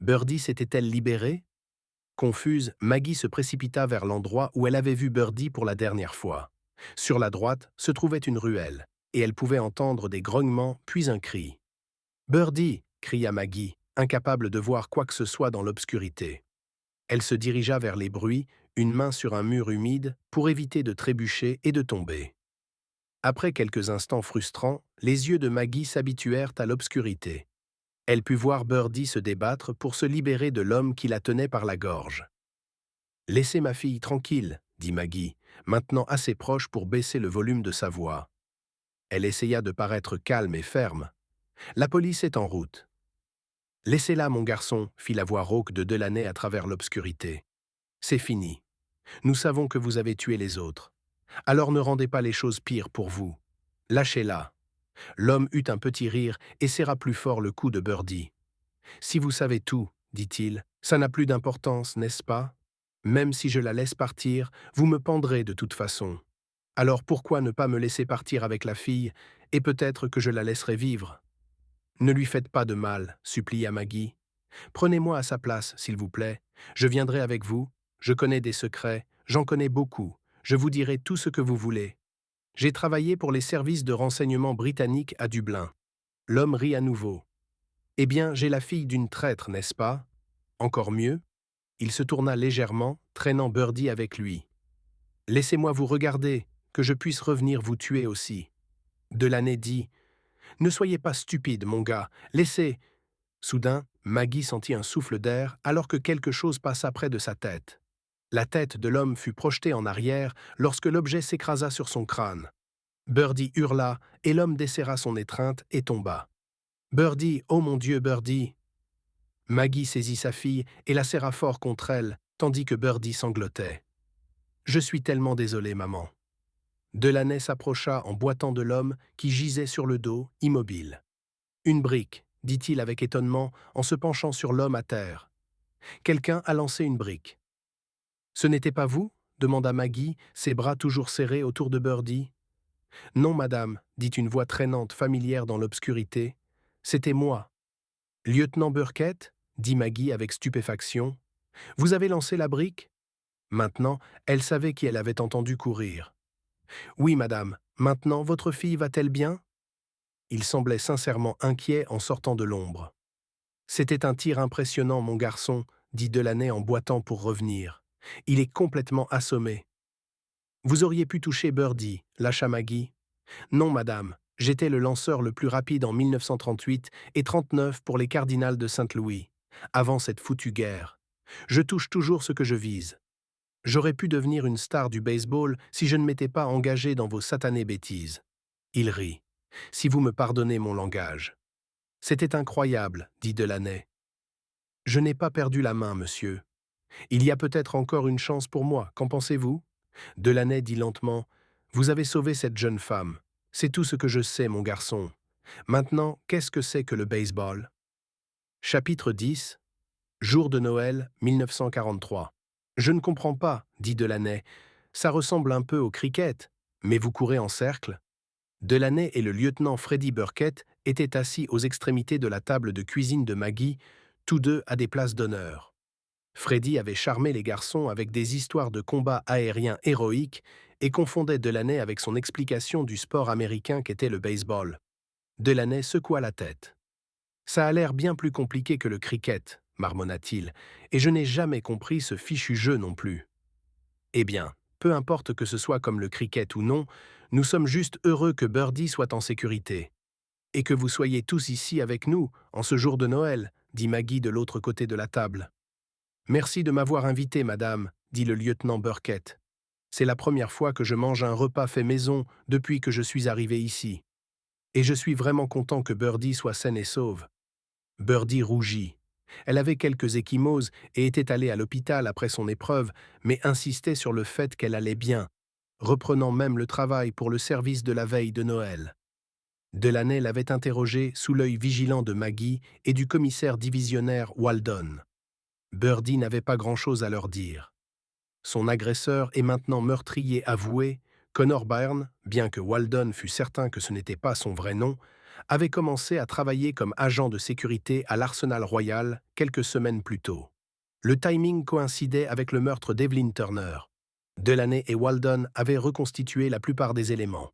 Birdie s'était-elle libérée? Confuse, Maggie se précipita vers l'endroit où elle avait vu Birdie pour la dernière fois. Sur la droite se trouvait une ruelle, et elle pouvait entendre des grognements puis un cri. « Birdie !» cria Maggie, incapable de voir quoi que ce soit dans l'obscurité. Elle se dirigea vers les bruits, une main sur un mur humide, pour éviter de trébucher et de tomber. Après quelques instants frustrants, les yeux de Maggie s'habituèrent à l'obscurité. Elle put voir Birdie se débattre pour se libérer de l'homme qui la tenait par la gorge. « Laissez ma fille tranquille, » dit Maggie, maintenant assez proche pour baisser le volume de sa voix. Elle essaya de paraître calme et ferme. « La police est en route. »« Laissez-la, mon garçon, » fit la voix rauque de Delaney à travers l'obscurité. « C'est fini. Nous savons que vous avez tué les autres. Alors ne rendez pas les choses pires pour vous. Lâchez-la. » L'homme eut un petit rire et serra plus fort le cou de Birdie. « Si vous savez tout, dit-il, ça n'a plus d'importance, n'est-ce pas? Même si je la laisse partir, vous me pendrez de toute façon. Alors pourquoi ne pas me laisser partir avec la fille, et peut-être que je la laisserai vivre? Ne lui faites pas de mal, supplia Maggie. Prenez-moi à sa place, s'il vous plaît. Je viendrai avec vous. Je connais des secrets, j'en connais beaucoup. Je vous dirai tout ce que vous voulez. J'ai travaillé pour les services de renseignement britanniques à Dublin. L'homme rit à nouveau. Eh bien, j'ai la fille d'une traître, n'est-ce pas? Encore mieux. Il se tourna légèrement, traînant Birdie avec lui. Laissez-moi vous regarder, que je puisse revenir vous tuer aussi. Delaney dit. Ne soyez pas stupide, mon gars. Laissez. Soudain, Maggie sentit un souffle d'air alors que quelque chose passa près de sa tête. La tête de l'homme fut projetée en arrière lorsque l'objet s'écrasa sur son crâne. Birdie hurla et l'homme desserra son étreinte et tomba. Birdie, oh mon Dieu, Birdie! Maggie saisit sa fille et la serra fort contre elle, tandis que Birdie sanglotait. Je suis tellement désolé, maman. Delaney s'approcha en boitant de l'homme qui gisait sur le dos, immobile. Une brique, dit-il avec étonnement en se penchant sur l'homme à terre. Quelqu'un a lancé une brique. Ce n'était pas vous? Demanda Maggie, ses bras toujours serrés autour de Birdie. Non, madame, dit une voix traînante familière dans l'obscurité. C'était moi. Lieutenant Burkett? Dit Maggie avec stupéfaction. Vous avez lancé la brique? Maintenant, elle savait qui elle avait entendu courir. Oui, madame. Maintenant, votre fille va-t-elle bien? Il semblait sincèrement inquiet en sortant de l'ombre. C'était un tir impressionnant, mon garçon, dit Delaney en boitant pour revenir. Il est complètement assommé. Vous auriez pu toucher Birdie, lâcha Maggie. Non, madame. J'étais le lanceur le plus rapide en 1938 et 39 pour les Cardinals de Saint-Louis, avant cette foutue guerre. Je touche toujours ce que je vise. J'aurais pu devenir une star du baseball si je ne m'étais pas engagé dans vos satanées bêtises. Il rit. Si vous me pardonnez mon langage. C'était incroyable, dit Delaney. Je n'ai pas perdu la main, monsieur. Il y a peut-être encore une chance pour moi, qu'en pensez-vous? Delaney dit lentement. Vous avez sauvé cette jeune femme. C'est tout ce que je sais, mon garçon. Maintenant, qu'est-ce que c'est que le baseball? Chapitre 10. Jour de Noël, 1943. Je ne comprends pas, dit Delaney. Ça ressemble un peu au cricket, mais vous courez en cercle? Delaney et le lieutenant Freddie Burkett étaient assis aux extrémités de la table de cuisine de Maggie, tous deux à des places d'honneur. Freddie avait charmé les garçons avec des histoires de combats aériens héroïques et confondait Delaney avec son explication du sport américain qu'était le baseball. Delaney secoua la tête. « Ça a l'air bien plus compliqué que le cricket, » marmonna-t-il, « et je n'ai jamais compris ce fichu jeu non plus. » Eh bien, peu importe que ce soit comme le cricket ou non, nous sommes juste heureux que Birdie soit en sécurité. Et que vous soyez tous ici avec nous, en ce jour de Noël, dit Maggie de l'autre côté de la table. Merci de m'avoir invité, madame, dit le lieutenant Burkett. C'est la première fois que je mange un repas fait maison depuis que je suis arrivé ici. Et je suis vraiment content que Birdie soit saine et sauve. Birdie rougit. Elle avait quelques ecchymoses et était allée à l'hôpital après son épreuve, mais insistait sur le fait qu'elle allait bien, reprenant même le travail pour le service de la veille de Noël. Delaney l'avait interrogé sous l'œil vigilant de Maggie et du commissaire divisionnaire Waldon. Birdie n'avait pas grand-chose à leur dire. Son agresseur est maintenant meurtrier avoué. Connor Byrne, bien que Waldon fût certain que ce n'était pas son vrai nom, avait commencé à travailler comme agent de sécurité à l'Arsenal Royal quelques semaines plus tôt. Le timing coïncidait avec le meurtre d'Evelyn Turner. Delaney et Waldon avaient reconstitué la plupart des éléments.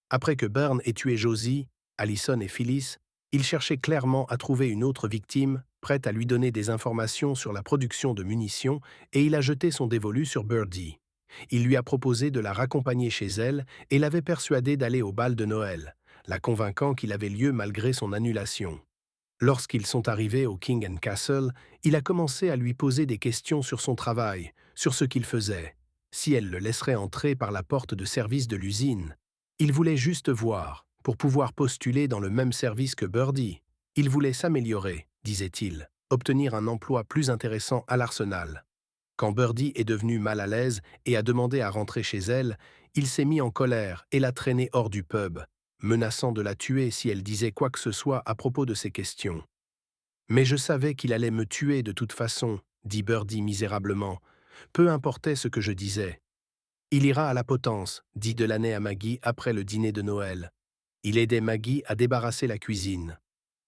Après que Byrne ait tué Josie, Allison et Phyllis, il cherchait clairement à trouver une autre victime, prête à lui donner des informations sur la production de munitions, et il a jeté son dévolu sur Birdie. Il lui a proposé de la raccompagner chez elle et l'avait persuadée d'aller au bal de Noël, la convainquant qu'il avait lieu malgré son annulation. Lorsqu'ils sont arrivés au King and Castle, il a commencé à lui poser des questions sur son travail, sur ce qu'il faisait, si elle le laisserait entrer par la porte de service de l'usine. Il voulait juste voir, pour pouvoir postuler dans le même service que Birdie. Il voulait s'améliorer, disait-il, obtenir un emploi plus intéressant à l'Arsenal. Quand Birdie est devenue mal à l'aise et a demandé à rentrer chez elle, il s'est mis en colère et l'a traînée hors du pub, menaçant de la tuer si elle disait quoi que ce soit à propos de ces questions. Mais je savais qu'il allait me tuer de toute façon, dit Birdie misérablement. Peu importait ce que je disais. Il ira à la potence, dit Delaney à Maggie après le dîner de Noël. Il aidait Maggie à débarrasser la cuisine.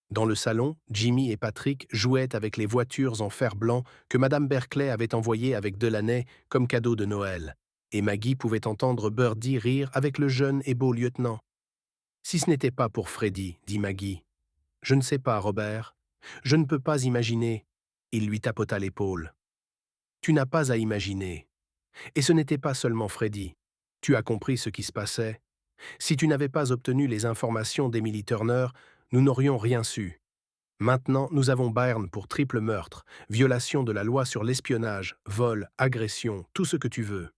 Dans le salon, Jimmy et Patrick jouaient avec les voitures en fer blanc que Madame Berkeley avait envoyées avec Delaney comme cadeau de Noël, et Maggie pouvait entendre Birdie rire avec le jeune et beau lieutenant. « Si ce n'était pas pour Freddy, dit Maggie. « Je ne sais pas, Robert. Je ne peux pas imaginer. » Il lui tapota l'épaule. « Tu n'as pas à imaginer. Et ce n'était pas seulement Freddy. Tu as compris ce qui se passait. Si tu n'avais pas obtenu les informations d'Emily Turner, nous n'aurions rien su. Maintenant, nous avons Byrne pour triple meurtre, violation de la loi sur l'espionnage, vol, agression, tout ce que tu veux.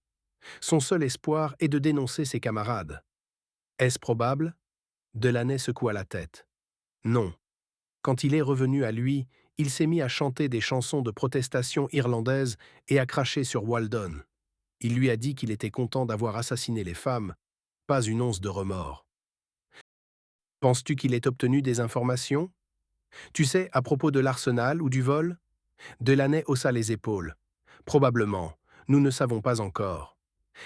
Son seul espoir est de dénoncer ses camarades. Est-ce probable? Delaney secoua la tête. Non. Quand il est revenu à lui, il s'est mis à chanter des chansons de protestation irlandaises et à cracher sur Waldon. Il lui a dit qu'il était content d'avoir assassiné les femmes, pas une once de remords. Penses-tu qu'il ait obtenu des informations? Tu sais, à propos de l'arsenal ou du vol? Delaney haussa les épaules. Probablement, nous ne savons pas encore.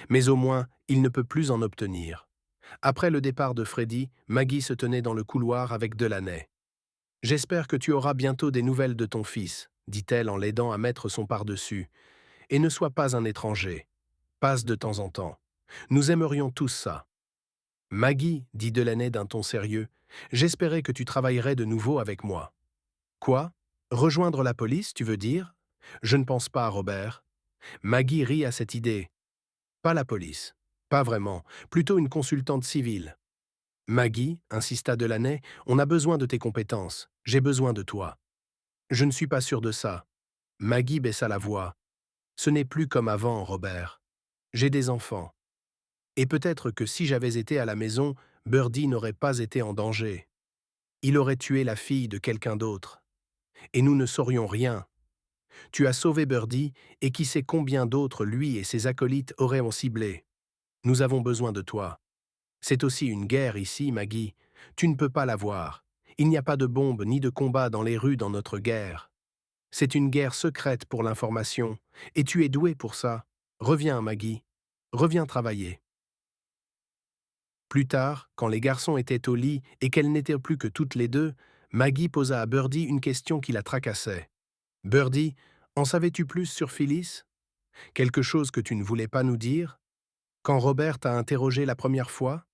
Mais au moins, il ne peut plus en obtenir. Après le départ de Freddy, Maggie se tenait dans le couloir avec Delaney. « J'espère que tu auras bientôt des nouvelles de ton fils, » dit-elle en l'aidant à mettre son pardessus. « Et ne sois pas un étranger. Passe de temps en temps. Nous aimerions tous ça. » « Maggie, » dit Delaney d'un ton sérieux, « j'espérais que tu travaillerais de nouveau avec moi. »« Quoi? Rejoindre la police, tu veux dire? » ?»« Je ne pense pas, Robert. » Maggie rit à cette idée. « Pas la police. Pas vraiment. Plutôt une consultante civile. »« Maggie, » insista Delaney, « on a besoin de tes compétences. J'ai besoin de toi. »« Je ne suis pas sûr de ça. » Maggie baissa la voix. « Ce n'est plus comme avant, Robert. J'ai des enfants. Et peut-être que si j'avais été à la maison, Birdie n'aurait pas été en danger. Il aurait tué la fille de quelqu'un d'autre. Et nous ne saurions rien. Tu as sauvé Birdie, et qui sait combien d'autres lui et ses acolytes auraient en ciblé. Nous avons besoin de toi. C'est aussi une guerre ici, Maggie. Tu ne peux pas la voir. Il n'y a pas de bombes ni de combats dans les rues dans notre guerre. C'est une guerre secrète pour l'information, et tu es doué pour ça. Reviens, Maggie. Reviens travailler. Plus tard, quand les garçons étaient au lit et qu'elles n'étaient plus que toutes les deux, Maggie posa à Birdie une question qui la tracassait. « Birdie, en savais-tu plus sur Phyllis? Quelque chose que tu ne voulais pas nous dire? Quand Robert t'a interrogé la première fois ?»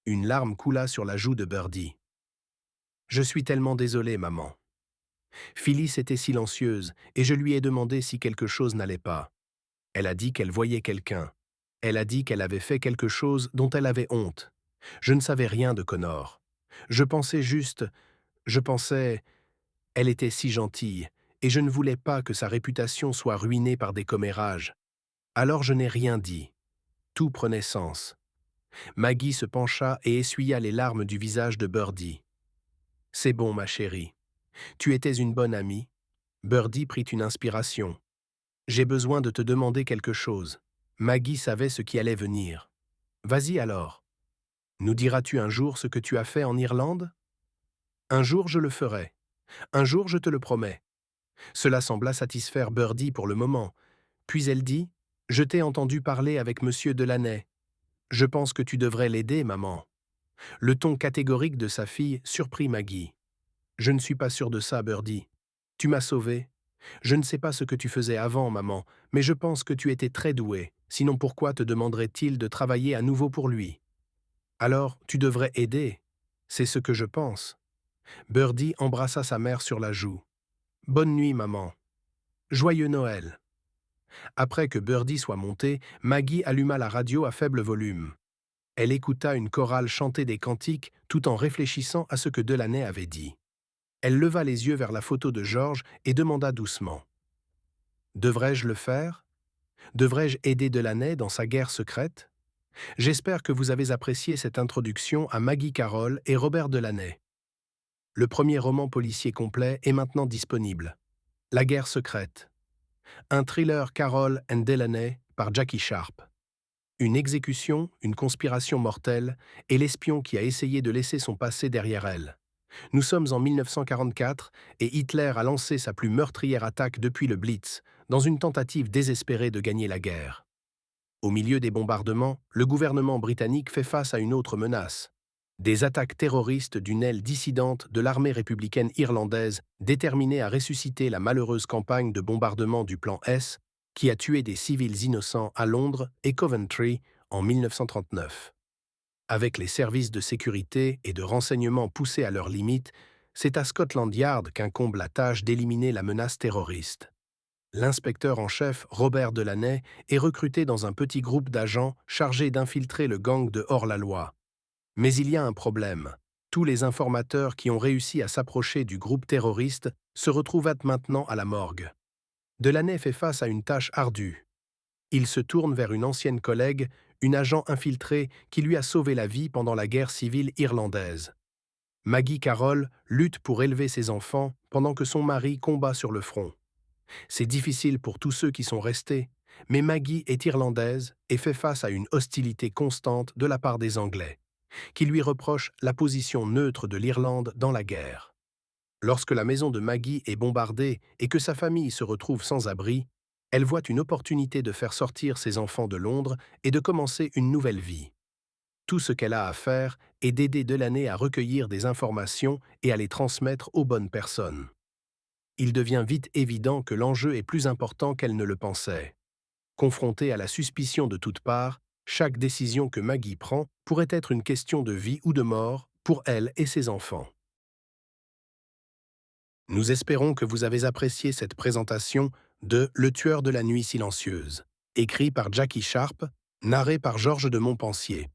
Une larme coula sur la joue de Birdie. « Je suis tellement désolé, maman. Phyllis était silencieuse et je lui ai demandé si quelque chose n'allait pas. Elle a dit qu'elle voyait quelqu'un. Elle a dit qu'elle avait fait quelque chose dont elle avait honte. Je ne savais rien de Connor. Je pensais juste... Je pensais... Elle était si gentille, et je ne voulais pas que sa réputation soit ruinée par des commérages. Alors je n'ai rien dit. Tout prenait sens. » Maggie se pencha et essuya les larmes du visage de Birdie. « C'est bon, ma chérie. Tu étais une bonne amie. » Birdie prit une inspiration. « J'ai besoin de te demander quelque chose. » Maggie savait ce qui allait venir. « Vas-y alors. » Nous diras-tu un jour ce que tu as fait en Irlande? Un jour je le ferai. Un jour je te le promets. Cela sembla satisfaire Birdie pour le moment. Puis elle dit, je t'ai entendu parler avec monsieur Delaney. Je pense que tu devrais l'aider, maman. Le ton catégorique de sa fille surprit Maggie. Je ne suis pas sûr de ça, Birdie. Tu m'as sauvé. Je ne sais pas ce que tu faisais avant, maman, mais je pense que tu étais très douée. Sinon pourquoi te demanderait-il de travailler à nouveau pour lui? Alors, tu devrais aider. C'est ce que je pense. Birdie embrassa sa mère sur la joue. Bonne nuit, maman. Joyeux Noël. Après que Birdie soit montée, Maggie alluma la radio à faible volume. Elle écouta une chorale chanter des cantiques tout en réfléchissant à ce que Delaney avait dit. Elle leva les yeux vers la photo de George et demanda doucement. Devrais-je le faire? Devrais-je aider Delaney dans sa guerre secrète? J'espère que vous avez apprécié cette introduction à Maggie Carroll et Robert Delaney. Le premier roman policier complet est maintenant disponible. La guerre secrète. Un thriller Carroll and Delaney par Jackie Sharp. Une exécution, une conspiration mortelle, et l'espion qui a essayé de laisser son passé derrière elle. Nous sommes en 1944 et Hitler a lancé sa plus meurtrière attaque depuis le Blitz, dans une tentative désespérée de gagner la guerre. Au milieu des bombardements, le gouvernement britannique fait face à une autre menace. Des attaques terroristes d'une aile dissidente de l'armée républicaine irlandaise déterminée à ressusciter la malheureuse campagne de bombardement du plan S qui a tué des civils innocents à Londres et Coventry en 1939. Avec les services de sécurité et de renseignement poussés à leurs limites, c'est à Scotland Yard qu'incombe la tâche d'éliminer la menace terroriste. L'inspecteur en chef, Robert Delaney, est recruté dans un petit groupe d'agents chargés d'infiltrer le gang de hors-la-loi. Mais il y a un problème. Tous les informateurs qui ont réussi à s'approcher du groupe terroriste se retrouvent maintenant à la morgue. Delaney fait face à une tâche ardue. Il se tourne vers une ancienne collègue, une agent infiltrée qui lui a sauvé la vie pendant la guerre civile irlandaise. Maggie Carroll lutte pour élever ses enfants pendant que son mari combat sur le front. C'est difficile pour tous ceux qui sont restés, mais Maggie est irlandaise et fait face à une hostilité constante de la part des Anglais, qui lui reprochent la position neutre de l'Irlande dans la guerre. Lorsque la maison de Maggie est bombardée et que sa famille se retrouve sans abri, elle voit une opportunité de faire sortir ses enfants de Londres et de commencer une nouvelle vie. Tout ce qu'elle a à faire est d'aider Delaney à recueillir des informations et à les transmettre aux bonnes personnes. Il devient vite évident que l'enjeu est plus important qu'elle ne le pensait. Confrontée à la suspicion de toutes parts, chaque décision que Maggie prend pourrait être une question de vie ou de mort pour elle et ses enfants. Nous espérons que vous avez apprécié cette présentation de Le tueur de la nuit silencieuse, écrit par Jackie Sharp, narré par Georges de Montpensier.